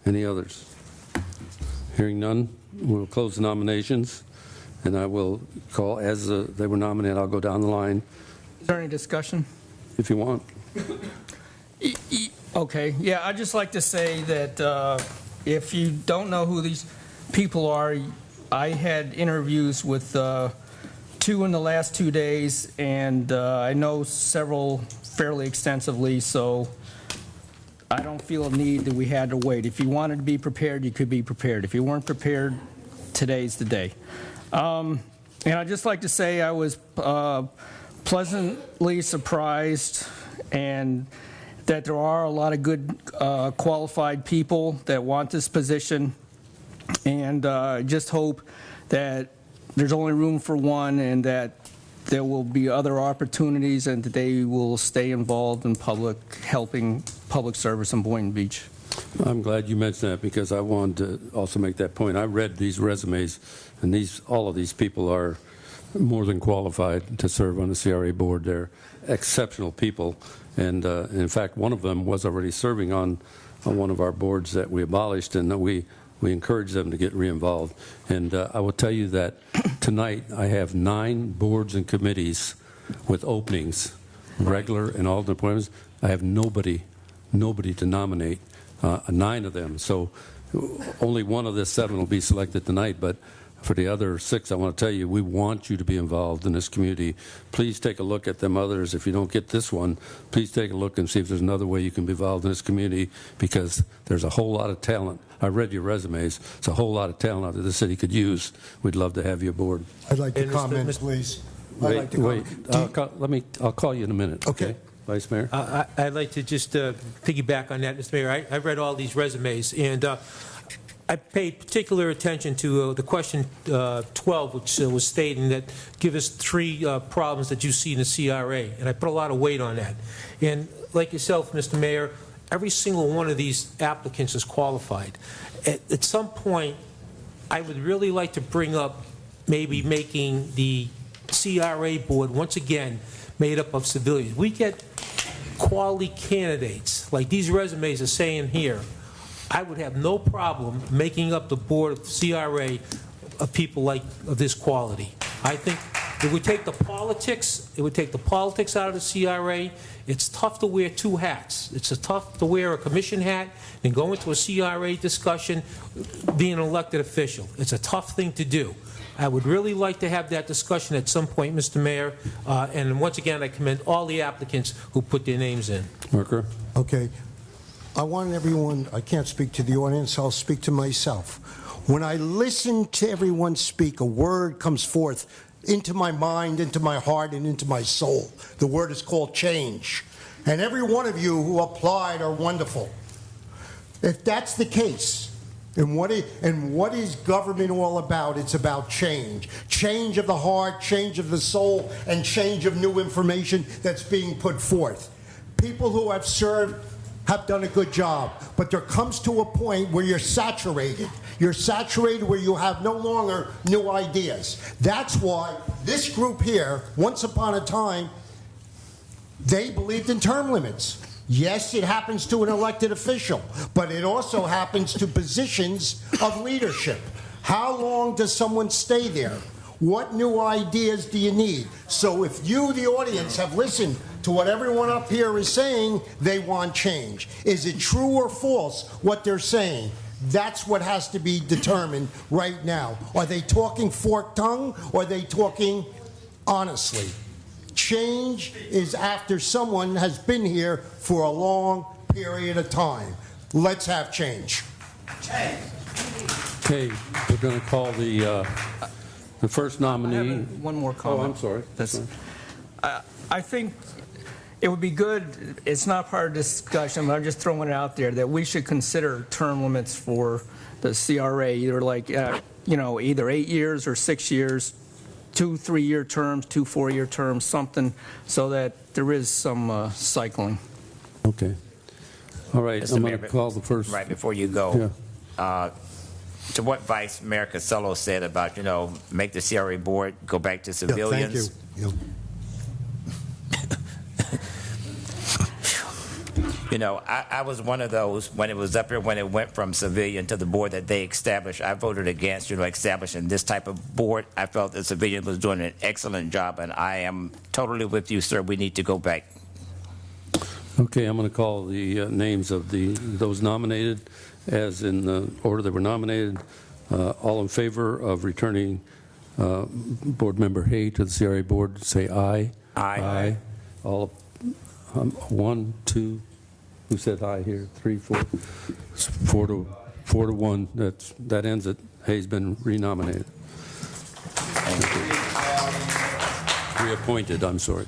Any others? Hearing none, we'll close the nominations, and I will call, as they were nominated, I'll go down the line. Is there any discussion? If you want. Okay, yeah, I'd just like to say that if you don't know who these people are, I had interviews with 2 in the last 2 days, and I know several fairly extensively, so I don't feel a need that we had to wait. If you wanted to be prepared, you could be prepared. If you weren't prepared, today's the day. And I'd just like to say I was pleasantly surprised and that there are a lot of good qualified people that want this position, and I just hope that there's only room for one and that there will be other opportunities and that they will stay involved in helping public service in Boynton Beach. I'm glad you mentioned that, because I wanted to also make that point. I read these resumes, and all of these people are more than qualified to serve on the CRA board. They're exceptional people, and in fact, one of them was already serving on one of our boards that we abolished, and we encourage them to get re-involved. And I will tell you that tonight I have 9 boards and committees with openings, regular and alternate appointments. I have nobody to nominate, 9 of them. So only one of the 7 will be selected tonight, but for the other 6, I want to tell you, we want you to be involved in this community. Please take a look at them others. If you don't get this one, please take a look and see if there's another way you can be involved in this community, because there's a whole lot of talent. I read your resumes. It's a whole lot of talent out that the city could use. We'd love to have you aboard. I'd like to comment, please. Wait. I'll call you in a minute. Okay. Vice Mayor? I'd like to just piggyback on that, Mr. Mayor. I've read all these resumes, and I paid particular attention to the question 12, which was stating that give us 3 problems that you see in the CRA, and I put a lot of weight on that. And like yourself, Mr. Mayor, every single one of these applicants is qualified. At some point, I would really like to bring up maybe making the CRA board, once again, made up of civilians. We get quality candidates, like these resumes are saying here. I would have no problem making up the board of CRA of people of this quality. I think it would take the politics. It would take the politics out of the CRA. It's tough to wear 2 hats. It's tough to wear a commission hat and go into a CRA discussion being an elected official. It's a tough thing to do. I would really like to have that discussion at some point, Mr. Mayor. And once again, I commend all the applicants who put their names in. Marker? Okay. I want everyone, I can't speak to the audience, I'll speak to myself. When I listen to everyone speak, a word comes forth into my mind, into my heart, and into my soul. The word is called change. And every one of you who applied are wonderful. If that's the case, and what is government all about? It's about change. Change of the heart, change of the soul, and change of new information that's being put forth. People who have served have done a good job, but there comes to a point where you're saturated. You're saturated where you have no longer new ideas. That's why this group here, once upon a time, they believed in term limits. Yes, it happens to an elected official, but it also happens to positions of leadership. How long does someone stay there? What new ideas do you need? So if you, the audience, have listened to what everyone up here is saying, they want change. Is it true or false what they're saying? That's what has to be determined right now. Are they talking forked tongue, or are they talking honestly? Change is after someone has been here for a long period of time. Let's have change. Okay, we're going to call the first nominee. One more comment. Oh, I'm sorry. I think it would be good, it's not part of discussion, but I'm just throwing it out there, that we should consider term limits for the CRA, either like, either 8 years or 6 years, 2 3-year terms, 2 4-year terms, something, so that there is some cycling. Okay. All right, Mr. I'm Mayor, going to call the first. Right before you go, to what Vice Mayor Casello said about, make the CRA board go back to civilians. Yeah, thank you. I was one of those when it was up here, when it went from civilian to the board that they established. I voted against, establishing this type of board. I felt the civilian was doing an excellent job, and I am totally with you, sir. We need to go back. Okay, I'm going to call the names of those nominated as in the order they were nominated. All in favor of returning Board Member Hay to the CRA board, say aye. Aye. All, 1, 2, who said aye here? 3, 4. 4 to 1. That ends it. Hay's been renominated. Reappointed, I'm sorry.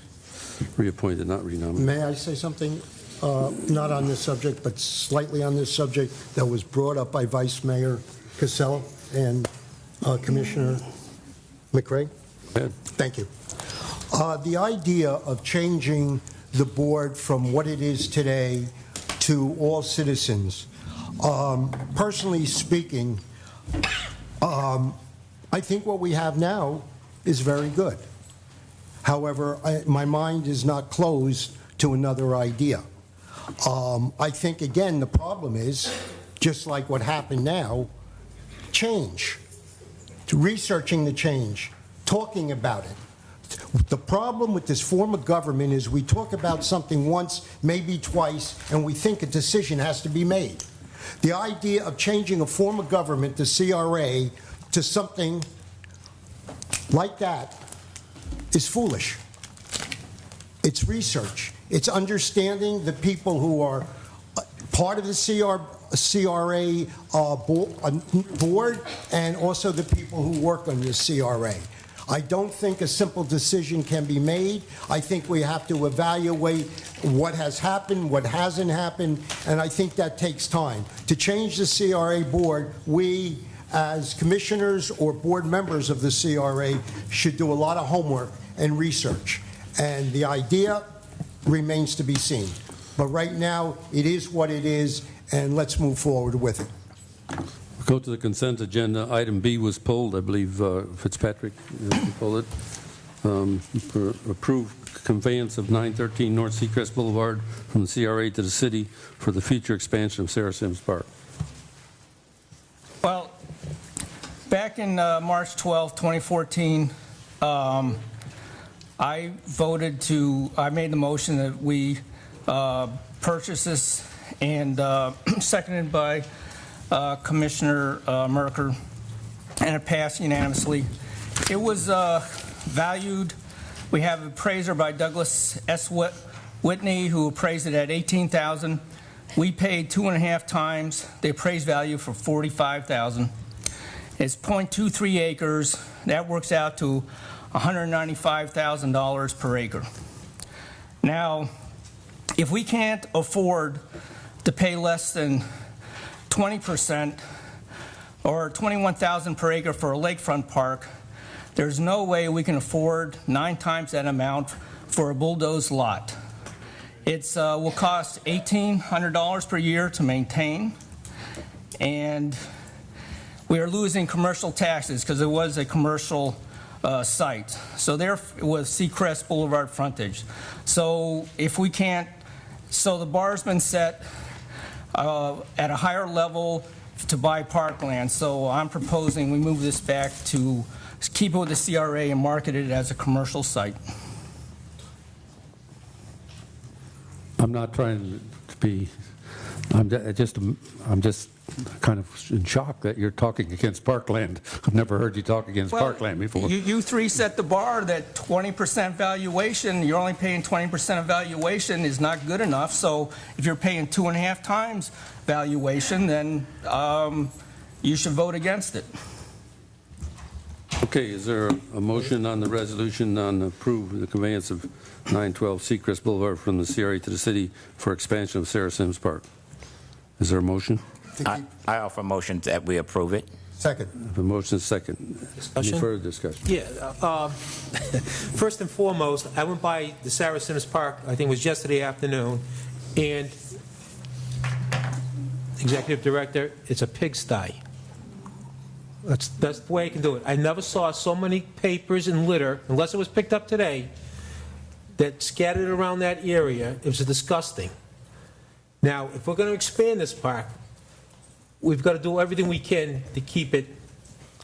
Reappointed, not renominated. May I say something, not on this subject, but slightly on this subject, that was brought up by Vice Mayor Casello and Commissioner McRae? Thank you. The idea of changing the board from what it is today to all citizens, personally speaking, I think what we have now is very good. However, my mind is not closed to another idea. I think, again, the problem is, just like what happened now, change. Researching the change, talking about it. The problem with this form of government is we talk about something once, maybe twice, and we think a decision has to be made. The idea of changing a form of government, the CRA, to something like that is foolish. It's research. It's understanding the people who are part of the CRA board and also the people who work on the CRA. I don't think a simple decision can be made. I think we have to evaluate what has happened, what hasn't happened, and I think that takes time. To change the CRA board, we, as commissioners or board members of the CRA, should do a lot of homework and research. And the idea remains to be seen. But right now, it is what it is, and let's move forward with it. Go to the consent agenda. Item B was pulled. I believe Fitzpatrick pulled it. For approved conveyance of 913 North Seacrest Boulevard from the CRA to the city for the future expansion of Sarah Sims Park. Well, back in March 12, 2014, I made the motion that we purchase this, and seconded by Commissioner Merker, and it passed unanimously. It was valued. We have an appraiser by Douglas S. Whitney, who appraised it at $18,000. We paid 2.5 times the appraised value for $45,000. It's 0.23 acres. That works out to $195,000 per acre. Now, if we can't afford to pay less than 20% or $21,000 per acre for a lakefront park, there's no way we can afford 9 times that amount for a bulldozed lot. It's will cost $1,800 per year to maintain, and we are losing commercial taxes because it was a commercial site. So there was Seacrest Boulevard frontage. So if we can't, so the bar's been set at a higher level to buy parkland. So I'm proposing we move this back to keep it with the CRA and market it as a commercial site. I'm not trying to be, I'm just kind of in shock that you're talking against parkland. I've never heard you talk against parkland before. You three set the bar that 20% valuation, you're only paying 20% of valuation is not good enough. So if you're paying 2.5 times valuation, then you should vote against it. Okay, is there a motion on the resolution on approve the conveyance of 912 Seacrest Boulevard from the CRA to the city for expansion of Sarah Sims Park? Is there a motion? I offer a motion that we approve it. Second. A motion second. Discussion? Any further discussion? Yeah. First and foremost, I went by the Sarah Sims Park, I think it was yesterday afternoon, and Executive Director, it's a pigsty. That's the way I can do it. I never saw so many papers and litter, unless it was picked up today, that scattered around that area. It was disgusting. Now, if we're going to expand this park, we've got to do everything we can to keep it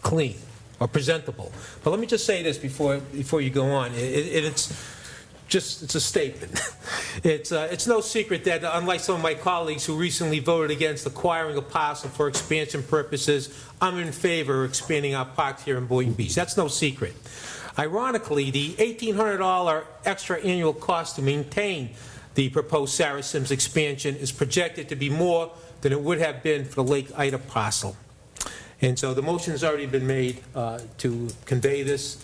clean or presentable. But let me just say this before you go on. It's a statement. It's no secret that, unlike some of my colleagues who recently voted against acquiring a parcel for expansion purposes, I'm in favor of expanding our parks here in Boynton Beach. That's no secret. Ironically, the $1,800 extra annual cost to maintain the proposed Sarah Sims expansion is projected to be more than it would have been for the Lake Ida parcel. And so the motion has already been made to convey this.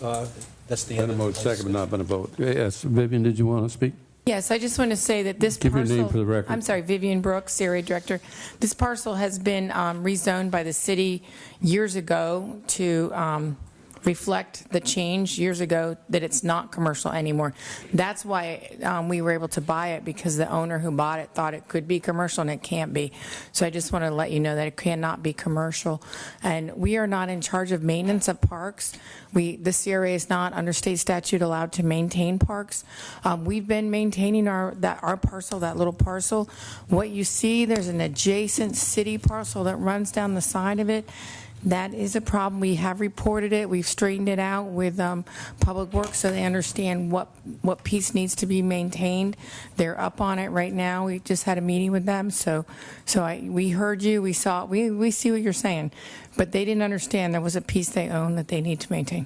That's the end of Been a second, but not been a vote. Yes, Vivian, did you want to speak? Yes, I just want to say that this Give parcel... your name for the record. I'm sorry, Vivian Brooks, CRA Director. This parcel has been rezoned by the city years ago to reflect the change years ago that it's not commercial anymore. That's why we were able to buy it, because the owner who bought it thought it could be commercial and it can't be. So I just want to let you know that it cannot be commercial. And we are not in charge of maintenance of parks. The CRA is not under state statute allowed to maintain parks. We've been maintaining our parcel, that little parcel. What you see, there's an adjacent city parcel that runs down the side of it. That is a problem. We have reported it. We've straightened it out with Public Works so they understand what piece needs to be maintained. They're up on it right now. We just had a meeting with them. We heard you. We saw. We see what you're saying. But they didn't understand there was a piece they own that they need to maintain.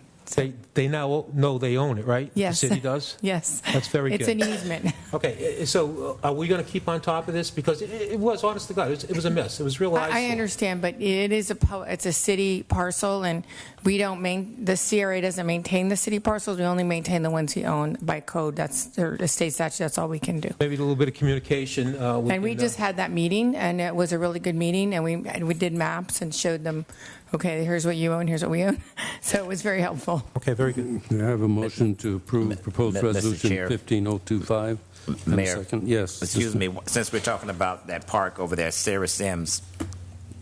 They now know they own it, right? Yes. The city does? Yes. That's very good. It's an easement. Okay, so are we going to keep on top of this? Because it was, honest to God, it was a mess. It was real eyesore. I understand, but it's a city parcel, and we don't the CRA doesn't maintain the city parcels. We only maintain the ones we own by code. That's the state statute. That's all we can do. Maybe a little bit of communication. We just had that meeting, and it was a really good meeting, and we did maps and showed them, okay, here's what you own, here's what we own. So it was very helpful. Okay, very good. Do I have a motion to approve proposed Mr. resolution Chair. 15025? Mayor, Second. Yes. excuse me, since we're talking about that park over there, Sarah Sims,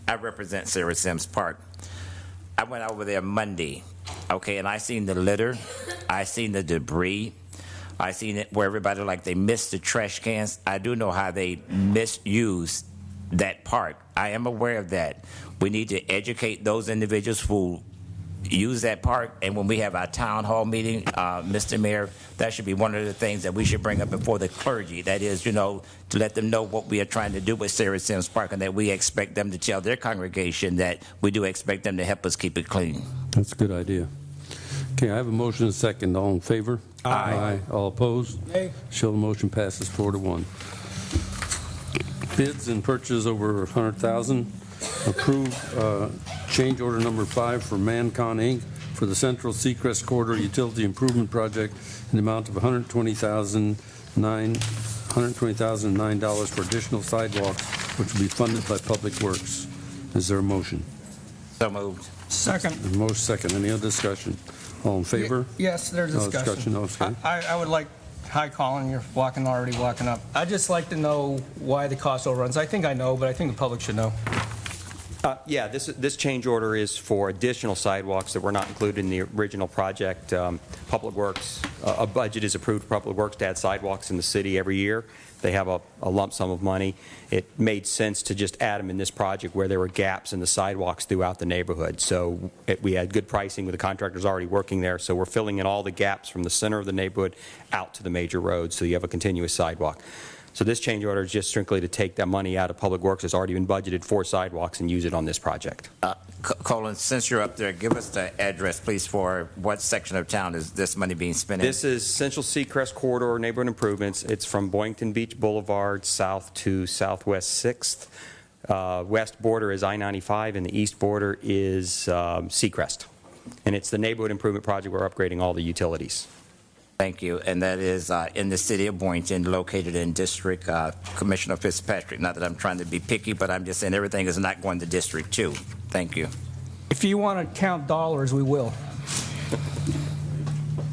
I represent Sarah Sims Park. I went over there Monday, okay, and I seen the litter, I seen the debris, I seen it where everybody, like, they missed the trash cans. I do know how they misuse that park. I am aware of that. We need to educate those individuals who use that park, and when we have our town hall meeting, Mr. Mayor, that should be one of the things that we should bring up before the clergy. That is, to let them know what we are trying to do with Sarah Sims Park, and that we expect them to tell their congregation that we do expect them to help us keep it clean. That's a good idea. Okay, I have a motion and a second. All in favor? Aye. All opposed? Nay. Show the motion passes 4-1. Bids and purchase over $100,000. Approve change order number 5 for Mancon Inc. for the Central Seacrest Corridor Utility Improvement Project in the amount of $120,009 for additional sidewalks, which will be funded by Public Works. Is there a motion? So moved. Second. Motion second. Any other discussion? All in favor? Yes, there's No discussion. discussion. No, okay. I would like Hi, Colin. You're already walking up. I'd just like to know why the cost overruns. I think I know, but I think the public should know. Yeah, this change order is for additional sidewalks that were not included in the original project. Public Works, a budget is approved for Public Works to add sidewalks in the city every year. They have a lump sum of money. It made sense to just add them in this project where there were gaps in the sidewalks throughout the neighborhood. So we had good pricing with the contractors already working there, so we're filling in all the gaps from the center of the neighborhood out to the major roads, so you have a continuous sidewalk. So this change order is just strictly to take that money out of Public Works that's already been budgeted for sidewalks and use it on this project. Colin, since you're up there, give us the address, please, for what section of town is this money being spent in? This is Central Seacrest Corridor Neighborhood Improvements. It's from Boynton Beach Boulevard south to Southwest 6th. West border is I-95, and the east border is Seacrest. And it's the neighborhood improvement project. We're upgrading all the utilities. Thank you. And that is in the city of Boynton, located in District Commissioner Fitzpatrick. Not that I'm trying to be picky, but I'm just saying everything is not going to District 2. Thank you. If you want to count dollars, we will.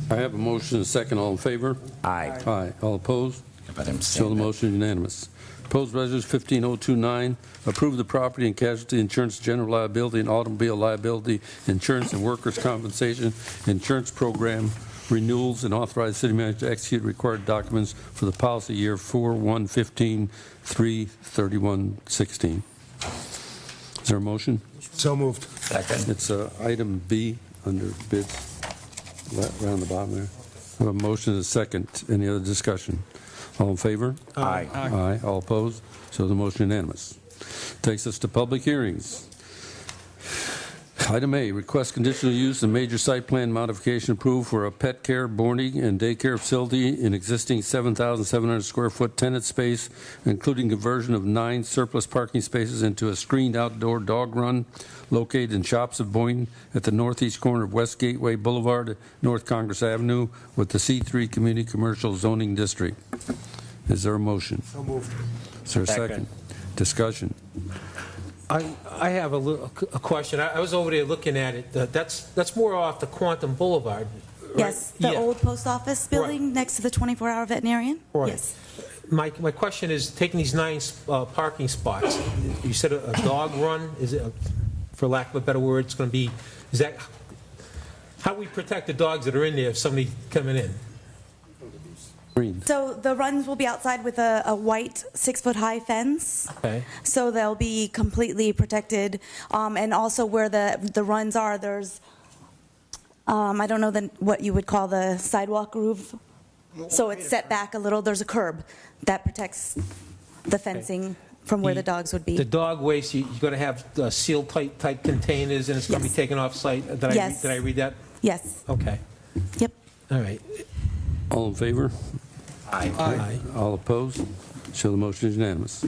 I have a motion and a second. All in favor? Aye. Aye. All opposed? So So the motion is unanimous. Proposed resolution 15029, approve the property and casualty insurance, general liability, and automobile liability insurance and workers' compensation insurance program renewals, and authorize city manager to execute required documents for the policy year 4/1/15, 3/31/16. Is there a motion? So moved. Second. It's item B under bids, around the bottom there. I have a motion and a second. Any other discussion? All in favor? Aye. Aye. All opposed? So the motion unanimous. Takes us to public hearings. Item A, request conditional use and major site plan modification approved for a pet care, boarding, and daycare facility in existing 7,700 square foot tenant space, including conversion of 9 surplus parking spaces into a screened outdoor dog run located in Shops of Boynton at the northeast corner of West Gateway Boulevard, North Congress Avenue, with the C3 Community Commercial Zoning District. Is there a motion? So moved. Is there a second? Discussion. I have a question. I was over there looking at it. That's more off the Quantum Boulevard. Right? Yes, the old post office building next to the 24-hour veterinarian. Right. Yes. My question is, taking these 9 parking spots, you said a dog run, is it, for lack of a better word, it's going to be, is that, how do we protect the dogs that are in there if somebody coming in? So the runs will be outside with a white 6-foot-high fence. Okay. So they'll be completely protected. And also where the runs are, there's, I don't know what you would call the sidewalk groove. So it's set back a little. There's a curb that protects the fencing from where the dogs would be. The dog waste, you're going to have sealed type containers, and it's going to be taken off site. Yes. Did I read that? Yes. Okay. Yep. All right. All in favor? Aye. Aye. All opposed? So the motion is unanimous.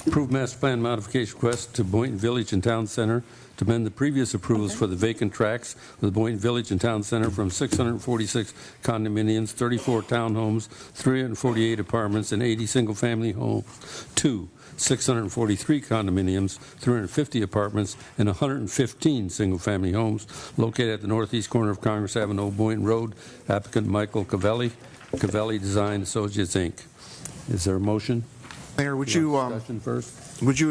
Approved master plan modification request to Boynton Village and Town Center to amend the previous approvals for the vacant tracts of the Boynton Village and Town Center from 646 condominiums, 34 townhomes, 348 apartments, and 80 single-family homes to 643 condominiums, 350 apartments, and 115 single-family homes located at the northeast corner of Congress Avenue, Boynton Road. Applicant Michael Cavelli, Cavelli Design Associates, Inc. Is there a motion? Mayor, would you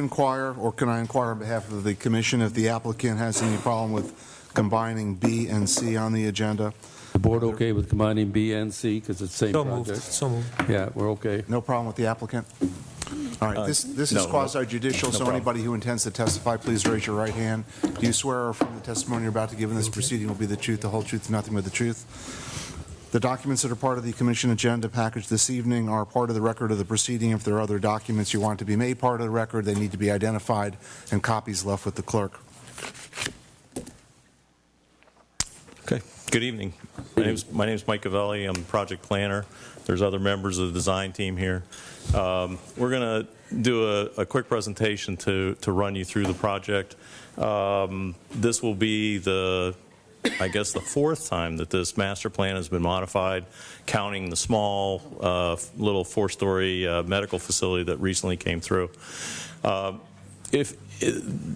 inquire, or can I inquire on behalf of the commission, if the applicant has any problem with combining B and C on the agenda? The board okay with combining B and C because it's the same project? So moved. Yeah, we're okay. No problem with the applicant? All right, this is quasi-judicial, so anybody who intends to testify, please raise your right hand. Do you swear or affirm the testimony you're about to give in this proceeding will be the truth, the whole truth, and nothing but the truth? The documents that are part of the commission agenda package this evening are part of the record of the proceeding. If there are other documents you want to be made part of the record, they need to be identified and copies left with the clerk. Okay. Good evening. My name is Mike Cavelli. I'm the project planner. There's other members of the design team here. We're going to do a quick presentation to run you through the project. This will be I guess the 4th time that this master plan has been modified, counting the small little 4-story medical facility that recently came through.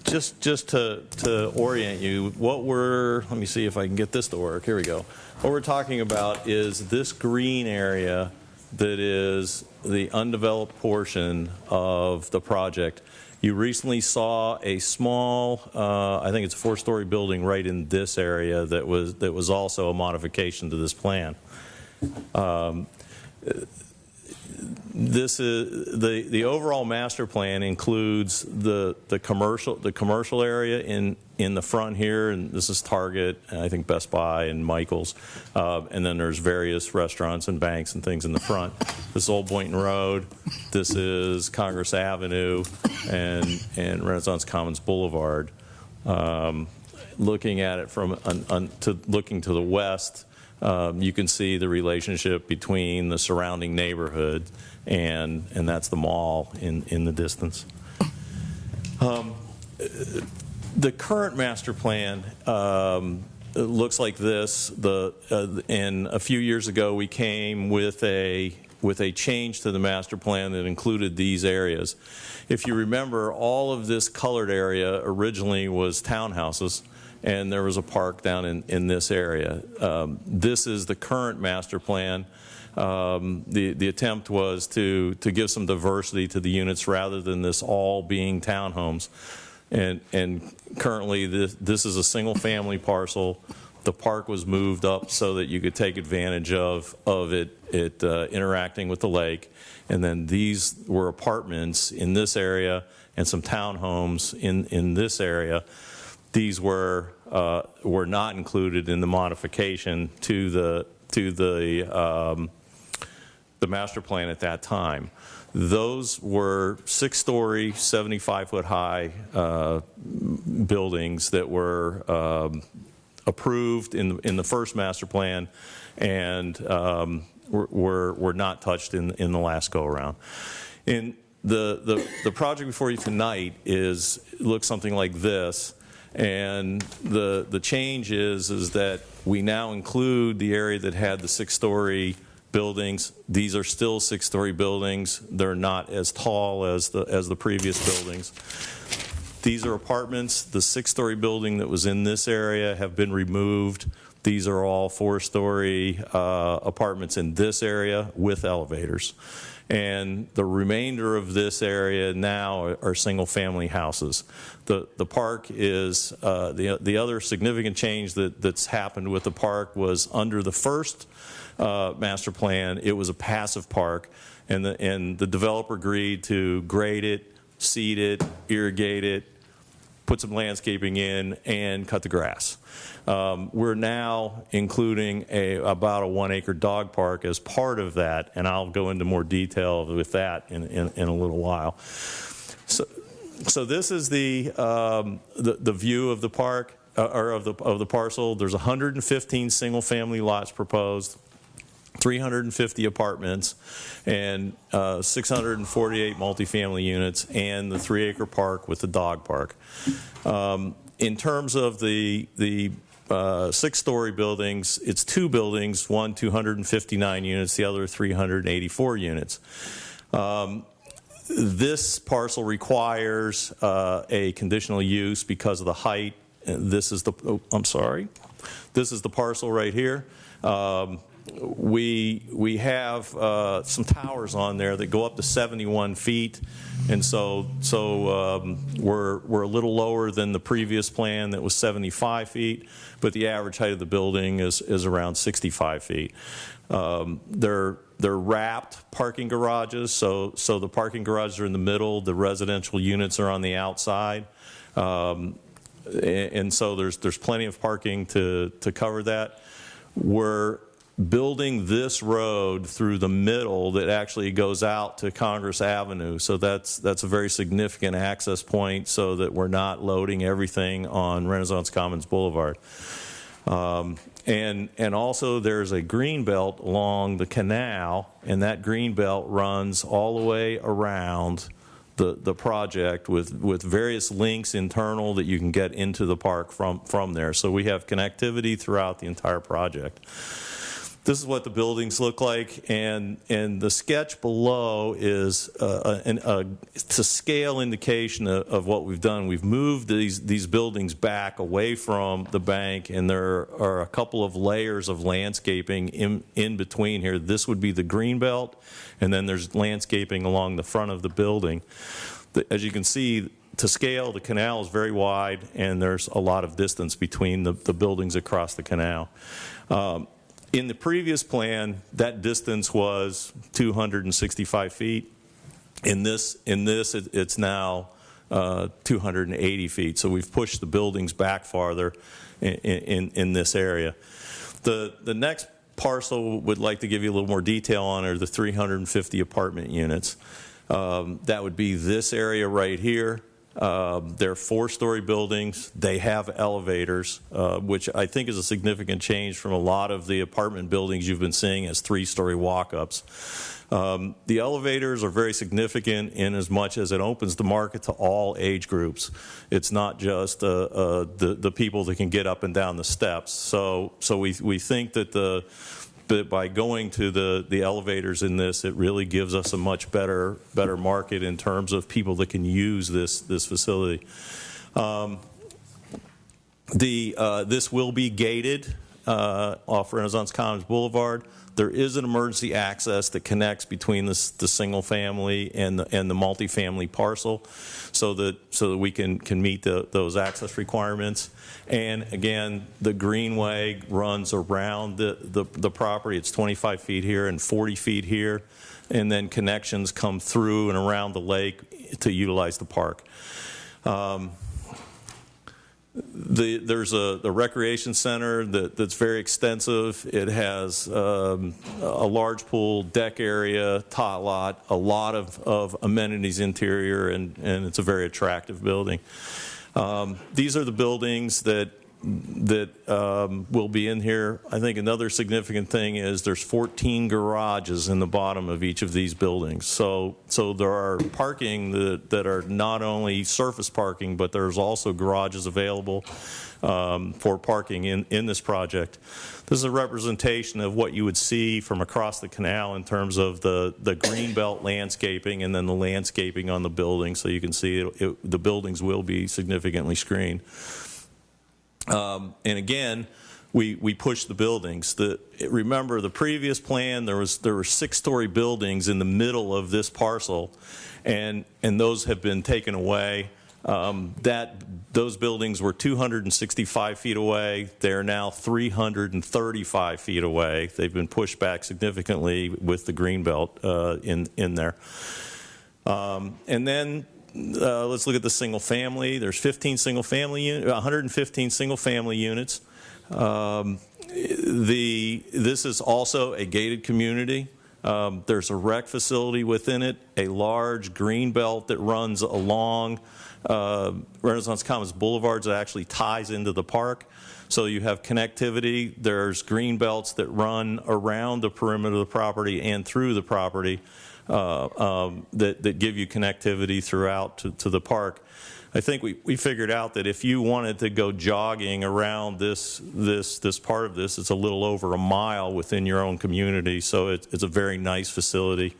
Just to orient you, let me see if I can get this to work. Here we go. What we're talking about is this green area that is the undeveloped portion of the project. You recently saw a small, I think it's a 4-story building right in this area that was also a modification to this plan. This is the overall master plan includes the commercial area in the front here, and this is Target, and I think Best Buy and Michael's, and then there's various restaurants and banks and things in the front. This is Old Boynton Road. This is Congress Avenue and Renaissance Commons Boulevard. Looking at it from looking to the west, you can see the relationship between the surrounding neighborhood, and that's the mall in the distance. The current master plan looks like this. And a few years ago, we came with a change to the master plan that included these areas. If you remember, all of this colored area originally was townhouses, and there was a park down in this area. This is the current master plan. The attempt was to give some diversity to the units rather than this all being townhomes. And currently this is a single family parcel. The park was moved up so that you could take advantage of it interacting with the lake. And then these were apartments in this area and some townhomes in this area. These were not included in the modification to the master plan at that time. Those were 6-story, 75-foot high buildings that were approved in the first master plan and were not touched in the last go around. In the project before you tonight looks something like this. And the change is that we now include the area that had the 6-story buildings. These are still 6-story buildings. They're not as tall as the previous buildings. These are apartments. The 6-story building that was in this area have been removed. These are all 4-story apartments in this area with elevators. And the remainder of this area now are single-family houses. The park is the other significant change that's happened with the park was under the first master plan. It was a passive park, and the developer agreed to grade it, seed it, irrigate it, put some landscaping in, and cut the grass. We're now including about a 1-acre dog park as part of that, and I'll go into more detail with that in a little while. So this is the view of the park or of the parcel. There's 115 single-family lots proposed, 350 apartments, and 648 multifamily units, and the 3-acre park with the dog park. In terms of the 6-story buildings, it's 2 buildings, one 259 units, the other 384 units. This parcel requires a conditional use because of the height. This is the, this is the parcel right here. We have some towers on there that go up to 71 feet, and so we're a little lower than the previous plan that was 75 feet, but the average height of the building is around 65 feet. They're wrapped parking garages, so the parking garages are in the middle, the residential units are on the outside, and so there's plenty of parking to cover that. We're building this road through the middle that actually goes out to Congress Avenue, so that's a very significant access point so that we're not loading everything on Renaissance Commons Boulevard. And also there's a green belt along the canal, and that green belt runs all the way around the project with various links internal that you can get into the park from there. So we have connectivity throughout the entire project. This is what the buildings look like, and the sketch below is to scale indication of what we've done. We've moved these buildings back away from the bank, and there are a couple of layers of landscaping in between here. This would be the green belt, and then there's landscaping along the front of the building. As you can see, to scale, the canal is very wide, and there's a lot of distance between the buildings across the canal. In the previous plan, that distance was 265 feet. In this, it's now 280 feet. So we've pushed the buildings back farther in this area. The next parcel would like to give you a little more detail on are the 350 apartment units. That would be this area right here. They're 4-story buildings. They have elevators, which I think is a significant change from a lot of the apartment buildings you've been seeing as 3-story walk-ups. The elevators are very significant in as much as it opens the market to all age groups. It's not just the people that can get up and down the steps. So we think that but by going to the elevators in this, it really gives us a much better market in terms of people that can use this facility. This will be gated off Renaissance Commons Boulevard. There is an emergency access that connects between the single family and the multifamily parcel, so that we can meet those access requirements. And again, the greenway runs around the property. It's 25 feet here and 40 feet here, and then connections come through and around the lake to utilize the park. There's a recreation center that's very extensive. It has a large pool, deck area, tot lot, a lot of amenities interior, and it's a very attractive building. These are the buildings that will be in here. I think another significant thing is there's 14 garages in the bottom of each of these buildings. So there are parking that are not only surface parking, but there's also garages available for parking in this project. This is a representation of what you would see from across the canal in terms of the greenbelt landscaping and then the landscaping on the building. So you can see the buildings will be significantly screened. And again, we push the buildings. Remember, the previous plan, there were 6-story buildings in the middle of this parcel, and those have been taken away. Those buildings were 265 feet away. They're now 335 feet away. They've been pushed back significantly with the greenbelt in there. And then let's look at the single family. There's 115 single family units. This is also a gated community. There's a rec facility within it, a large green belt that runs along Renaissance Commons Boulevard that actually ties into the park. So you have connectivity. There's green belts that run around the perimeter of the property and through the property that give you connectivity throughout to the park. I think we figured out that if you wanted to go jogging around this part of this, it's a little over a mile within your own community. So it's a very nice facility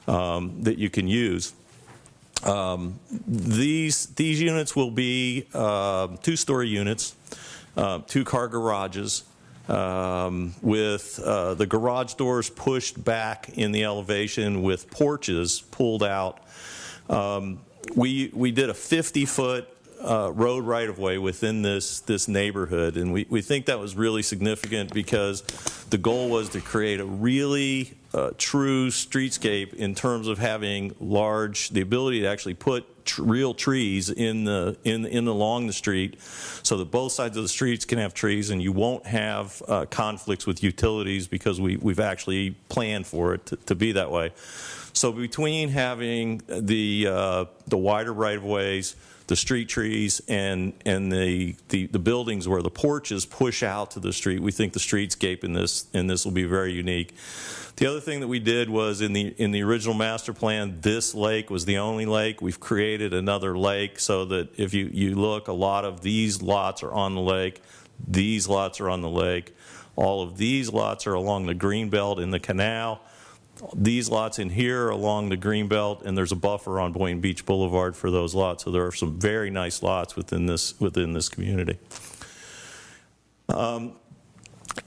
that you can use. These units will be 2-story units, 2-car garages, with the garage doors pushed back in the elevation with porches pulled out. We did a 50-foot road right-of-way within this neighborhood, and we think that was really significant because the goal was to create a really true streetscape in terms of having the ability to actually put real trees along the street, so that both sides of the streets can have trees, and you won't have conflicts with utilities because we've actually planned for it to be that way. So between having the wider right-of-ways, the street trees, and the buildings where the porches push out to the street, we think the streetscape in this will be very unique. The other thing that we did was in the original master plan, this lake was the only lake. We've created another lake so that if you look, a lot of these lots are on the lake. These lots are on the lake. All of these lots are along the greenbelt in the canal. These lots in here are along the greenbelt, and there's a buffer on Boynton Beach Boulevard for those lots. So there are some very nice lots within this community.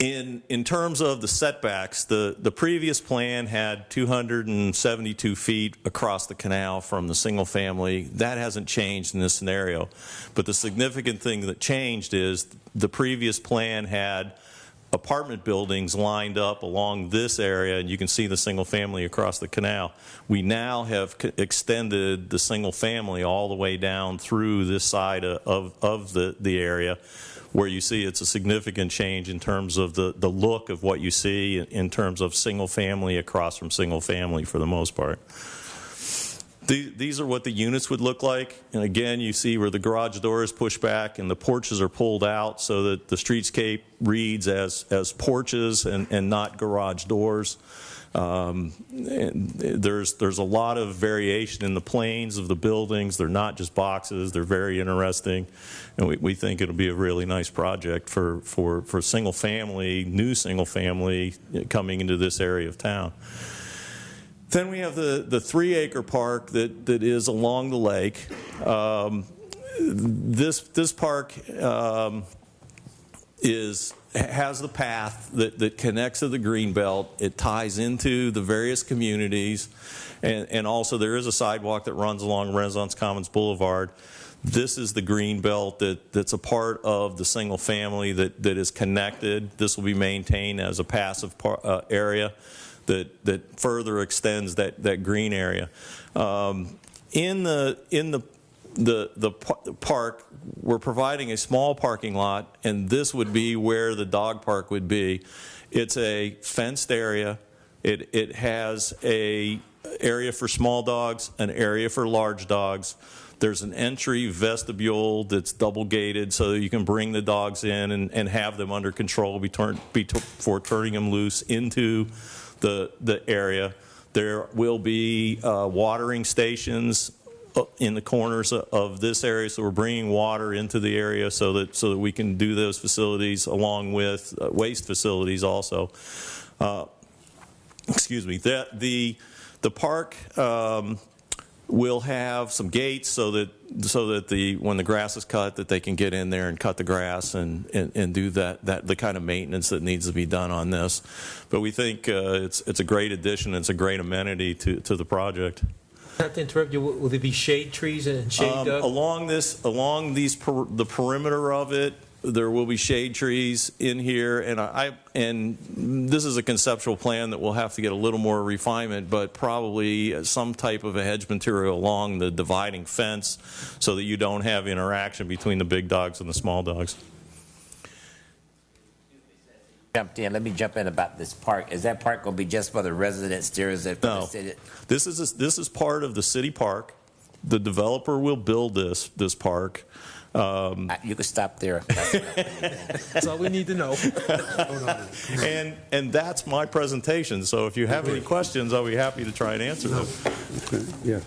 In terms of the setbacks, the previous plan had 272 feet across the canal from the single family. That hasn't changed in this scenario. But the significant thing that changed is the previous plan had apartment buildings lined up along this area, and you can see the single family across the canal. We now have extended the single family all the way down through this side of the area, where you see it's a significant change in terms of the look of what you see in terms of single family across from single family for the most part. These are what the units would look like. And again, you see where the garage door is pushed back and the porches are pulled out so that the streetscape reads as porches and not garage doors. And there's a lot of variation in the planes of the buildings. They're not just boxes. They're very interesting. And we think it'll be a really nice project for single family, new single family coming into this area of town. Then we have the 3-acre park that is along the lake. This park has the path that connects to the greenbelt. It ties into the various communities, and also there is a sidewalk that runs along Renaissance Commons Boulevard. This is the greenbelt that's a part of the single family that is connected. This will be maintained as a passive area that further extends that green area. In the park, we're providing a small parking lot, and this would be where the dog park would be. It's a fenced area. It has a area for small dogs, an area for large dogs. There's an entry vestibule that's double gated so that you can bring the dogs in and have them under control before turning them loose into the area. There will be watering stations in the corners of this area, so we're bringing water into the area so that we can do those facilities along with waste facilities also. Excuse me. The park will have some gates so that when the grass is cut, that they can get in there and cut the grass and do the kind of maintenance that needs to be done on this. But we think it's a great addition. It's a great amenity to the project. Not to interrupt you, will there be shade trees and shade? Along the perimeter of it, there will be shade trees in here, and this is a conceptual plan that will have to get a little more refinement, but probably some type of a hedge material along the dividing fence so that you don't have interaction between the big dogs and the small dogs. Let me jump in about this park. Is that park going to be just for the residents? No, this is part of the city park. The developer will build this park. You can stop there. That's all we need to know. and that's my presentation. So if you have any questions, I'll be happy to try and answer them. Yeah.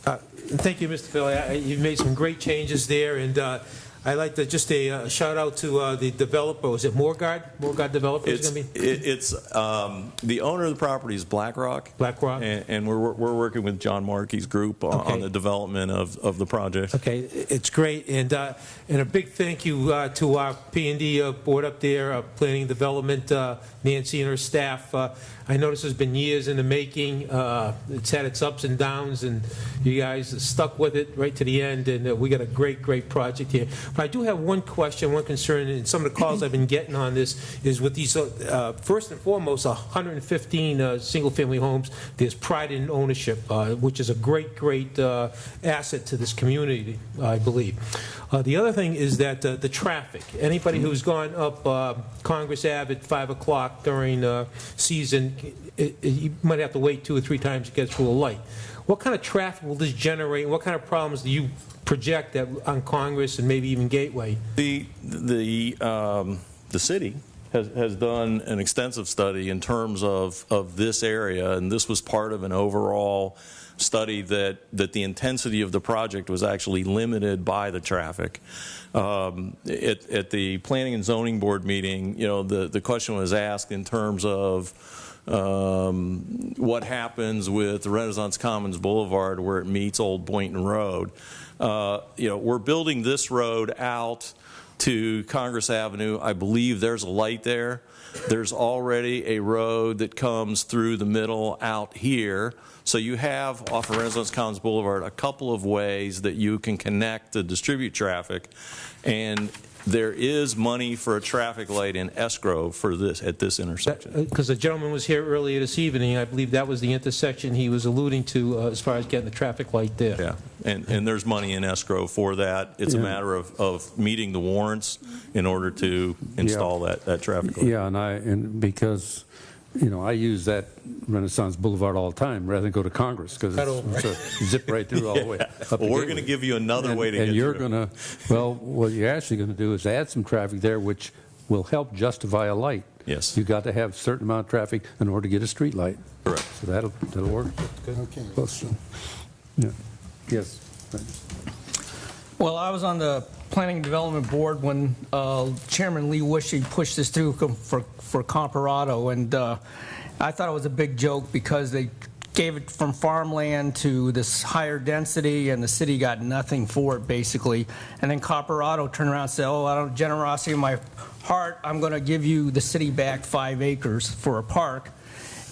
Thank you, Mr. Philly. You've made some great changes there, and I'd like to just a shout out to the developer. Was it Morgard? Morgard Developers? It's the owner of the property is BlackRock. BlackRock. And we're working with John Markey's group on the development of the project. Okay, it's great, and a big thank you to our P&D board up there, Planning Development, Nancy and her staff. I know this has been years in the making. It's had its ups and downs, and you guys stuck with it right to the end, and we got a great project here. But I do have one question, one concern, and some of the calls I've been getting on this is with these, first and foremost, 115 single-family homes, there's pride in ownership, which is a great asset to this community, I believe. The other thing is that the traffic. Anybody who's gone up Congress Ave at 5 o'clock during season, you might have to wait 2 or 3 times to get through a light. What kind of traffic will this generate? What kind of problems do you project on Congress and maybe even Gateway? The city has done an extensive study in terms of this area, and this was part of an overall study that the intensity of the project was actually limited by the traffic. At the Planning and Zoning Board meeting, the question was asked in terms of what happens with Renaissance Commons Boulevard where it meets Old Boynton Road. We're building this road out to Congress Avenue. I believe there's a light there. There's already a road that comes through the middle out here. So you have off of Renaissance Commons Boulevard a couple of ways that you can connect to distribute traffic, and there is money for a traffic light in escrow for this at this intersection. Because the gentleman was here earlier this evening, I believe that was the intersection he was alluding to as far as getting the traffic light there. Yeah, and there's money in escrow for that. It's a matter of meeting the warrants in order to install that traffic light. Yeah, and because I use that Renaissance Boulevard all the time rather than go to Congress because it's a zip right through all the way up. Well, we're going to give you another way to get and you're through. going to, well, what you're actually going to do is add some traffic there, which will help justify a light. Yes. You've got to have a certain amount of traffic in order to get a street light. Correct. So that'll work. Good. Okay. Yeah. Yes. Well, I was on the Planning and Development Board when Chairman Lee Wishy pushed this through for Comparado, and I thought it was a big joke because they gave it from farmland to this higher density, and the city got nothing for it, basically. And then Comparado turned around and said, oh, out of generosity of my heart, I'm going to give you the city back 5 acres for a park.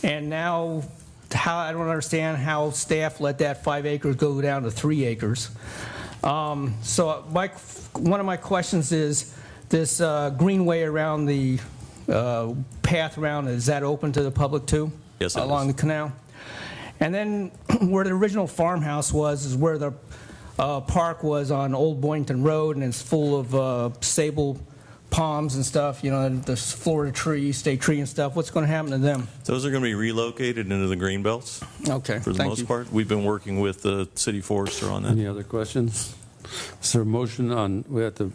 And now, I don't understand how staff let that 5 acres go down to 3 acres. So one of my questions is, this greenway around the path around, is that open to the public too? Yes, it along is. the canal? And then where the original farmhouse was is where the park was on Old Boynton Road, and it's full of sable palms and stuff, the Florida tree, state tree and stuff. What's going to happen to them? Those are going to be relocated into the green belts. Okay, For the thank most you. part. We've been working with the city forester on that. Any other questions? Is there a motion on, we have to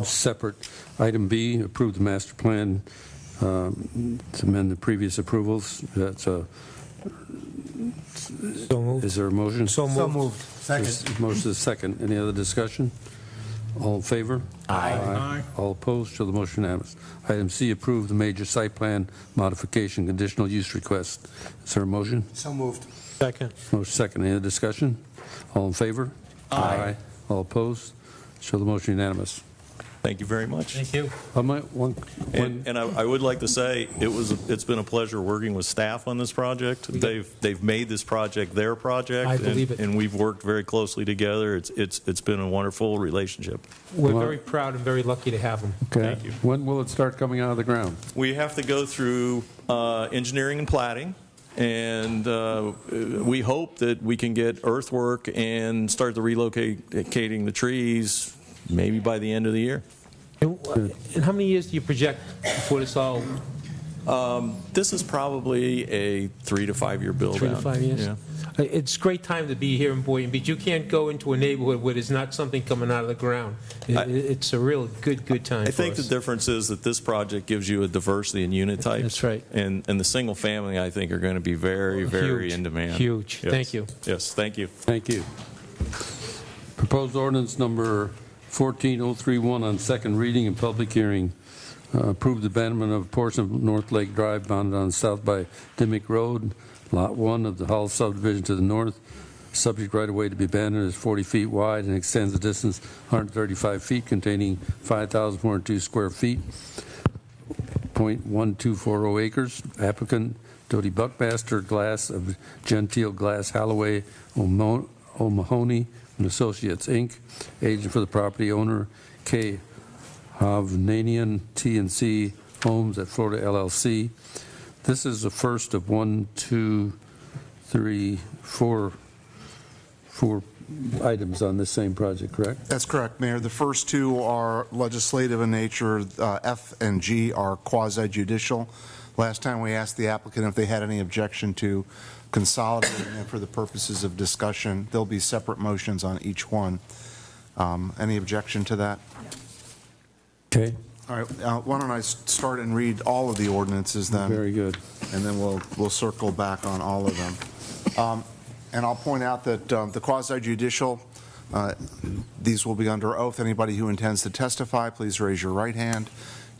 separate item B, approve the master plan to amend the previous approvals? That's a, So moved. is there a motion? So moved. Second. Motion is second. Any other discussion? All in favor? Aye. All opposed? Show the motion unanimous. Item C, approve the major site plan modification conditional use request. Is there a motion? So moved. Second. Motion second. Any other discussion? All in favor? Aye. All opposed? Show the motion unanimous. Thank you very much. Thank you. And I would like to say it's been a pleasure working with staff on this project. They've made this project their project. I believe it. And we've worked very closely together. It's been a wonderful relationship. We're very proud and very lucky to have them. Okay. Thank you. When will it start coming out of the ground? We have to go through engineering and plating, and we hope that we can get earthwork and start the relocating the trees maybe by the end of the year. And how many years do you project before this all? This is probably a 3 to 5 year build 3 to out. 5 years? Yeah. It's a great time to be here in Boynton Beach. You can't go into a neighborhood where there's not something coming out of the ground. It's a real good time I for think us. the difference is that this project gives you a diversity in unit types. That's right. And the single family, I think, are going to be very, very Huge. in demand. Huge. Yes. Thank you. Yes, thank you. Thank you. Proposed ordinance number 14031 on second reading and public hearing. Approved abandonment of a portion of North Lake Drive bounded on south by Dimmick Road, Lot 1 of the Hull subdivision to the north. Subject right-of-way to be abandoned is 40 feet wide and extends the distance 135 feet, containing 5,402 square feet, .1240 acres. Applicant Dodie Buckmaster Glass of Gentile Glass Halloway O'Mahony and Associates, Inc. Agent for the property owner, K. Hovnanian T&C Homes at Florida LLC. This is the first of 4 items on this same project, correct? That's correct, Mayor. The first two are legislative in nature. F and G are quasi-judicial. Last time we asked the applicant if they had any objection to consolidating them for the purposes of discussion. There'll be separate motions on each one. Any objection to that? Okay. All right, why don't I start and read all of the ordinances then? Very good. And then we'll circle back on all of them. And I'll point out that the quasi-judicial, these will be under oath. Anybody who intends to testify, please raise your right hand.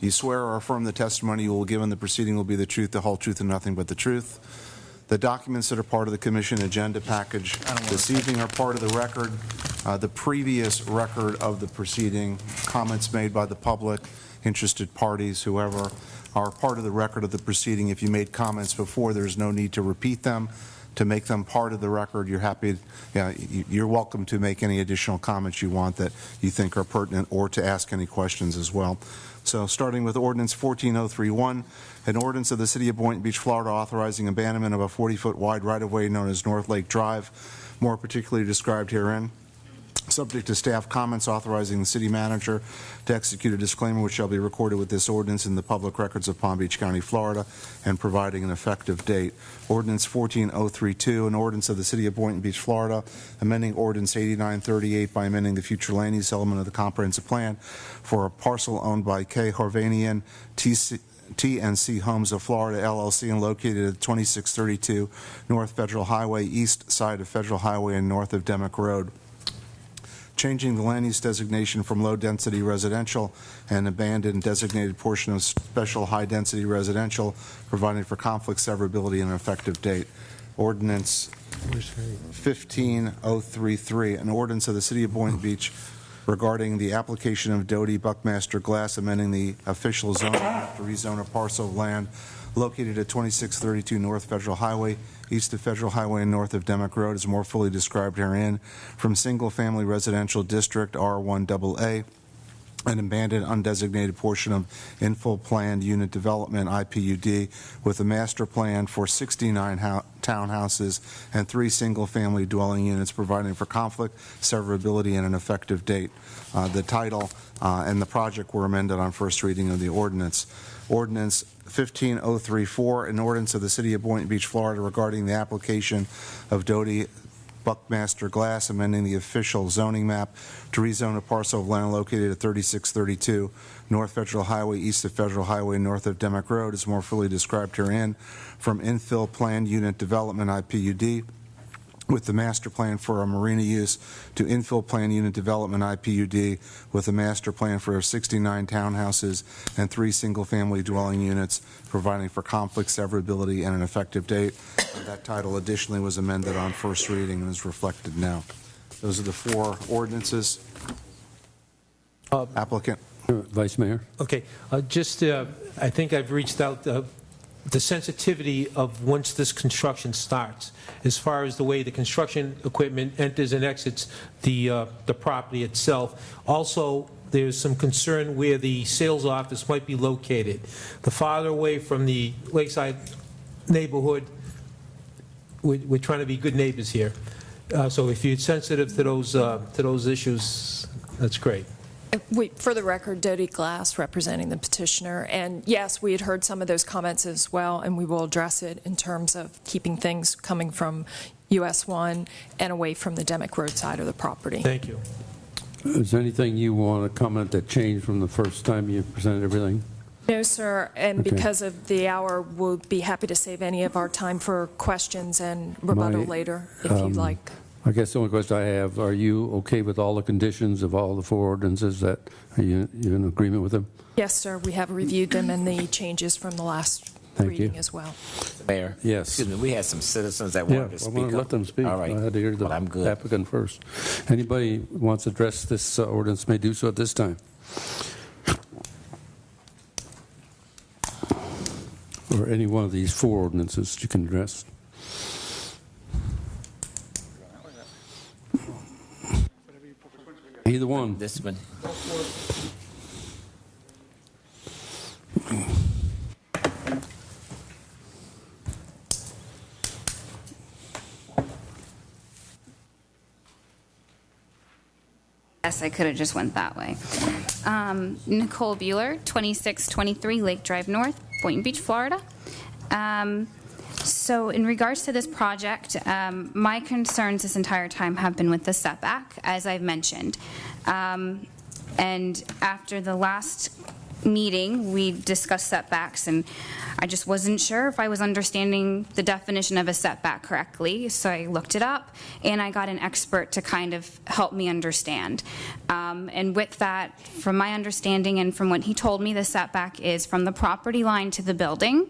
You swear or affirm the testimony you will give in the proceeding will be the truth, the whole truth, and nothing but the truth. The documents that are part of the commission agenda package this evening are part of the record. The previous record of the proceeding, comments made by the public, interested parties, whoever, are part of the record of the proceeding. If you made comments before, there's no need to repeat them. To make them part of the record, you're welcome to make any additional comments you want that you think are pertinent, or to ask any questions as well. So starting with Ordinance 14031, an ordinance of the City of Boynton Beach, Florida, authorizing abandonment of a 40-foot wide right-of-way known as North Lake Drive, more particularly described herein. Subject to staff comments, authorizing the city manager to execute a disclaimer which shall be recorded with this ordinance in the public records of Palm Beach County, Florida, and providing an effective date. Ordinance 14032, an ordinance of the City of Boynton Beach, Florida, amending Ordinance 8938 by amending the future land use element of the comprehensive plan for a parcel owned by K. Harvanian TNC Homes of Florida, LLC, and located at 2632 North Federal Highway, east side of Federal Highway and north of Demick Road. Changing the land use designation from low-density residential and abandoned designated portion of special high-density residential, providing for conflict severability and an effective date. Ordinance 15033, an ordinance of the City of Boynton Beach regarding the application of Doty Buckmaster Glass, amending the official zone to rezone a parcel of land located at 2632 North Federal Highway, east of Federal Highway and north of Demick Road, is more fully described herein, from single-family residential district R1AA, an abandoned undesignated portion of infill planned unit development IPUD with a master plan for 69 townhouses and 3 single-family dwelling units, providing for conflict, severability, and an effective date. The title and the project were amended on first reading of the ordinance. Ordinance 15034, an ordinance of the City of Boynton Beach, Florida, regarding the application of Doty Buckmaster Glass, amending the official zoning map to rezone a parcel of land located at 3632 North Federal Highway, east of Federal Highway, north of Demick Road, is more fully described herein, from infill planned unit development IPUD with the master plan for a marina use to infill plan unit development IPUD with a master plan for 69 townhouses and 3 single-family dwelling units, providing for conflict severability and an effective date. That title additionally was amended on first reading and is reflected now. Those are the 4 ordinances. Applicant. Vice Mayor. Okay, I think I've reached out the sensitivity of once this construction starts, as far as the way the construction equipment enters and exits the property itself. Also, there's some concern where the sales office might be located. The farther away from the lakeside neighborhood, we're trying to be good neighbors here. So if you're sensitive to those issues, that's great. For the record, Doty Glass representing the petitioner, and yes, we had heard some of those comments as well, and we will address it in terms of keeping things coming from US 1 and away from the Demick Road side of the property. Thank you. Is there anything you want to comment that changed from the first time you presented everything? No, sir, and Okay. because of the hour, we'll be happy to save any of our time for questions and rebuttal later, if you'd like. I guess the only question I have, are you okay with all the conditions of all the 4 ordinances? Are you in agreement with them? Yes, sir, we have reviewed them and the changes from the last Thank reading you. as well. Mayor? Yes. Excuse me, we had some citizens that wanted to speak I want to up. let them speak. All right. I had to hear the I'm good. applicant first. Anybody who wants to address this ordinance may do so at this time. Or any one of these 4 ordinances you can address. Either one. This one. Yes, I could have just went that way. Nicole Bueller, 2623 Lake Drive North, Boynton Beach, Florida. So in regards to this project, my concerns this entire time have been with the setback, as I've mentioned. And after the last meeting, we discussed setbacks, and I just wasn't sure if I was understanding the definition of a setback correctly, so I looked it up, and I got an expert to kind of help me understand. And with that, from my understanding and from what he told me, the setback is from the property line to the building.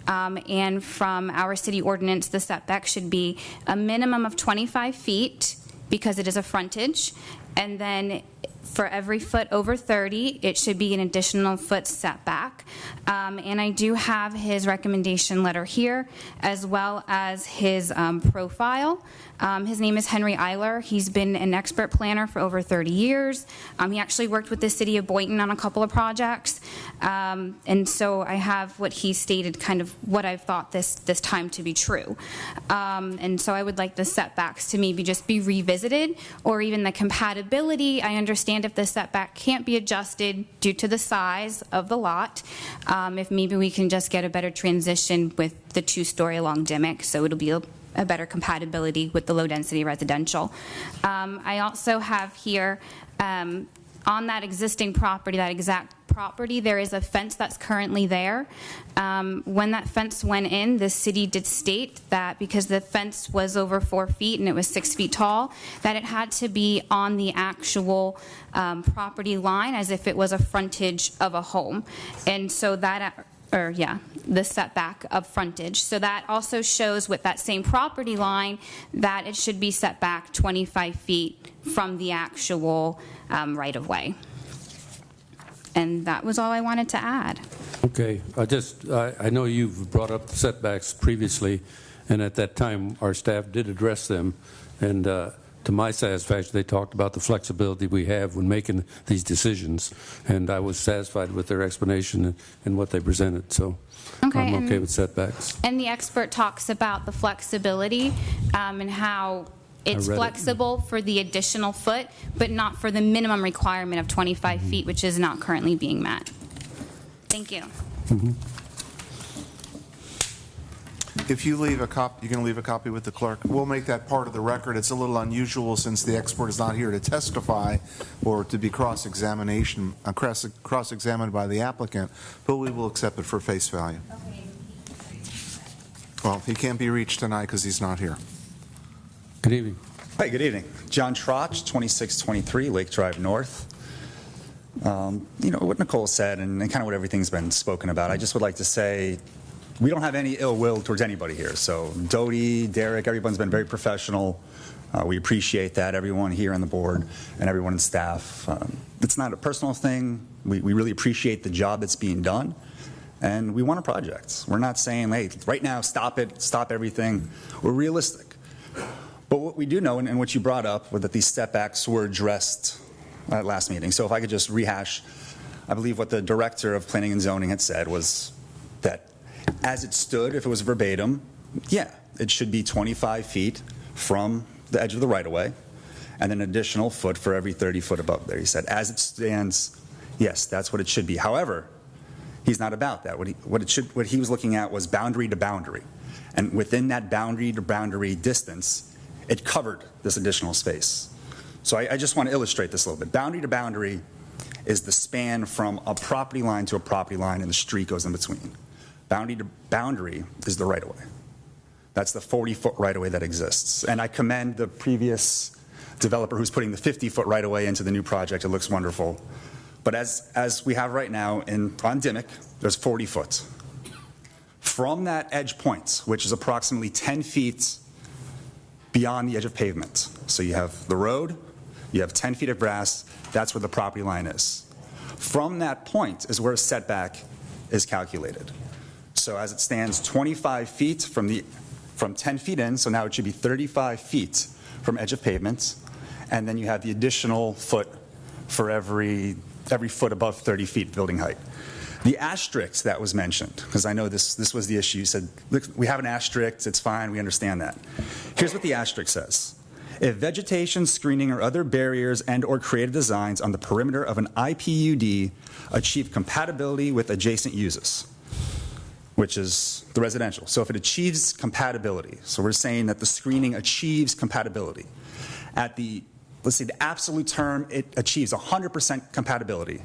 And from our city ordinance, the setback should be a minimum of 25 feet because it is a frontage, and then for every foot over 30, it should be an additional foot setback. And I do have his recommendation letter here, as well as his profile. His name is Henry Eiler. He's been an expert planner for over 30 years. He actually worked with the city of Boynton on a couple of projects. And so I have what he stated, kind of what I've thought this time to be true. And so I would like the setbacks to maybe just be revisited, or even the compatibility. I understand if the setback can't be adjusted due to the size of the lot, if maybe we can just get a better transition with the 2-story long Dimick, so it'll be a better compatibility with the low-density residential. I also have here, on that existing property, that exact property, there is a fence that's currently there. When that fence went in, the city did state that because the fence was over 4 feet and it was 6 feet tall, that it had to be on the actual property line as if it was a frontage of a home. And so that, the setback of frontage. So that also shows with that same property line that it should be set back 25 feet from the actual right-of-way. And that was all I wanted to add. Okay, I know you've brought up the setbacks previously, and at that time, our staff did address them, and to my satisfaction, they talked about the flexibility we have when making these decisions, and I was satisfied with their explanation and what they presented, so I'm okay with setbacks. And the expert talks about the flexibility and how it's flexible for the additional foot, but not for the minimum requirement of 25 feet, which is not currently being met. Thank you. If you leave a copy, you can leave a copy with the clerk. We'll make that part of the record. It's a little unusual since the expert is not here to testify or to be cross-examined by the applicant, but we will accept it for face value. Well, he can't be reached tonight because he's not here. Good evening. Hi, good evening. John Trotch, 2623 Lake Drive North. What Nicole said and kind of what everything's been spoken about, I just would like to say we don't have any ill will towards anybody here. So Dodie, Derek, everyone's been very professional. We appreciate that, everyone here on the board and everyone in staff. It's not a personal thing. We really appreciate the job that's being done. And we want a project. We're not saying, hey, right now, stop it, stop everything. We're realistic. But what we do know, and what you brought up, was that these setbacks were addressed at last meeting. So if I could just rehash, I believe what the director of planning and zoning had said was that as it stood, if it was verbatim, yeah, it should be 25 feet from the edge of the right-of-way and an additional foot for every 30 foot above there. He said, as it stands, yes, that's what it should be. However, he's not about that. What he was looking at was boundary to boundary. And within that boundary to boundary distance, it covered this additional space. So I just want to illustrate this a little bit. Boundary to boundary is the span from a property line to a property line, and the street goes in between. Boundary to boundary is the right-of-way. That's the 40-foot right-of-way that exists. And I commend the previous developer who's putting the 50-foot right-of-way into the new project. It looks wonderful. But as we have right now on Dimick, there's 40 foot. From that edge point, which is approximately 10 feet beyond the edge of pavement. So you have the road, you have 10 feet of grass, that's where the property line is. From that point is where a setback is calculated. So as it stands, 25 feet from 10 feet in, so now it should be 35 feet from edge of pavement, and then you have the additional foot for every foot above 30 feet building height. The asterisk that was mentioned, because I know this was the issue, you said, look, we have an asterisk, it's fine, we understand that. Here's what the asterisk says. If vegetation, screening, or other barriers and or creative designs on the perimeter of an IPUD achieve compatibility with adjacent uses, which is the residential. So if it achieves compatibility, so we're saying that the screening achieves compatibility. At the, let's say the absolute term, it achieves 100% compatibility.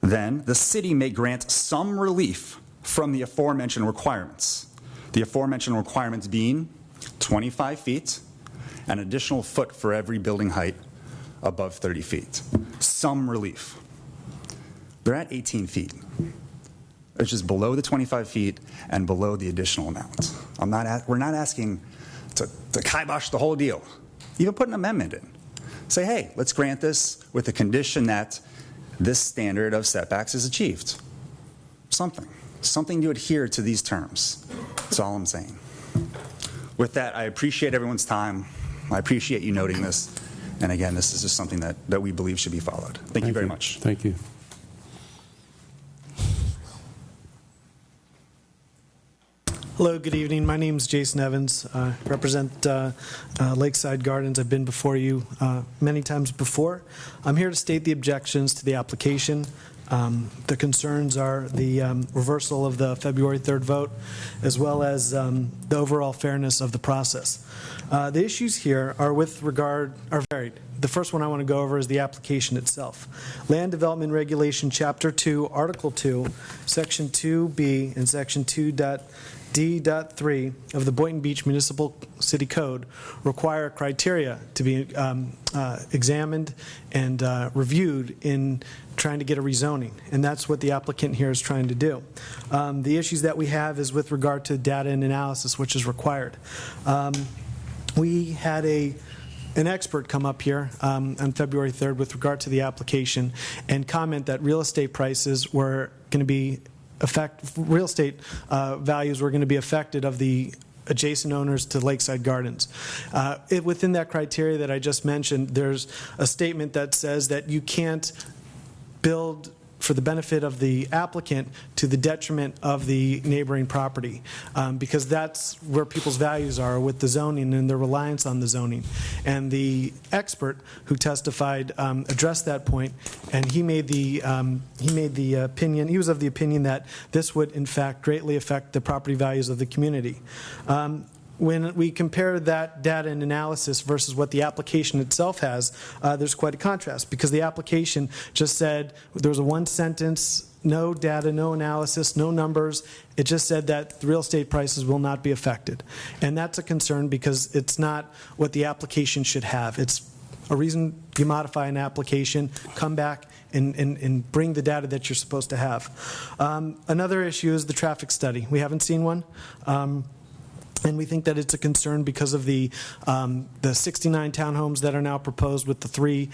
then the city may grant some relief from the aforementioned requirements. The aforementioned requirements being 25 feet, an additional foot for every building height above 30 feet. Some relief. They're at 18 feet, which is below the 25 feet and below the additional amount. We're not asking to kibosh the whole deal. Even put an amendment in. Say, hey, let's grant this with the condition that this standard of setbacks is achieved. Something to adhere to these terms. That's all I'm saying. With that, I appreciate everyone's time. I appreciate you noting this. And again, this is just something that we believe should be followed. Thank you very much. Thank you. Hello, good evening. My name is Jason Evans. I represent Lakeside Gardens. I've been before you many times before. I'm here to state the objections to the application. The concerns are the reversal of the February 3rd vote, as well as the overall fairness of the process. The issues here are varied. The first one I want to go over is the application itself. Land Development Regulation Chapter 2, Article 2, Section 2B and Section 2.D.3 of the Boynton Beach Municipal City Code require criteria to be examined and reviewed in trying to get a rezoning, and that's what the applicant here is trying to do. The issues that we have is with regard to data and analysis, which is required. We had an expert come up here on February 3rd with regard to the application and comment that real estate prices were going to be real estate values were going to be affected of the adjacent owners to Lakeside Gardens. Within that criteria that I just mentioned, there's a statement that says that you can't build for the benefit of the applicant to the detriment of the neighboring property, because that's where people's values are with the zoning and their reliance on the zoning. And the expert who testified addressed that point, and he made the opinion. He was of the opinion that this would in fact greatly affect the property values of the community. When we compare that data and analysis versus what the application itself has, there's quite a contrast, because the application just said there was a one sentence, no data, no analysis, no numbers. It just said that the real estate prices will not be affected. And that's a concern because it's not what the application should have. It's a reason you modify an application, come back and bring the data that you're supposed to have. Another issue is the traffic study. We haven't seen one. And we think that it's a concern because of the 69 townhomes that are now proposed with the three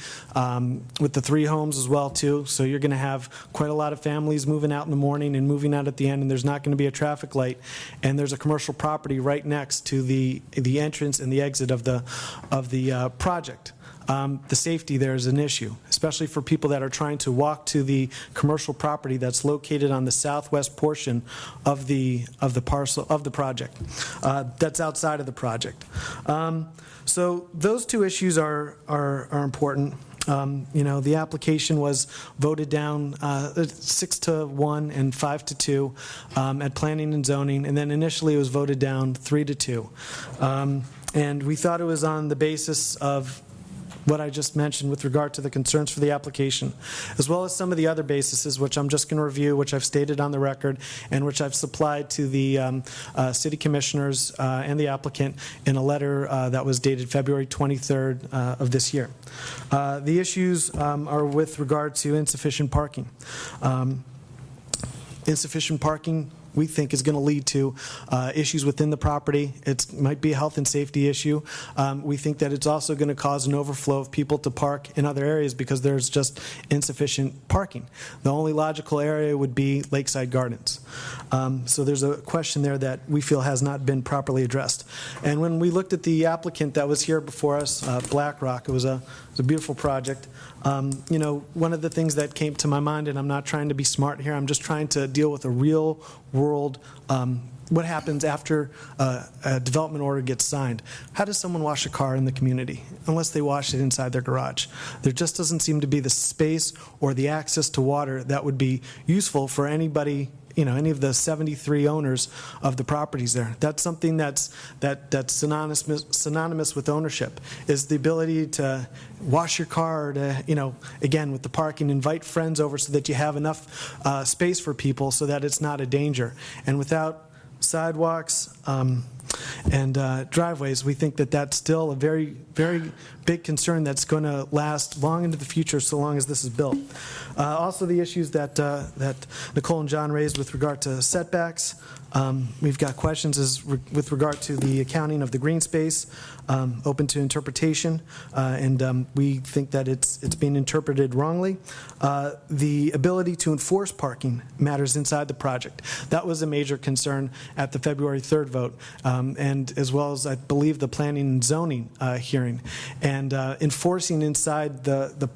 homes as well too. So you're going to have quite a lot of families moving out in the morning and moving out at the end, and there's not going to be a traffic light. And there's a commercial property right next to the entrance and the exit of the project. The safety there is an issue, especially for people that are trying to walk to the commercial property that's located on the southwest portion of the parcel of the project. That's outside of the project. So those two issues are important. The application was voted down 6-1 and 5-2 at Planning and Zoning, and then initially it was voted down 3-2. And we thought it was on the basis of what I just mentioned with regard to the concerns for the application, as well as some of the other bases, which I'm just going to review, which I've stated on the record, and which I've supplied to the city commissioners and the applicant in a letter that was dated February 23rd of this year. The issues are with regard to insufficient parking. Insufficient parking, we think, is going to lead to issues within the property. It might be a health and safety issue. We think that it's also going to cause an overflow of people to park in other areas because there's just insufficient parking. The only logical area would be Lakeside Gardens. So there's a question there that we feel has not been properly addressed. And when we looked at the applicant that was here before us, BlackRock, it was a beautiful project. One of the things that came to my mind, and I'm not trying to be smart here, I'm just trying to deal with a real world, what happens after a development order gets signed. How does someone wash a car in the community unless they wash it inside their garage? There just doesn't seem to be the space or the access to water that would be useful for anybody any of the 73 owners of the properties there. That's something that's synonymous with ownership, is the ability to wash your car, to, again, with the parking, invite friends over so that you have enough space for people so that it's not a danger. And without sidewalks and driveways, we think that that's still a very, very big concern that's going to last long into the future, so long as this is built. Also, the issues that Nicole and John raised with regard to setbacks. We've got questions with regard to the accounting of the green space, open to interpretation, and we think that it's being interpreted wrongly. The ability to enforce parking matters inside the project. That was a major concern at the February 3rd vote, and as well as, I believe, the planning and zoning hearing. And enforcing inside the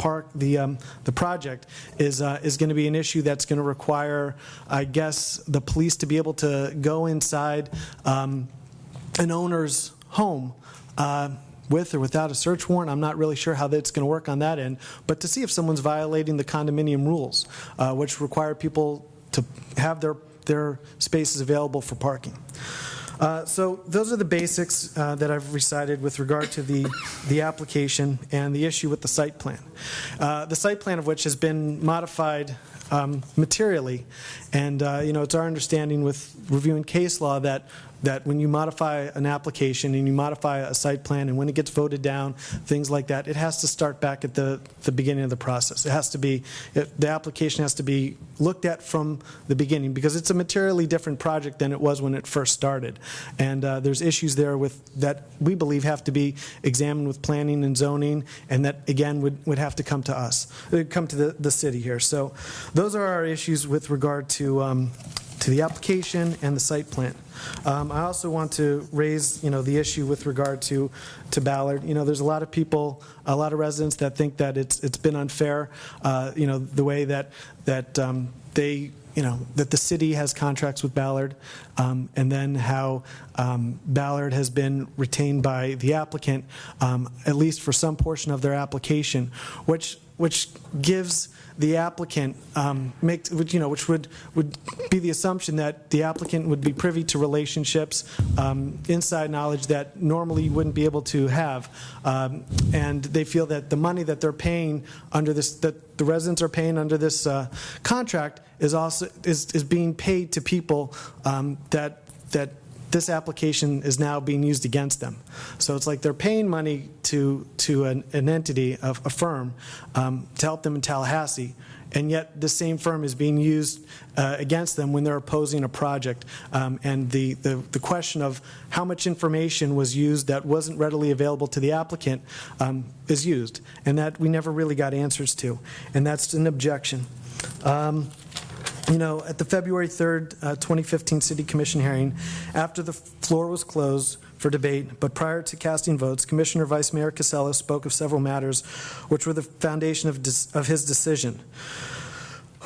project is going to be an issue that's going to require, I guess, the police to be able to go inside an owner's home with or without a search warrant. I'm not really sure how that's going to work on that end, but to see if someone's violating the condominium rules, which require people to have their spaces available for parking. So those are the basics that I've recited with regard to the application and the issue with the site plan. The site plan of which has been modified materially, and it's our understanding with reviewing case law that when you modify an application and you modify a site plan, and when it gets voted down, things like that, it has to start back at the beginning of the process. It has to be, the application has to be looked at from the beginning, because it's a materially different project than it was when it first started. And there's issues there that we believe have to be examined with planning and zoning, and that, again, would have to come to us, come to the city here. So those are our issues with regard to the application and the site plan. I also want to raise, the issue with regard to Ballard. There's a lot of people, a lot of residents that think that it's been unfair, the way that they, that the city has contracts with Ballard, and then how Ballard has been retained by the applicant, at least for some portion of their application, which gives the applicant, which would be the assumption that the applicant would be privy to relationships, inside knowledge that normally you wouldn't be able to have, and they feel that the money that they're paying under this, that the residents are paying under this contract, is being paid to people that this application is now being used against them. So it's like they're paying money to an entity, a firm, to help them in Tallahassee, and yet the same firm is being used against them when they're opposing a project. And the question of how much information was used that wasn't readily available to the applicant is used, and that we never really got answers to, and that's an objection. At the February 3rd, 2015 City Commission hearing, after the floor was closed for debate, but prior to casting votes, Commissioner Vice Mayor Casella spoke of several matters which were the foundation of his decision.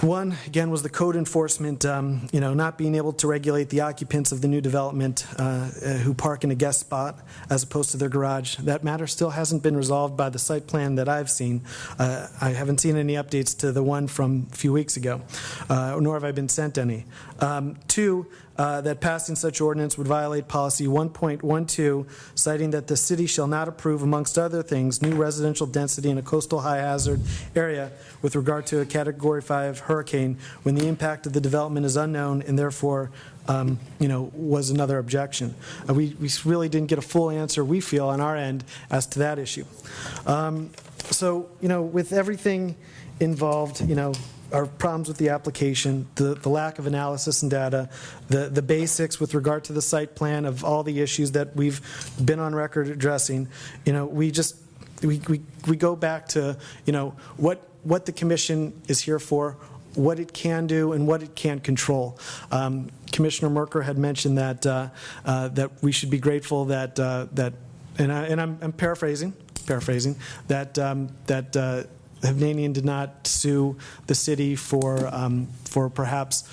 One, again, was the code enforcement, not being able to regulate the occupants of the new development who park in a guest spot as opposed to their garage. That matter still hasn't been resolved by the site plan that I've seen. I haven't seen any updates to the one from a few weeks ago, nor have I been sent any. Two, that passing such ordinance would violate policy 1.12, citing that the city shall not approve, amongst other things, new residential density in a coastal high hazard area with regard to a Category 5 hurricane when the impact of the development is unknown, and therefore was another objection. We really didn't get a full answer, we feel, on our end as to that issue. So, with everything involved, our problems with the application, the lack of analysis and data, the basics with regard to the site plan of all the issues that we've been on record addressing, we go back to, what the commission is here for, what it can do, and what it can't control. Commissioner Merker had mentioned that that we should be grateful that I'm paraphrasing that Hovnanian did not sue the city for perhaps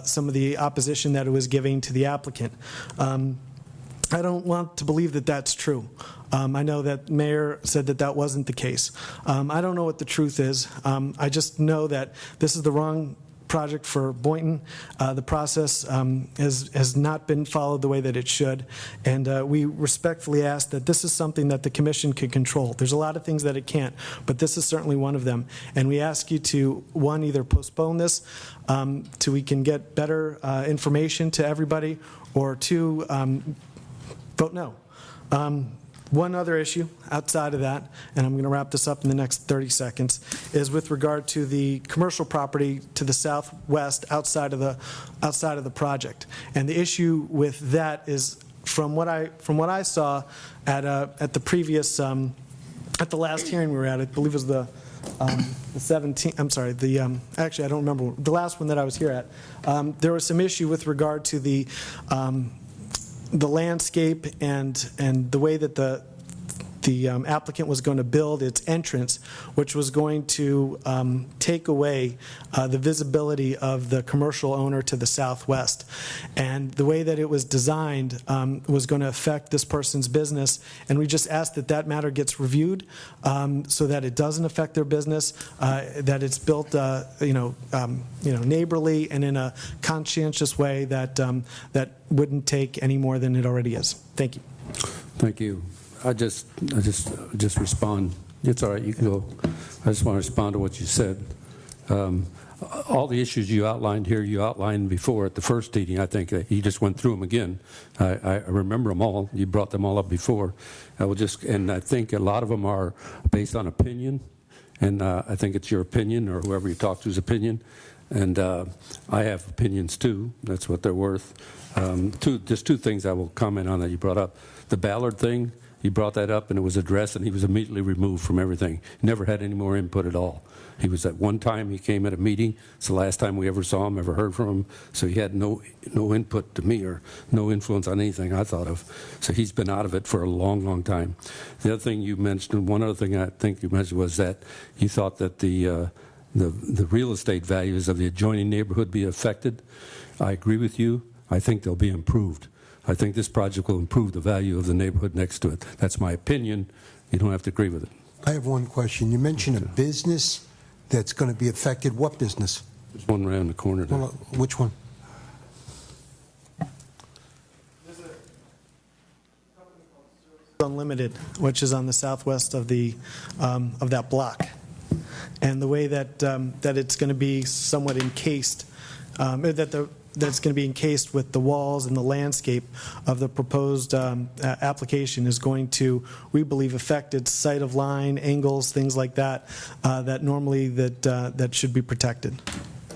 some of the opposition that it was giving to the applicant. I don't want to believe that that's true. I know that Mayor said that that wasn't the case. I don't know what the truth is. I just know that this is the wrong project for Boynton. The process has not been followed the way that it should, and we respectfully ask that this is something that the commission can control. There's a lot of things that it can't, but this is certainly one of them. And we ask you to, one, either postpone this till we can get better information to everybody, or two, vote no. One other issue outside of that, and I'm going to wrap this up in the next 30 seconds, is with regard to the commercial property to the southwest outside of the project. And the issue with that is, from what I saw at the previous at the last hearing we were at, I believe it was the 17th. I'm sorry. Actually, I don't remember the last one that I was here at. There was some issue with regard to the landscape and the way that the applicant was going to build its entrance, which was going to take away the visibility of the commercial owner to the southwest. And the way that it was designed was going to affect this person's business, and we just asked that that matter gets reviewed so that it doesn't affect their business, that it's built neighborly and in a conscientious way that wouldn't take any more than it already is. Thank you. Thank you. I just respond. It's all right. You can go. I just want to respond to what you said. All the issues you outlined here, you outlined before at the first meeting. I think you just went through them again. I remember them all. You brought them all up before. And I think a lot of them are based on opinion, and I think it's your opinion or whoever you talk to's opinion. And I have opinions too. That's what they're worth. Just two things I will comment on that you brought up. The Ballard thing. He brought that up, and it was addressed, and he was immediately removed from everything. He never had any more input at all. He was at one time, he came at a meeting. It's the last time we ever saw him, ever heard from him. So he had no input to me or no influence on anything I thought of. So he's been out of it for a long, long time. The other thing you mentioned, one other thing I think you mentioned was that you thought that the real estate values of the adjoining neighborhood be affected. I agree with you. I think they'll be improved. I think this project will improve the value of the neighborhood next to it. That's my opinion. You don't have to agree with it. I have one question. You mentioned a business that's going to be affected. What business? There's one around the corner there. Well, which one? Unlimited, which is on the southwest of that block, and the way that it's going to be somewhat encased, that's going to be encased with the walls and the landscape of the proposed application is going to, we believe, affect its sight of line, angles, things like that, that normally that should be protected.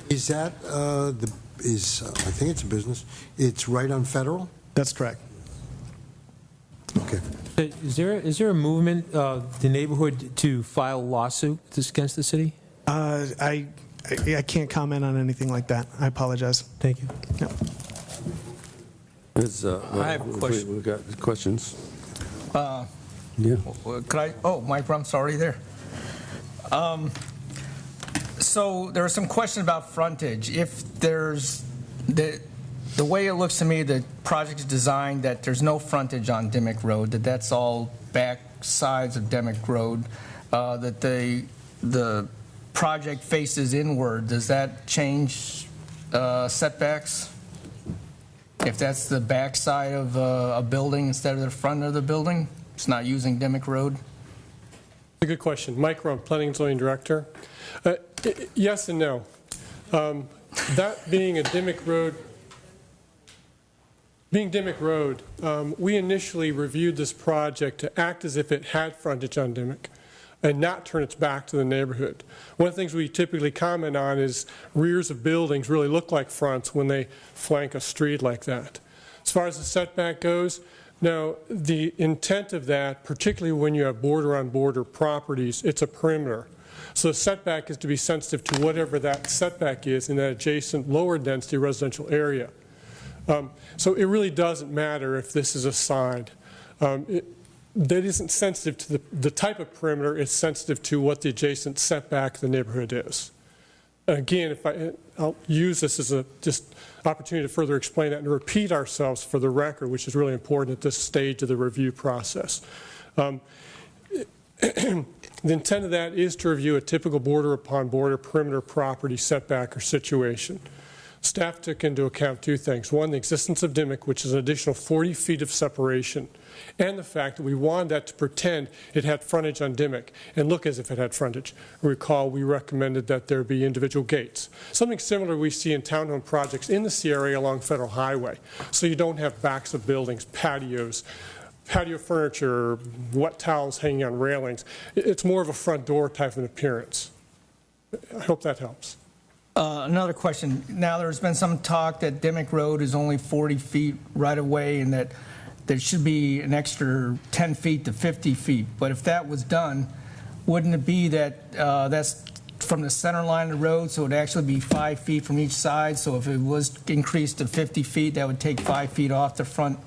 Is that I think it's a business. It's right on Federal? That's correct. Okay. Is there a movement of the neighborhood to file a lawsuit against the city? I can't comment on anything like that. I apologize. Thank you. Yeah. I have a question. We've got questions. Yeah. Could I? Oh, my prompt's already there. So there are some questions about frontage. If there's the way it looks to me, the project is designed that there's no frontage on Dimmick Road, that's all back sides of Dimmick Road, that the project faces inward. Does that change setbacks? If that's the back side of a building instead of the front of the building, it's not using Dimmick Road? A good question. Mike Rump, Planning and Zoning Director. Yes and no. That being a Dimmick Road, we initially reviewed this project to act as if it had frontage on Dimmick and not turn its back to the neighborhood. One of the things we typically comment on is rears of buildings really look like fronts when they flank a street like that. As far as the setback goes, now the intent of that, particularly when you have border-on-border properties, it's a perimeter. So the setback is to be sensitive to whatever that setback is in that adjacent lower density residential area. So it really doesn't matter if this is a side. That isn't sensitive to the type of perimeter. It's sensitive to what the adjacent setback of the neighborhood is. Again, I'll use this as a just opportunity to further explain that and repeat ourselves for the record, which is really important at this stage of the review process. The intent of that is to review a typical border-upon-border perimeter property setback or situation. Staff took into account two things. One, the existence of DMIC, which is an additional 40 feet of separation, and the fact that we wanted that to pretend it had frontage on DMIC and look as if it had frontage. Recall, we recommended that there be individual gates. Something similar we see in townhome projects in the CRA along Federal Highway. So you don't have backs of buildings, patios, patio furniture, wet towels hanging on railings. It's more of a front door type of an appearance. I hope that helps. Another question. Now, there's been some talk that Dimick Road is only 40 feet right away and that there should be an extra 10 feet to 50 feet. But if that was done, wouldn't it be that that's from the center line of the road, so it would actually be 5 feet from each side? So if it was increased to 50 feet, that would take 5 feet off the front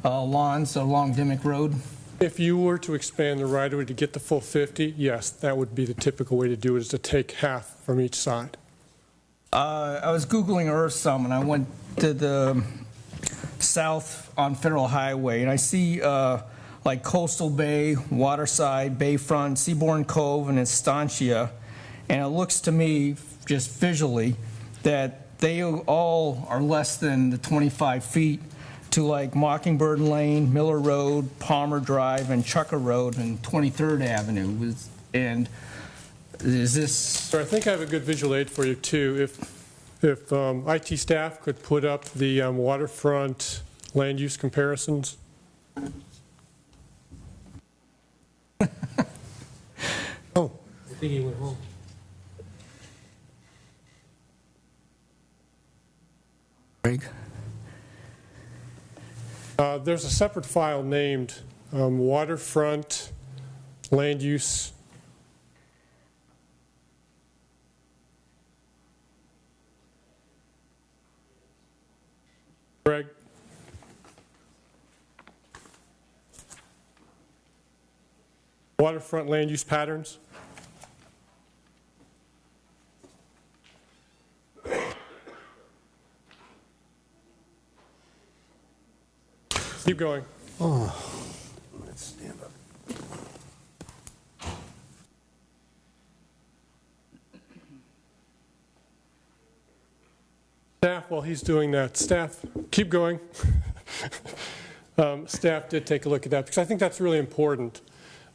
lawns along Dimick Road? If you were to expand the right-of-way to get the full 50, yes, that would be the typical way to do it, is to take half from each side. I was Googling Earth some, and I went to the south on Federal Highway, and I see like Coastal Bay, Waterside, Bayfront, Seabourn Cove, and Estancia, and it looks to me, just visually, that they all are less than the 25 feet to like Mockingbird Lane, Miller Road, Palmer Drive, and Chucker Road, and 23rd Avenue. And is this... So I think I have a good visual aid for you, too. If IT staff could put up the waterfront land use comparisons. Oh. I think he went home. Greg? There's a separate file named waterfront land use. Greg? Waterfront land use patterns. Keep going. Oh, let's stand up. Staff, while he's doing that, staff, keep going. Staff did take a look at that because I think that's really important.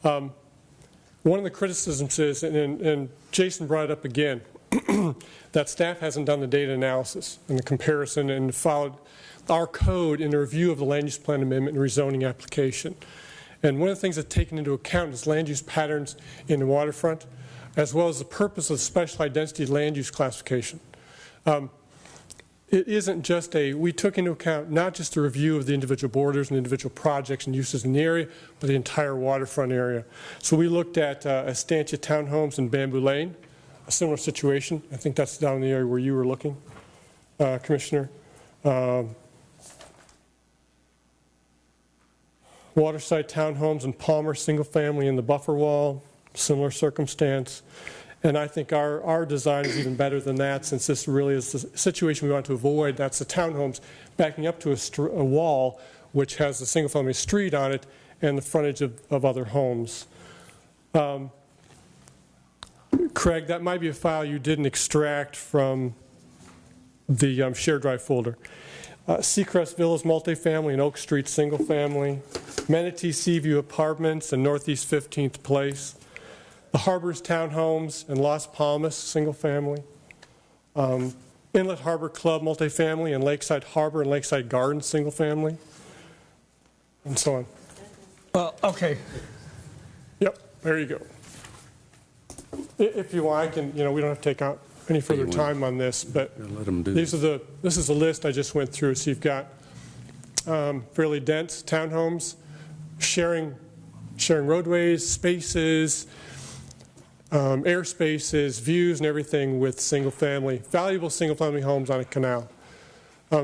One of the criticisms is, and Jason brought it up again, that staff hasn't done the data analysis and the comparison and followed our code in the review of the land use plan amendment and rezoning application. And one of the things that's taken into account is land use patterns in the waterfront, as well as the purpose of special high density land use classification. It isn't just we took into account not just the review of the individual borders and individual projects and uses in the area, but the entire waterfront area. So we looked at Estancia Townhomes in Bamboo Lane, a similar situation. I think that's down in the area where you were looking, Commissioner. Waterside Townhomes in Palmer, single family in the buffer wall, similar circumstance. And I think our design is even better than that, since this really is the situation we want to avoid. That's the townhomes backing up to a wall which has a single family street on it and the frontage of other homes. Craig, that might be a file you didn't extract from the shared drive folder. Seacrest Villas multifamily and Oak Street single family, Manatee Seaview Apartments and Northeast 15th Place, the Harbors Townhomes and Las Palmas single family, Inlet Harbor Club multifamily and Lakeside Harbor and Lakeside Gardens single family, and so on. Well, okay. Yep, there you go. If you want, I can, we don't have to take out any further time on this, but this is a list I just went through. So you've got fairly dense townhomes, sharing roadways, spaces, air spaces, views, and everything with valuable single-family homes on a canal.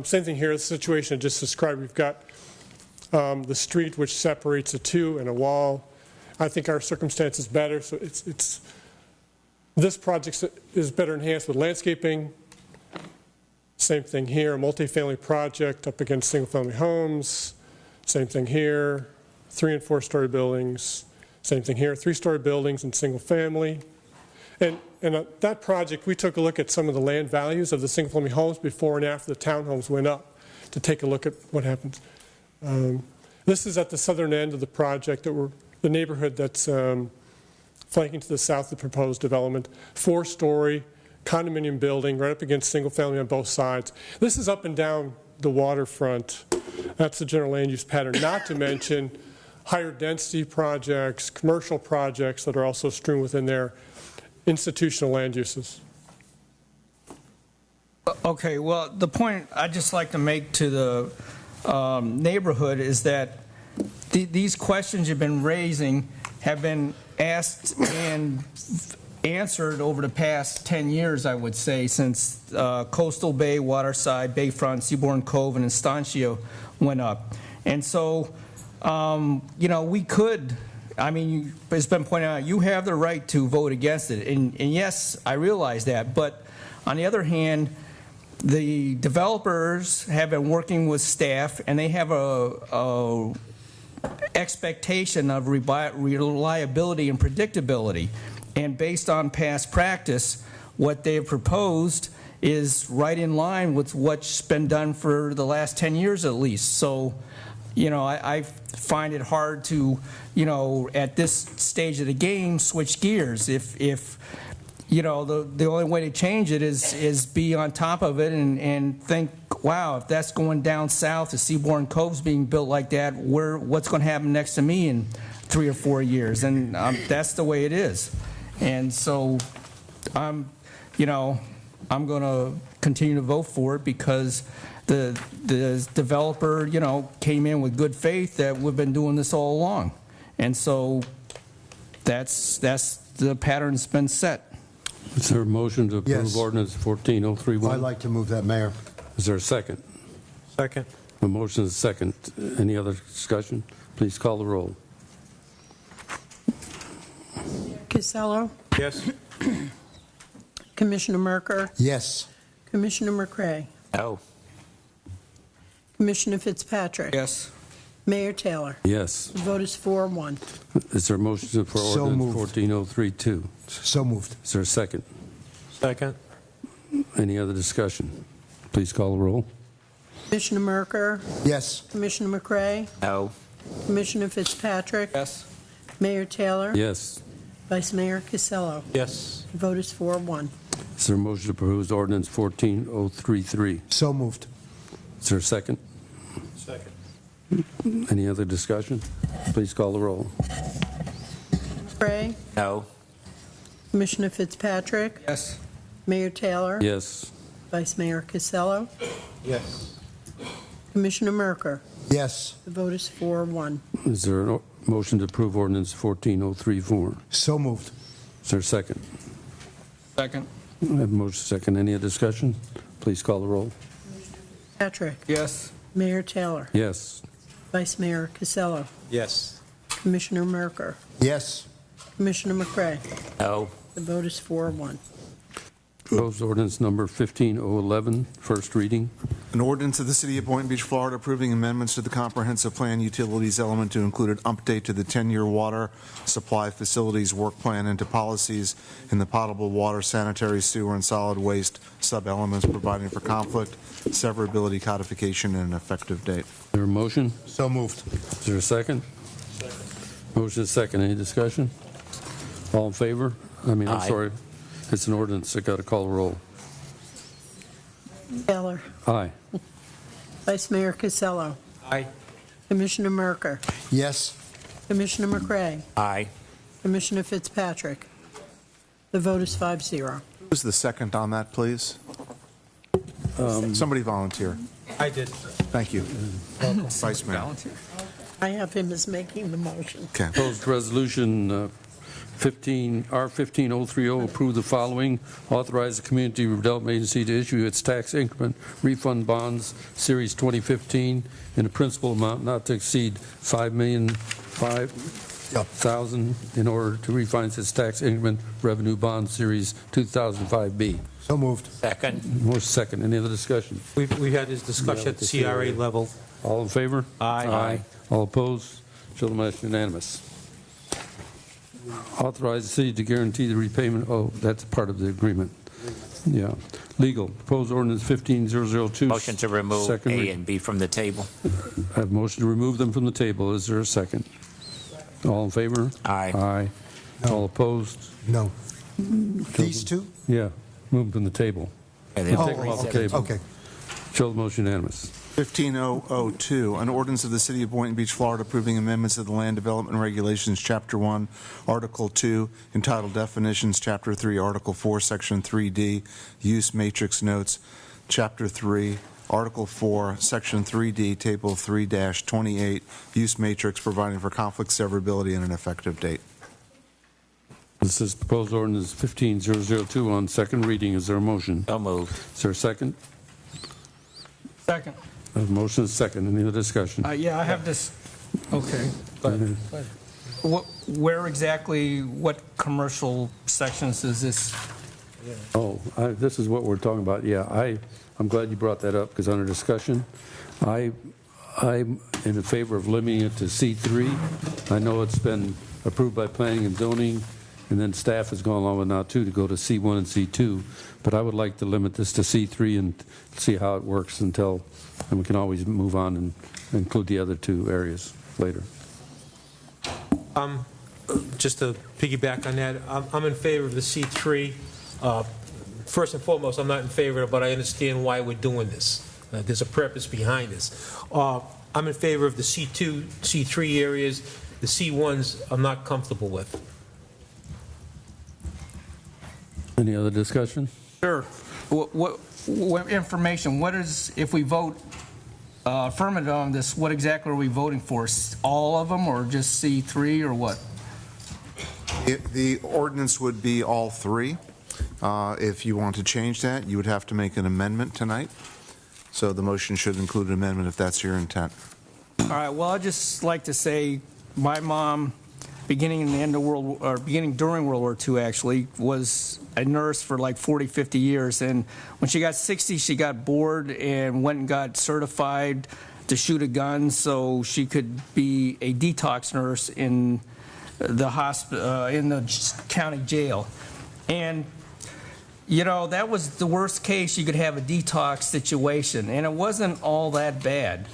Same thing here. The situation I just described. We've got the street which separates the two and a wall. I think our circumstance is better. So this project is better enhanced with landscaping. Same thing here, a multifamily project up against single-family homes. Same thing here, 3- and 4-story buildings. Same thing here, 3-story buildings and single family. And that project, we took a look at some of the land values of the single-family homes before and after the townhomes went up to take a look at what happens. This is at the southern end of the project, the neighborhood that's flanking to the south of the proposed development. 4-story condominium building right up against single-family on both sides. This is up and down the waterfront. That's the general land use pattern, not to mention higher density projects, commercial projects that are also strewn within there, institutional land uses. Okay, well, the point I'd just like to make to the neighborhood is that these questions you've been raising have been asked and answered over the past 10 years, I would say, since Coastal Bay, Waterside, Bayfront, Seabourn Cove, and Estancia went up. And so, we could, it's been pointed out, you have the right to vote against it. And yes, I realize that. But on the other hand, the developers have been working with staff, and they have a expectation of reliability and predictability. And based on past practice, what they've proposed is right in line with what's been done for the last 10 years at least. So, I find it hard to, at this stage of the game, switch gears. If the only way to change it is be on top of it and think, wow, if that's going down south, if Seabourn Cove's being built like that, what's going to happen next to me in 3 or 4 years? And that's the way it is. And so I'm going to continue to vote for it because the developer, came in with good faith that we've been doing this all along. And so that's the pattern's been set. Is there a motion to approve Yes. ordinance 14031? I'd like to move that, Mayor. Is there a second? Second. A motion is second. Any other discussion? Please call the roll. Casello, Yes. Commissioner Merker, Yes. Commissioner McCray, No. Commissioner Fitzpatrick. Yes. Mayor Taylor. Yes. The vote is 4-1. Is there a motion for So ordinance moved. 14032? So moved. Is there a second? Second. Any other discussion? Please call the roll. Commissioner Merker, Yes. Commissioner McCray, No. Commissioner Fitzpatrick. Yes. Mayor Taylor. Yes. Vice Mayor Casello. Yes. The vote is 4-1. Is there a motion to approve ordinance 14033? So moved. Is there a second? Second. Any other discussion? Please call the roll. McCray, No. Commissioner Fitzpatrick, Yes. Mayor Taylor. Yes. Vice Mayor Casello. Yes. Commissioner Merker. Yes. The vote is 4-1. Is there a motion to approve ordinance 14034? So moved. Is there a second? Second. I have a motion second. Any other discussion? Please call the roll. Patrick. Yes. Mayor Taylor. Yes. Vice Mayor Casello. Yes. Commissioner Merker. Yes. Commissioner McCray. No. The vote is 4-1. Proposed ordinance number 15011, first reading. An ordinance of the City of Boynton Beach, Florida, approving amendments to the comprehensive plan utilities element to include an update to the 10-year water supply facilities work plan and to policies in the potable water, sanitary sewer, and solid waste sub-elements, providing for conflict, severability, codification, and an effective date. Is there a motion? So moved. Is there a second? Motion is second. Any discussion? All in favor? I'm Aye. sorry. It's an ordinance. I got to call the roll. Taylor. Aye. Vice Mayor Casello. Aye. Commissioner Merker. Yes. Commissioner McCray. Aye. Commissioner Fitzpatrick. The vote is 5-0. Who's the second on that, please? Somebody volunteer. I did. Thank you. Vice Mayor. I have him as making the motion. Okay. Proposed resolution R15030, approve the following. Authorize the Community Development Agency to issue its tax increment refund bonds, Series 2015, in a principal amount not to exceed $5,005,000 in order to refinance its tax increment revenue bond, Series 2005B. So moved. Second. More second. Any other discussion? We had this discussion at the CRA level. All in favor? Aye. All opposed? Show them that's unanimous. Authorize the city to guarantee the repayment, oh, that's part of the agreement. Yeah. Legal, proposed ordinance 15002. Motion to remove Second A read. and B from the table. I have a motion to remove them from the table. Is there a second? All in favor? Aye. Aye. All opposed? No. These two? Yeah, move them from the table. Yeah, they We'll all take them off the okay, table. okay. Show the motion unanimous. 15002, an ordinance of the City of Boynton Beach, Florida, approving amendments of the Land Development Regulations, Chapter 1, Article 2, entitled Definitions, Chapter 3, Article 4, Section 3D, Use Matrix Notes, Chapter 3, Article 4, Section 3D, Table 3-28, Use Matrix, providing for conflict severability and an effective date. This is proposed ordinance 15002 on second reading. Is there a motion? So moved. Is there a second? Second. A motion is second. Any other discussion? Yeah, I have this, okay. But where exactly, what commercial sections is this? Oh, this is what we're talking about. Yeah, I'm glad you brought that up, because under discussion, I'm in favor of limiting it to C3. I know it's been approved by planning and zoning, and then staff has gone along with now too to go to C1 and C2. But I would like to limit this to C3 and see how it works and we can always move on and include the other two areas later. Just to piggyback on that, I'm in favor of the C3. First and foremost, I'm not in favor of it, but I understand why we're doing this. There's a purpose behind this. I'm in favor of the C2, C3 areas. The C1s I'm not comfortable with. Any other discussion? Sure. What information, what is, if we vote affirmative on this, what exactly are we voting for? All of them, or just C3, or what? The ordinance would be all three. If you want to change that, you would have to make an amendment tonight. So the motion should include an amendment if that's your intent. All right, well, I'd just like to say my mom, beginning during World War II, actually, was a nurse for like 40, 50 years. And when she got 60, she got bored and went and got certified to shoot a gun so she could be a detox nurse in the hospital, in the county jail. And you know, that was the worst case you could have a detox situation, and it wasn't all that bad.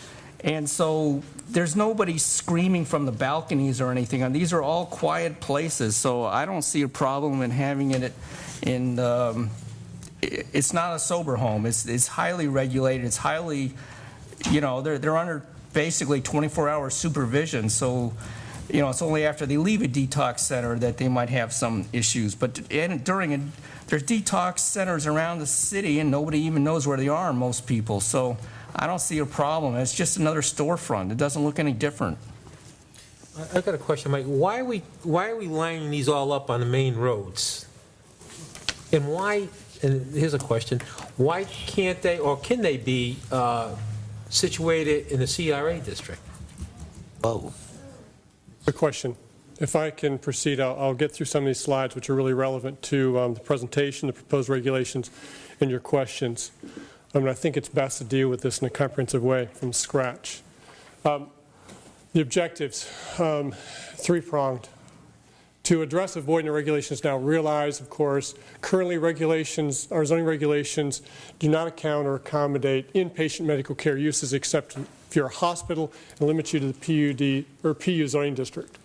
And so there's nobody screaming from the balconies or anything, and these are all quiet places, so I don't see a problem in having it in, it's not a sober home. It's highly regulated. It's highly, you know, they're under basically 24-hour supervision, so, you know, it's only after they leave a detox center that they might have some issues. But there's detox centers around the city, and nobody even knows where they are, most people. So I don't see a problem. It's just another storefront. It doesn't look any different. I've got a question, Mike. Why are we lining these all up on the main roads? And why, and here's a question, why can't they, or can they be situated in the CRA district? Whoa. Good question. If I can proceed, I'll get through some of these slides, which are really relevant to the presentation, the proposed regulations, and your questions. I think it's best to deal with this in a comprehensive way from scratch. The objectives, three-pronged. To address avoiding regulations now, realize, of course, currently regulations, our zoning regulations do not account or accommodate inpatient medical care uses except if you're a hospital and limit you to the PUD or PU zoning district.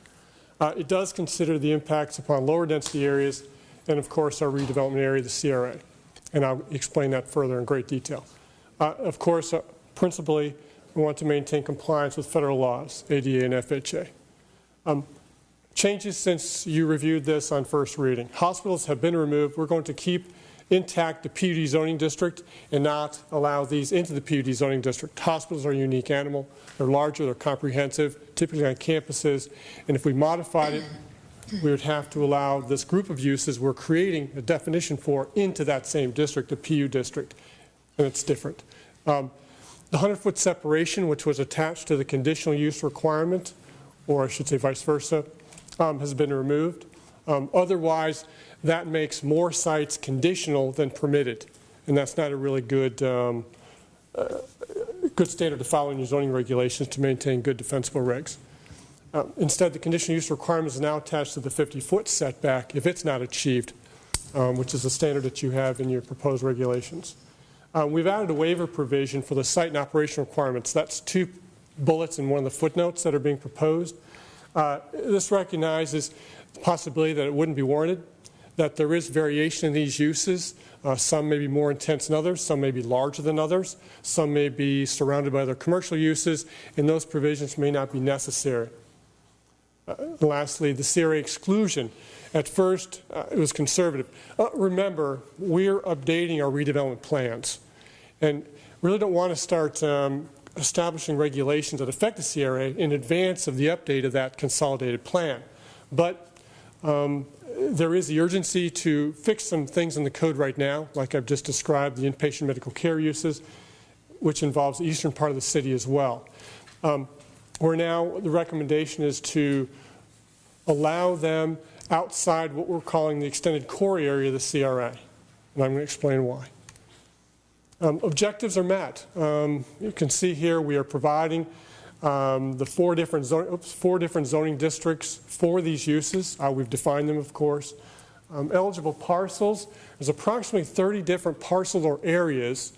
It does consider the impacts upon lower density areas and, of course, our redevelopment area, the CRA. And I'll explain that further in great detail. Of course, principally, we want to maintain compliance with federal laws, ADA and FHA. Changes since you reviewed this on first reading. Hospitals have been removed. We're going to keep intact the PUD zoning district and not allow these into the PUD zoning district. Hospitals are a unique animal. They're larger, they're comprehensive, typically on campuses. And if we modified it, we would have to allow this group of uses we're creating a definition for into that same district, the PU district, and it's different. The 100-foot separation, which was attached to the conditional use requirement, or I should say vice versa, has been removed. Otherwise, that makes more sites conditional than permitted, and that's not a really good good standard to follow in your zoning regulations to maintain good defensible regs. Instead, the conditional use requirement is now attached to the 50-foot setback if it's not achieved, which is the standard that you have in your proposed regulations. We've added a waiver provision for the site and operational requirements. That's 2 bullets in one of the footnotes that are being proposed. This recognizes the possibility that it wouldn't be warranted, that there is variation in these uses. Some may be more intense than others, some may be larger than others, some may be surrounded by other commercial uses, and those provisions may not be necessary. Lastly, the CRA exclusion. At first, it was conservative. Remember, we're updating our redevelopment plans, and really don't want to start establishing regulations that affect the CRA in advance of the update of that consolidated plan. But there is the urgency to fix some things in the code right now, like I've just described, the inpatient medical care uses, which involves the eastern part of the city as well. Where now the recommendation is to allow them outside what we're calling the extended core area of the CRA, and I'm going to explain why. Objectives are met. You can see here we are providing the 4 different zoning districts for these uses. We've defined them, of course. Eligible parcels, there's approximately 30 different parcels or areas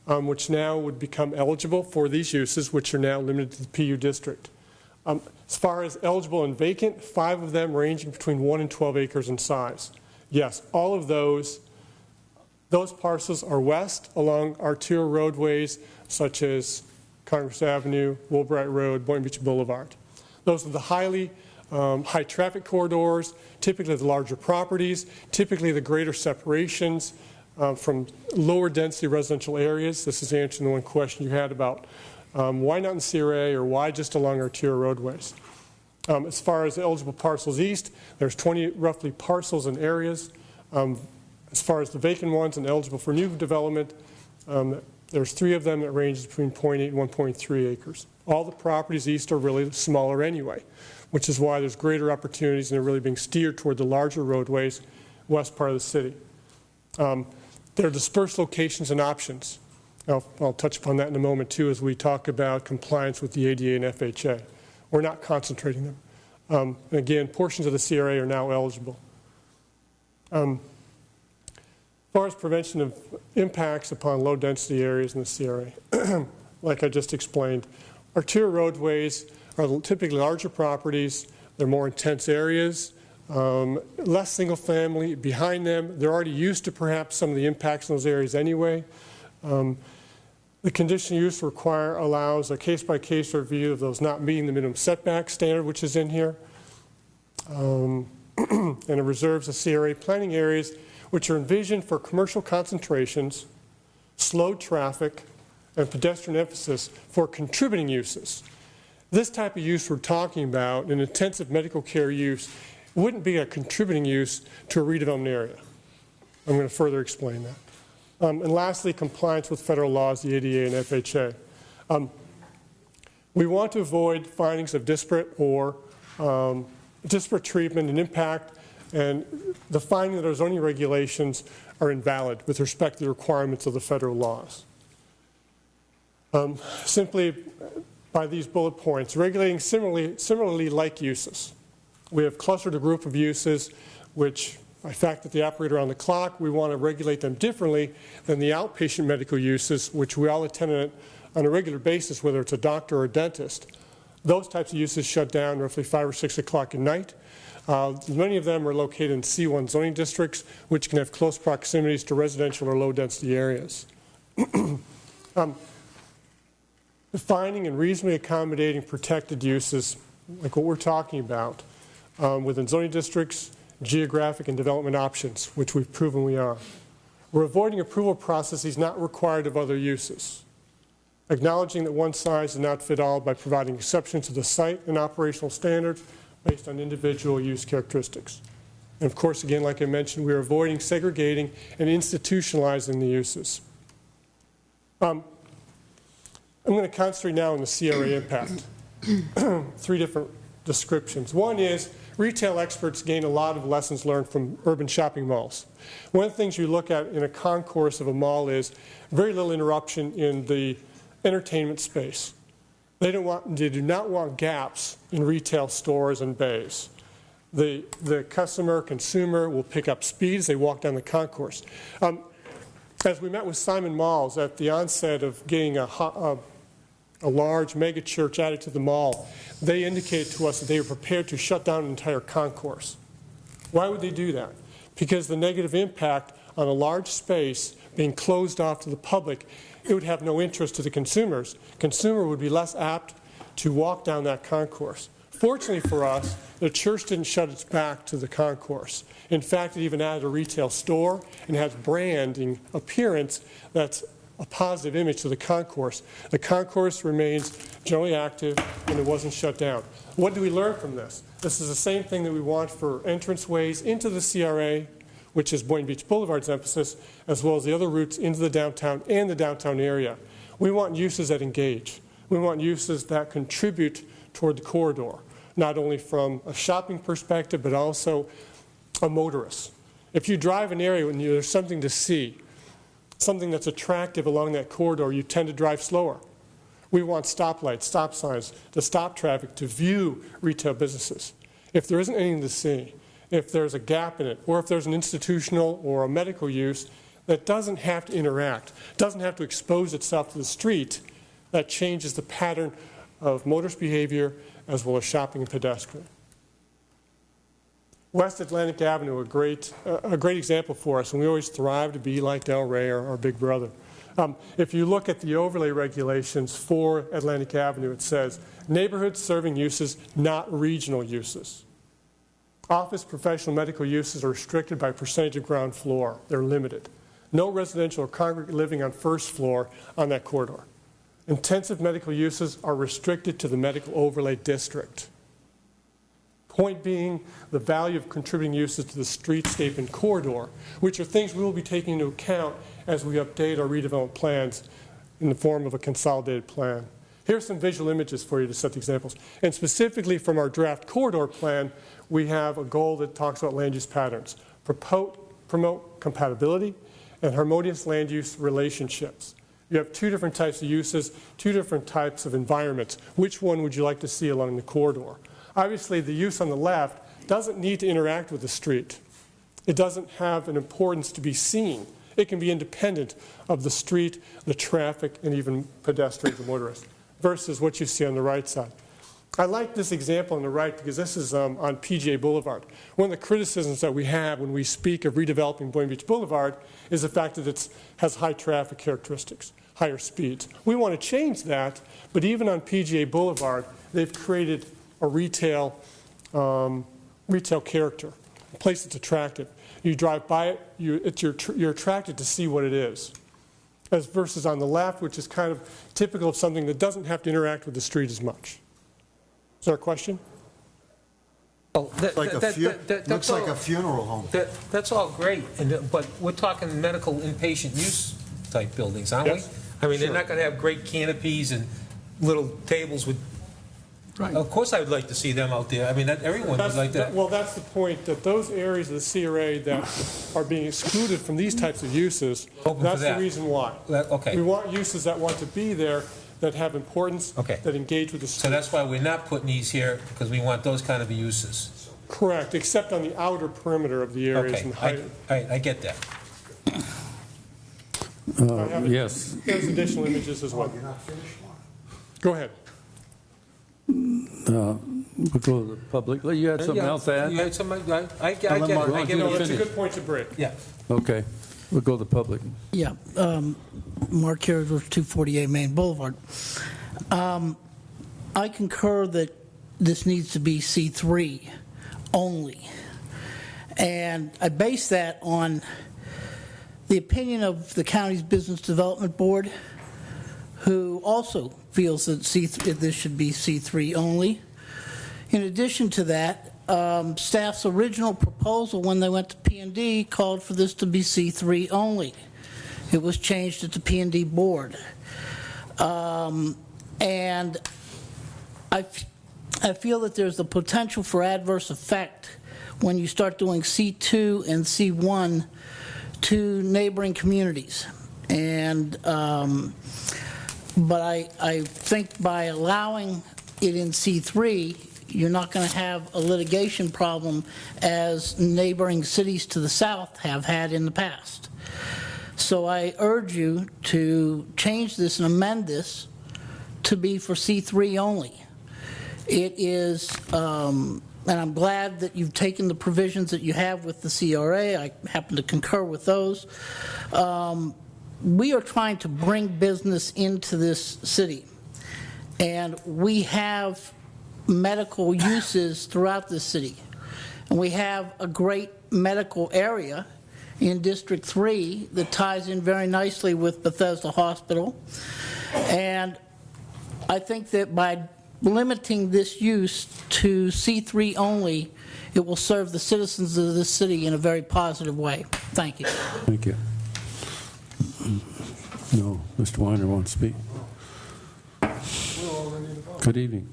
which now would become eligible for these uses, which are now limited to the PU district. As far as eligible and vacant, 5 of them ranging between 1 and 12 acres in size. Yes, all of those parcels are west along arterial roadways such as Congress Avenue, Woolbright Road, Boynton Beach Blvd. Those are the high traffic corridors, typically the larger properties, typically the greater separations from lower density residential areas. This is answering the one question you had about why not in CRA or why just along arterial roadways. As far as eligible parcels east, there's 20 roughly parcels and areas. As far as the vacant ones and eligible for new development, there's 3 of them that range between 0.8 and 1.3 acres. All the properties east are really smaller anyway, which is why there's greater opportunities and they're really being steered toward the larger roadways, west part of the city. There are dispersed locations and options. I'll touch upon that in a moment too as we talk about compliance with the ADA and FHA. We're not concentrating them. Again, portions of the CRA are now eligible. As far as prevention of impacts upon low-density areas in the CRA, like I just explained, arterial roadways are typically larger properties. They're more intense areas, less single-family behind them. They're already used to perhaps some of the impacts in those areas anyway. The conditional use allows a case-by-case review of those not meeting the minimum setback standard, which is in here. And it reserves the CRA planning areas which are envisioned for commercial concentrations, slow traffic, and pedestrian emphasis for contributing uses. This type of use we're talking about, an intensive medical care use, wouldn't be a contributing use to a redevelopment area. I'm going to further explain that. And lastly, compliance with federal laws, the ADA and FHA. We want to avoid findings of disparate treatment and impact, and the finding that our zoning regulations are invalid with respect to the requirements of the federal laws. Simply by these bullet points, regulating similarly like uses. We have clustered a group of uses which, by fact that they operate around the clock, we want to regulate them differently than the outpatient medical uses, which we all attend on a regular basis, whether it's a doctor or a dentist. Those types of uses shut down roughly 5 or 6 o'clock at night. Many of them are located in C1 zoning districts, which can have close proximities to residential or low-density areas. Defining and reasonably accommodating protected uses, like what we're talking about, within zoning districts, geographic and development options, which we've proven we are. We're avoiding approval processes not required of other uses. Acknowledging that one size does not fit all by providing exceptions to the site and operational standards based on individual use characteristics. And of course, again, like I mentioned, we're avoiding segregating and institutionalizing the uses. I'm going to concentrate now on the CRA impact. 3 different descriptions. One is retail experts gain a lot of lessons learned from urban shopping malls. One of the things you look at in a concourse of a mall is very little interruption in the entertainment space. They do not want gaps in retail stores and bays. The consumer will pick up speed as they walk down the concourse. As we met with Simon Malls at the onset of getting a large mega church added to the mall, they indicated to us that they were prepared to shut down an entire concourse. Why would they do that? Because the negative impact on a large space being closed off to the public, it would have no interest to the consumers. Consumer would be less apt to walk down that concourse. Fortunately for us, the church didn't shut its back to the concourse. In fact, it even added a retail store and has branding appearance that's a positive image to the concourse. The concourse remains generally active and it wasn't shut down. What do we learn from this? This is the same thing that we want for entranceways into the CRA, which is Boynton Beach Boulevard's emphasis, as well as the other routes into the downtown and the downtown area. We want uses that engage. We want uses that contribute toward the corridor, not only from a shopping perspective, but also a motorist. If you drive an area and there's something to see, something that's attractive along that corridor, you tend to drive slower. We want stoplights, stop signs to stop traffic, to view retail businesses. If there isn't anything to see, if there's a gap in it, or if there's an institutional or a medical use that doesn't have to interact, doesn't have to expose itself to the street, that changes the pattern of motorist behavior as well as shopping and pedestrian. West Atlantic Avenue, a great example for us, and we always thrive to be like Del Rey, our big brother. If you look at the overlay regulations for Atlantic Avenue, it says neighborhood serving uses, not regional uses. Office, professional, medical uses are restricted by percentage of ground floor. They're limited. No residential or congregate living on first floor on that corridor. Intensive medical uses are restricted to the medical overlay district. Point being, the value of contributing uses to the streetscape and corridor, which are things we will be taking into account as we update our redevelopment plans in the form of a consolidated plan. Here's some visual images for you to set the examples. And specifically from our draft corridor plan, we have a goal that talks about land use patterns. Promote compatibility and harmonious land use relationships. You have two different types of uses, two different types of environments. Which one would you like to see along the corridor? Obviously, the use on the left doesn't need to interact with the street. It doesn't have an importance to be seen. It can be independent of the street, the traffic, and even pedestrians and motorists, versus what you see on the right side. I like this example on the right because this is on PGA Boulevard. One of the criticisms that we have when we speak of redeveloping Boynton Beach Boulevard is the fact that it has high traffic characteristics, higher speeds. We want to change that, but even on PGA Boulevard, they've created a retail character, a place that's attractive. You drive by it, you're attracted to see what it is. As versus on the left, which is kind of typical of something that doesn't have to interact with the street as much. Is there a question? Oh, looks like a funeral home. That's all great, but we're talking medical inpatient use type buildings, aren't Yes. we? I mean, Sure. they're not going to have great canopies and little tables with. Right. Of course, I would like to see them out there. I mean, everyone would like that. Well, that's the point, that those areas of the CRA that are being excluded from these types of uses, Open that's for that. the reason why. Okay. We want uses that want to be there, that have importance, Okay. that engage with the street. So that's why we're not putting these here, because we want those kind of uses. Correct, except on the outer perimeter of the areas. Okay, And I get that. Yes. There's additional images as well. Go ahead. We'll go to the public. You had something else to add? You had something, I get it. I get No, it. that's a good point to break. Yeah. Okay. We'll go to the public. Yeah, Mark Carriage, 248 Main Boulevard. I concur that this needs to be C3 only. And I base that on the opinion of the county's Business Development Board, who also feels that this should be C3 only. In addition to that, staff's original proposal when they went to P&D called for this to be C3 only. It was changed at the P&D board. And I feel that there's the potential for adverse effect when you start doing C2 and C1 to neighboring communities. And But I think by allowing it in C3, you're not going to have a litigation problem as neighboring cities to the south have had in the past. So I urge you to change this and amend this to be for C3 only. It is, and I'm glad that you've taken the provisions that you have with the CRA. I happen to concur with those. We are trying to bring business into this city, and we have medical uses throughout the city. And we have a great medical area in District 3 that ties in very nicely with Bethesda Hospital. And I think that by limiting this use to C3 only, it will serve the citizens of this city in a very positive way. Thank you. Thank you. No, Mr. Weiner wants to speak. Good evening.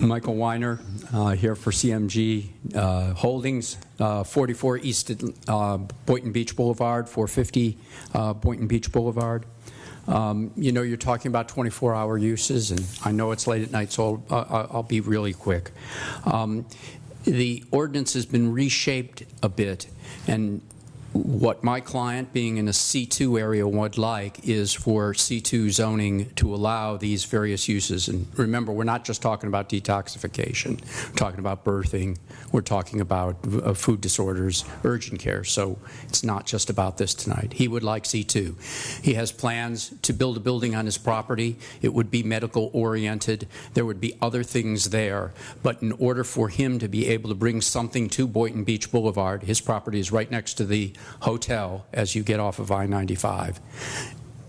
Michael Weiner, here for CMG Holdings, 44 East Boynton Beach Boulevard, 450 Boynton Beach Boulevard. You know, you're talking about 24-hour uses, and I know it's late at night, so I'll be really quick. The ordinance has been reshaped a bit, and what my client, being in a C2 area, would like is for C2 zoning to allow these various uses. And remember, we're not just talking about detoxification. We're talking about birthing. We're talking about food disorders, urgent care. So it's not just about this tonight. He would like C2. He has plans to build a building on his property. It would be medical oriented. There would be other things there. But in order for him to be able to bring something to Boynton Beach Boulevard, his property is right next to the hotel as you get off of I-95.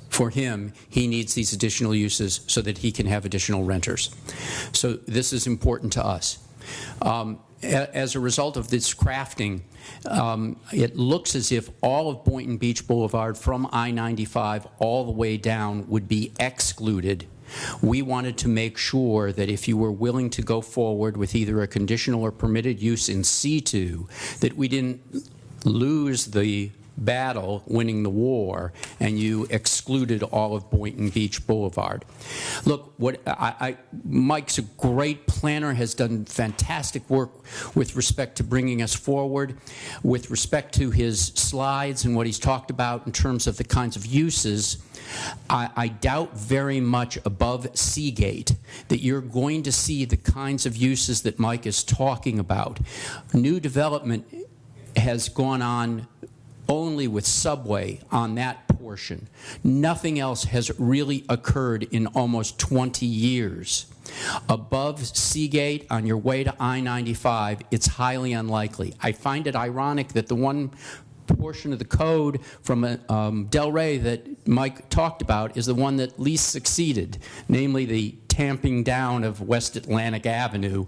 For him, he needs these additional uses so that he can have additional renters. So this is important to us. As a result of this crafting, it looks as if all of Boynton Beach Boulevard from I-95 all the way down would be excluded. We wanted to make sure that if you were willing to go forward with either a conditional or permitted use in C2, that we didn't lose the battle winning the war and you excluded all of Boynton Beach Boulevard. Look, Mike's a great planner, has done fantastic work with respect to bringing us forward, with respect to his slides and what he's talked about in terms of the kinds of uses. I doubt very much above Seagate that you're going to see the kinds of uses that Mike is talking about. New development has gone on only with Subway on that portion. Nothing else has really occurred in almost 20 years. Above Seagate on your way to I-95, it's highly unlikely. I find it ironic that the one portion of the code from Del Rey that Mike talked about is the one that least succeeded, namely the tamping down of West Atlantic Avenue,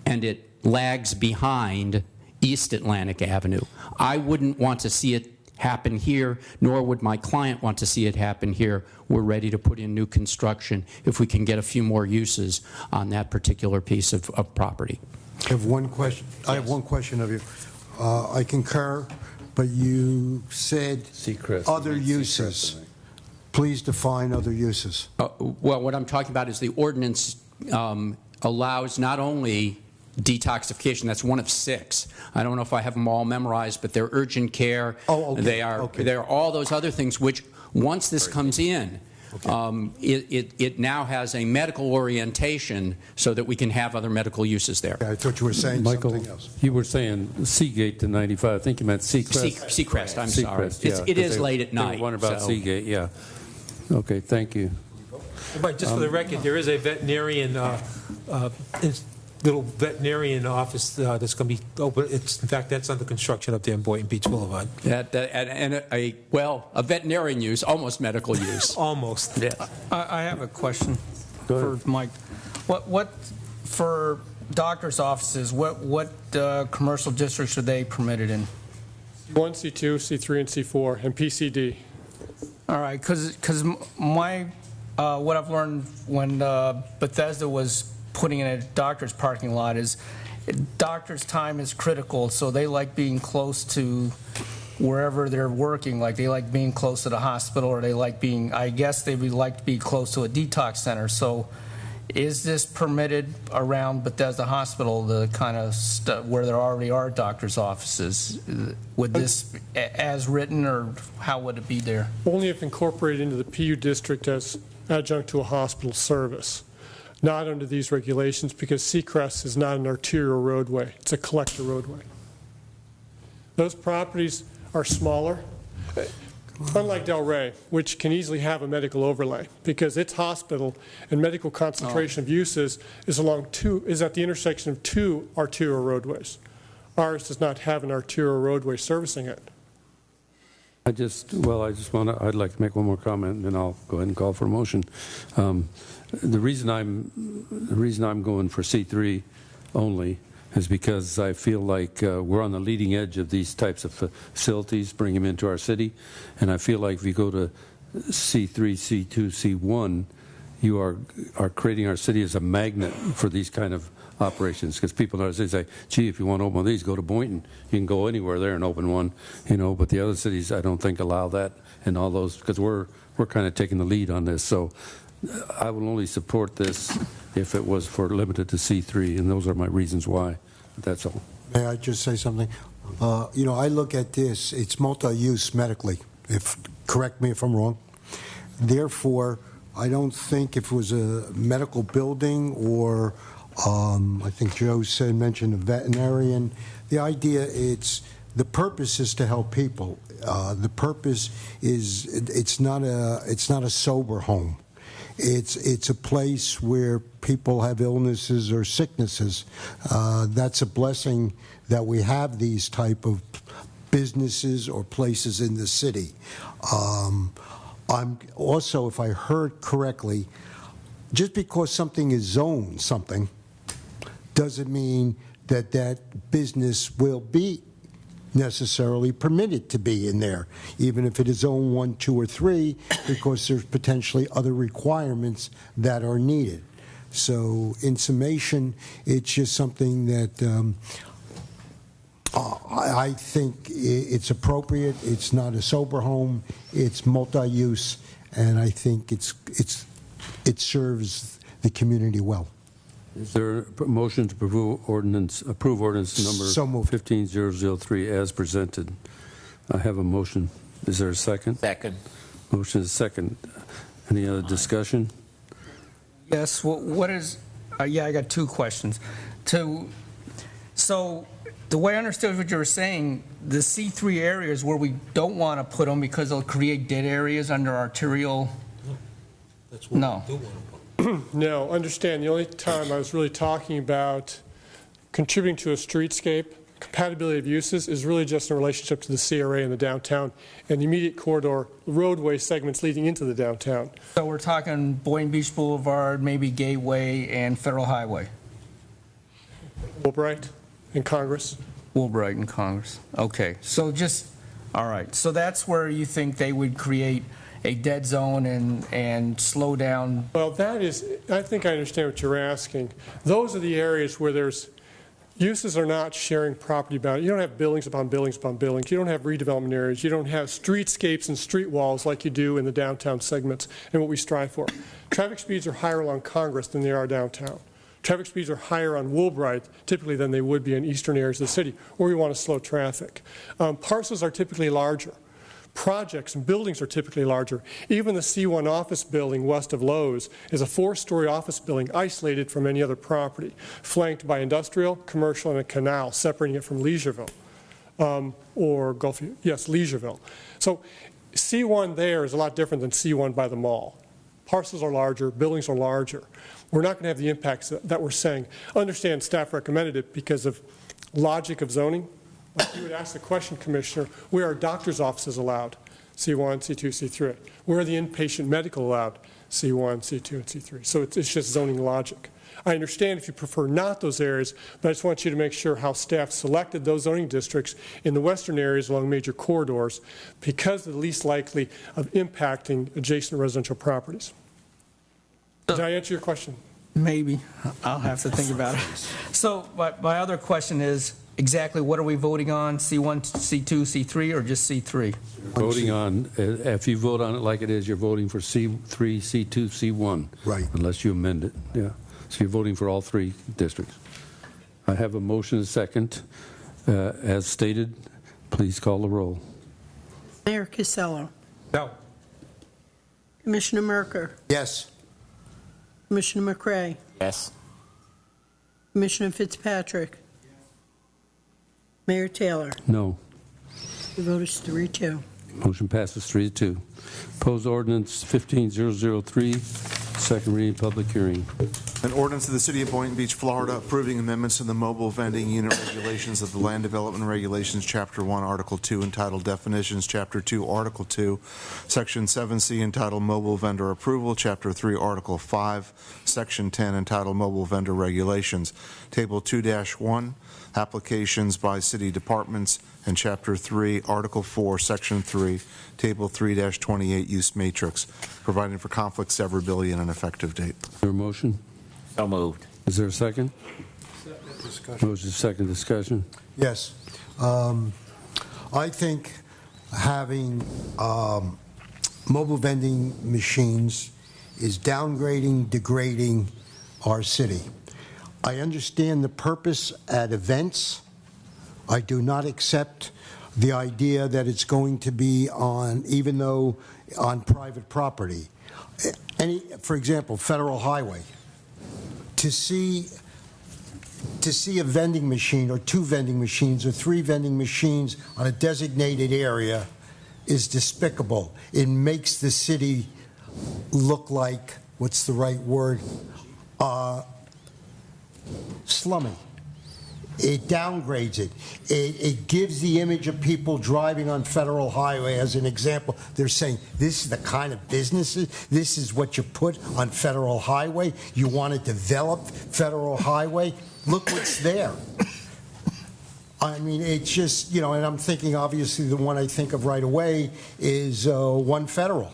and it lags behind East Atlantic Avenue. I wouldn't want to see it happen here, nor would my client want to see it happen here. We're ready to put in new construction if we can get a few more uses on that particular piece of property. I have one question. Yes. I have one question of you. I concur, but you said other uses. Please define other uses. Well, what I'm talking about is the ordinance allows not only detoxification, that's one of 6. I don't know if I have them all memorized, but they're urgent care. Oh, okay. They are all those other things which, once this comes in, it now has a medical orientation so that we can have other medical uses there. I thought you were saying something else. You were saying Seagate to 95. I think you meant Seacrest. Seacrest, I'm sorry. Yeah, it is late at night. They were wondering about Seagate, yeah. Okay, thank you. But just for the record, there is a veterinarian little veterinarian office that's going to be open. In fact, that's under construction up there in Boynton Beach Boulevard. A veterinarian use, almost medical use. Almost. Yeah. I have a question for Mike. What for doctors' offices? What commercial districts are they permitted in? C1, C2, C3, and C4, and PCD. All right, because my what I've learned when Bethesda was putting in a doctor's parking lot is doctor's time is critical, so they like being close to wherever they're working, like they like being close to the hospital, or they like being, I guess they would like to be close to a detox center. So is this permitted around Bethesda Hospital, the kind of where there already are doctors' offices? Would this, as written, or how would it be there? Only if incorporated into the PU district as adjunct to a hospital service. Not under these regulations, because Seacrest is not an arterial roadway. It's a collector roadway. Those properties are smaller, unlike Delray, which can easily have a medical overlay, because its hospital and medical concentration of uses is at the intersection of two arterial roadways. Ours does not have an arterial roadway servicing it. I'd like to make one more comment, and then I'll go ahead and call for a motion. The reason I'm going for C3 only is because I feel like we're on the leading edge of these types of facilities, bring them into our city, and I feel like if you go to C3, C2, C1, you are creating our city as a magnet for these kind of operations, because people nowadays say, gee, if you want to open one of these, go to Boynton. You can go anywhere there and open one, but the other cities I don't think allow that, and all those, because we're kind of taking the lead on this. So I will only support this if it was limited to C3, and those are my reasons why. That's all. May I just say something? I look at this, it's multi-use medically, correct me if I'm wrong. Therefore, I don't think if it was a medical building or I think Joe mentioned a veterinarian, the idea the purpose is to help people. The purpose is it's not a sober home. It's a place where people have illnesses or sicknesses. That's a blessing that we have these type of businesses or places in the city. I'm also, if I heard correctly, just because something is zoned something doesn't mean that that business will be necessarily permitted to be in there, even if it is zone 1, 2, or 3, because there's potentially other requirements that are needed. So in summation, it's just something that I think it's appropriate. It's not a sober home. It's multi-use, and I think it serves the community well. Is there a motion to approve ordinance number 15003 as presented? I have a motion. Is there a second? Second. Motion is second. Any other discussion? Yes, what is, I got two questions. So the way I understood what you were saying, the C3 areas where we don't want to put them because they'll create dead areas under arterial. That's what No. we do want to put. No, understand, the only time I was really talking about contributing to a streetscape, compatibility of uses, is really just in relationship to the CRA and the downtown and the immediate corridor roadway segments leading into the downtown. So we're talking Boynton Beach Boulevard, maybe Gateway and Federal Highway. Woolbright and Congress. Woolbright and Congress. Okay, so all right. So that's where you think they would create a dead zone and slow down. Well, I think I understand what you're asking. Those are the areas where uses are not sharing property boundaries. You don't have buildings upon buildings upon buildings. You don't have redevelopment areas. You don't have streetscapes and street walls like you do in the downtown segments and what we strive for. Traffic speeds are higher along Congress than they are downtown. Traffic speeds are higher on Woolbright typically than they would be in eastern areas of the city, where we want to slow traffic. Parcels are typically larger. Projects and buildings are typically larger. Even the C1 office building west of Lowe's is a 4-story office building isolated from any other property, flanked by industrial, commercial, and a canal separating it from Leisureville, or Gulfview. Yes, Leisureville. So C1 there is a lot different than C1 by the mall. Parcels are larger, buildings are larger. We're not going to have the impacts that we're saying. Understand staff recommended it because of logic of zoning. Like you would ask the question, Commissioner, where are doctors' offices allowed? C1, C2, C3. Where are the inpatient medical allowed? C1, C2, and C3. So it's just zoning logic. I understand if you prefer not those areas, but I just want you to make sure how staff selected those zoning districts in the western areas along major corridors because they're the least likely of impacting adjacent residential properties. Did I answer your question? Maybe. I'll have to think about it. So my other question is, exactly what are we voting on, C1, C2, C3, or just C3? Voting on, if you vote on it like it is, you're voting for C3, C2, C1. Right. Unless you amend it, yeah. So you're voting for all three districts. I have a motion and a second. As stated, please call the roll. Mayor Casello. No. Commissioner Merker. Yes. Commissioner McCray. Yes. Commissioner Fitzpatrick. Mayor Taylor. No. The vote is 3-2. Motion passes 3-2. Proposed ordinance 15003, second reading, public hearing. An ordinance of the City of Boynton Beach, Florida, approving amendments to the mobile vending unit regulations of the Land Development Regulations, Chapter 1, Article 2, entitled Definitions, Chapter 2, Article 2, Section 7C, entitled Mobile Vendor Approval, Chapter 3, Article 5, Section 10, entitled Mobile Vendor Regulations, Table 2-1, Applications by City Departments, and Chapter 3, Article 4, Section 3, Table 3-28, Use Matrix, providing for conflict, severability, and an effective date. Is there a motion? So moved. Is there a second? Discussion. Motion second, discussion. Yes. I think having mobile vending machines is downgrading, degrading our city. I understand the purpose at events. I do not accept the idea that it's going to be on, even though on private property. For example, Federal Highway. To see a vending machine or two vending machines or three vending machines on a designated area is despicable. It makes the city look like, what's the right word, slummy. It downgrades it. It gives the image of people driving on Federal Highway as an example. They're saying, this is the kind of businesses, this is what you put on Federal Highway. You want to develop Federal Highway? Look what's there. I mean, it's just, and I'm thinking, obviously, the one I think of right away is One Federal.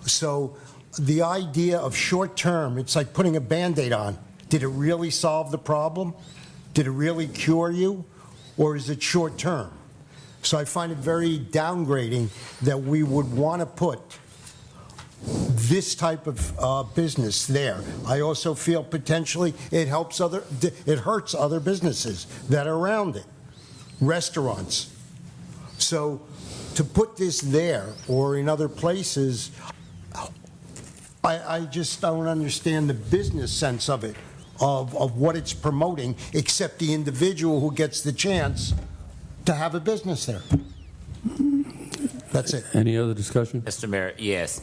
So the idea of short term, it's like putting a Band-Aid on. Did it really solve the problem? Did it really cure you, or is it short term? So I find it very downgrading that we would want to put this type of business there. I also feel potentially it hurts other businesses that are around it, restaurants. So to put this there or in other places, I just don't understand the business sense of it. Of what it's promoting, except the individual who gets the chance to have a business there. That's it. Any other discussion? Mr. Mayor, yes.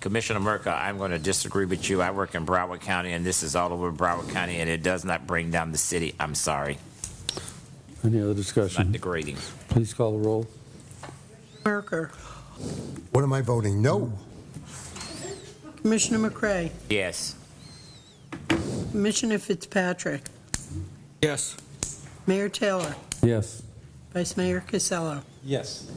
Commissioner Merker, I'm going to disagree with you. I work in Broward County, and this is all over Broward County, and it does not bring down the city. I'm sorry. Any other discussion? Not degrading. Please call the roll. Merker. What am I voting? No. Commissioner McCray. Yes. Commissioner Fitzpatrick. Yes. Mayor Taylor. Yes. Vice Mayor Casello. Yes.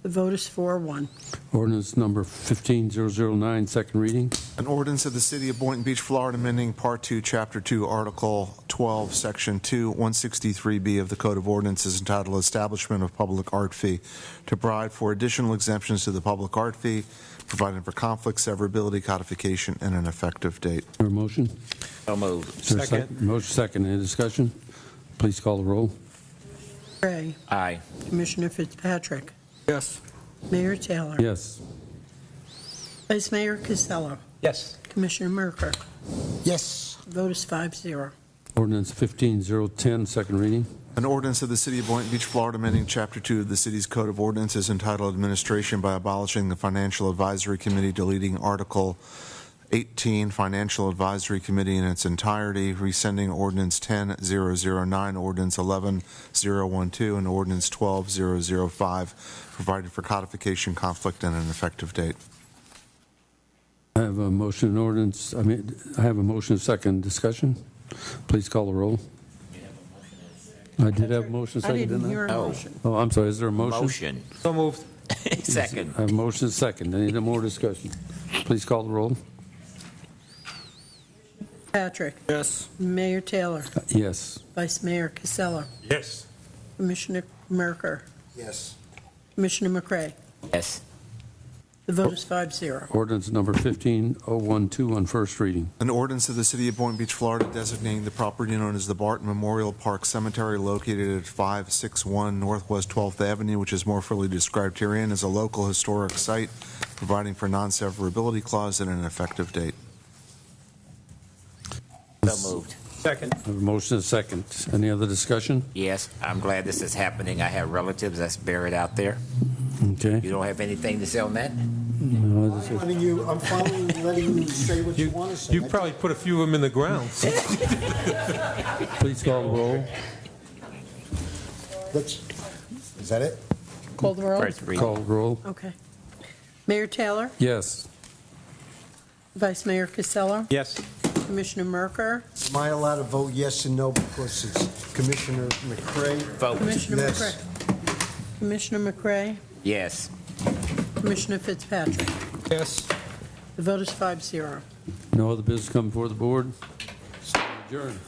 The vote is 4-1. Ordinance number 15009, second reading. An ordinance of the City of Boynton Beach, Florida, amending Part 2, Chapter 2, Article 12, Section 2, 163B of the Code of Ordinances entitled Establishment of Public Art Fee to provide for additional exemptions to the public art fee, providing for conflict, severability, codification, and an effective date. Is there a motion? So moved. Is there a second. Motion second. Any discussion? Please call the roll. McCray. Aye. Commissioner Fitzpatrick. Yes. Mayor Taylor. Yes. Vice Mayor Casello. Yes. Commissioner Merker. Yes. The vote is 5-0. Ordinance 15010, second reading. An ordinance of the City of Boynton Beach, Florida, amending Chapter 2 of the city's Code of Ordinances entitled Administration by abolishing the Financial Advisory Committee, deleting Article 18, Financial Advisory Committee in its entirety, rescinding Ordinance 10009, Ordinance 11012, and Ordinance 12005, providing for codification, conflict, and an effective date. I have a motion and ordinance. I have a motion and second. Discussion. Please call the roll. I did have a motion second, I didn't didn't hear a No. motion. Oh, I'm sorry. Is there a motion? Motion. So moved. Second. I have a motion and second. Any more discussion? Please call the roll. Patrick. Yes. Mayor Taylor. Yes. Vice Mayor Casello. Yes. Commissioner Merker, Yes. Commissioner McCray. Yes. The vote is 5-0. Ordinance number 15012 on first reading. An ordinance of the City of Boynton Beach, Florida, designating the property known as the Barton Memorial Park Cemetery located at 561 Northwest 12th Avenue, which is more fully described herein, as a local historic site, providing for non-severability clause and an effective date. So moved. Second. I have a motion and a second. Any other discussion? Yes, I'm glad this is happening. I have relatives that's buried out there. Okay. You don't have anything to say on that? No, this is- I'm finally letting you say what you want to say. You probably put a few of them in the ground. Please call the roll. Is that it? Call the roll? First reading. Call the roll. Okay. Mayor Taylor, Yes. Vice Mayor Costello, Yes. Commissioner Merker, Am I allowed to vote yes and no because it's Commissioner McCray? Vote. Commissioner Yes. McCray. Commissioner McCray, Yes. Commissioner Fitzpatrick. Yes. The vote is 5-0. No other business come before the board? Stand adjourned.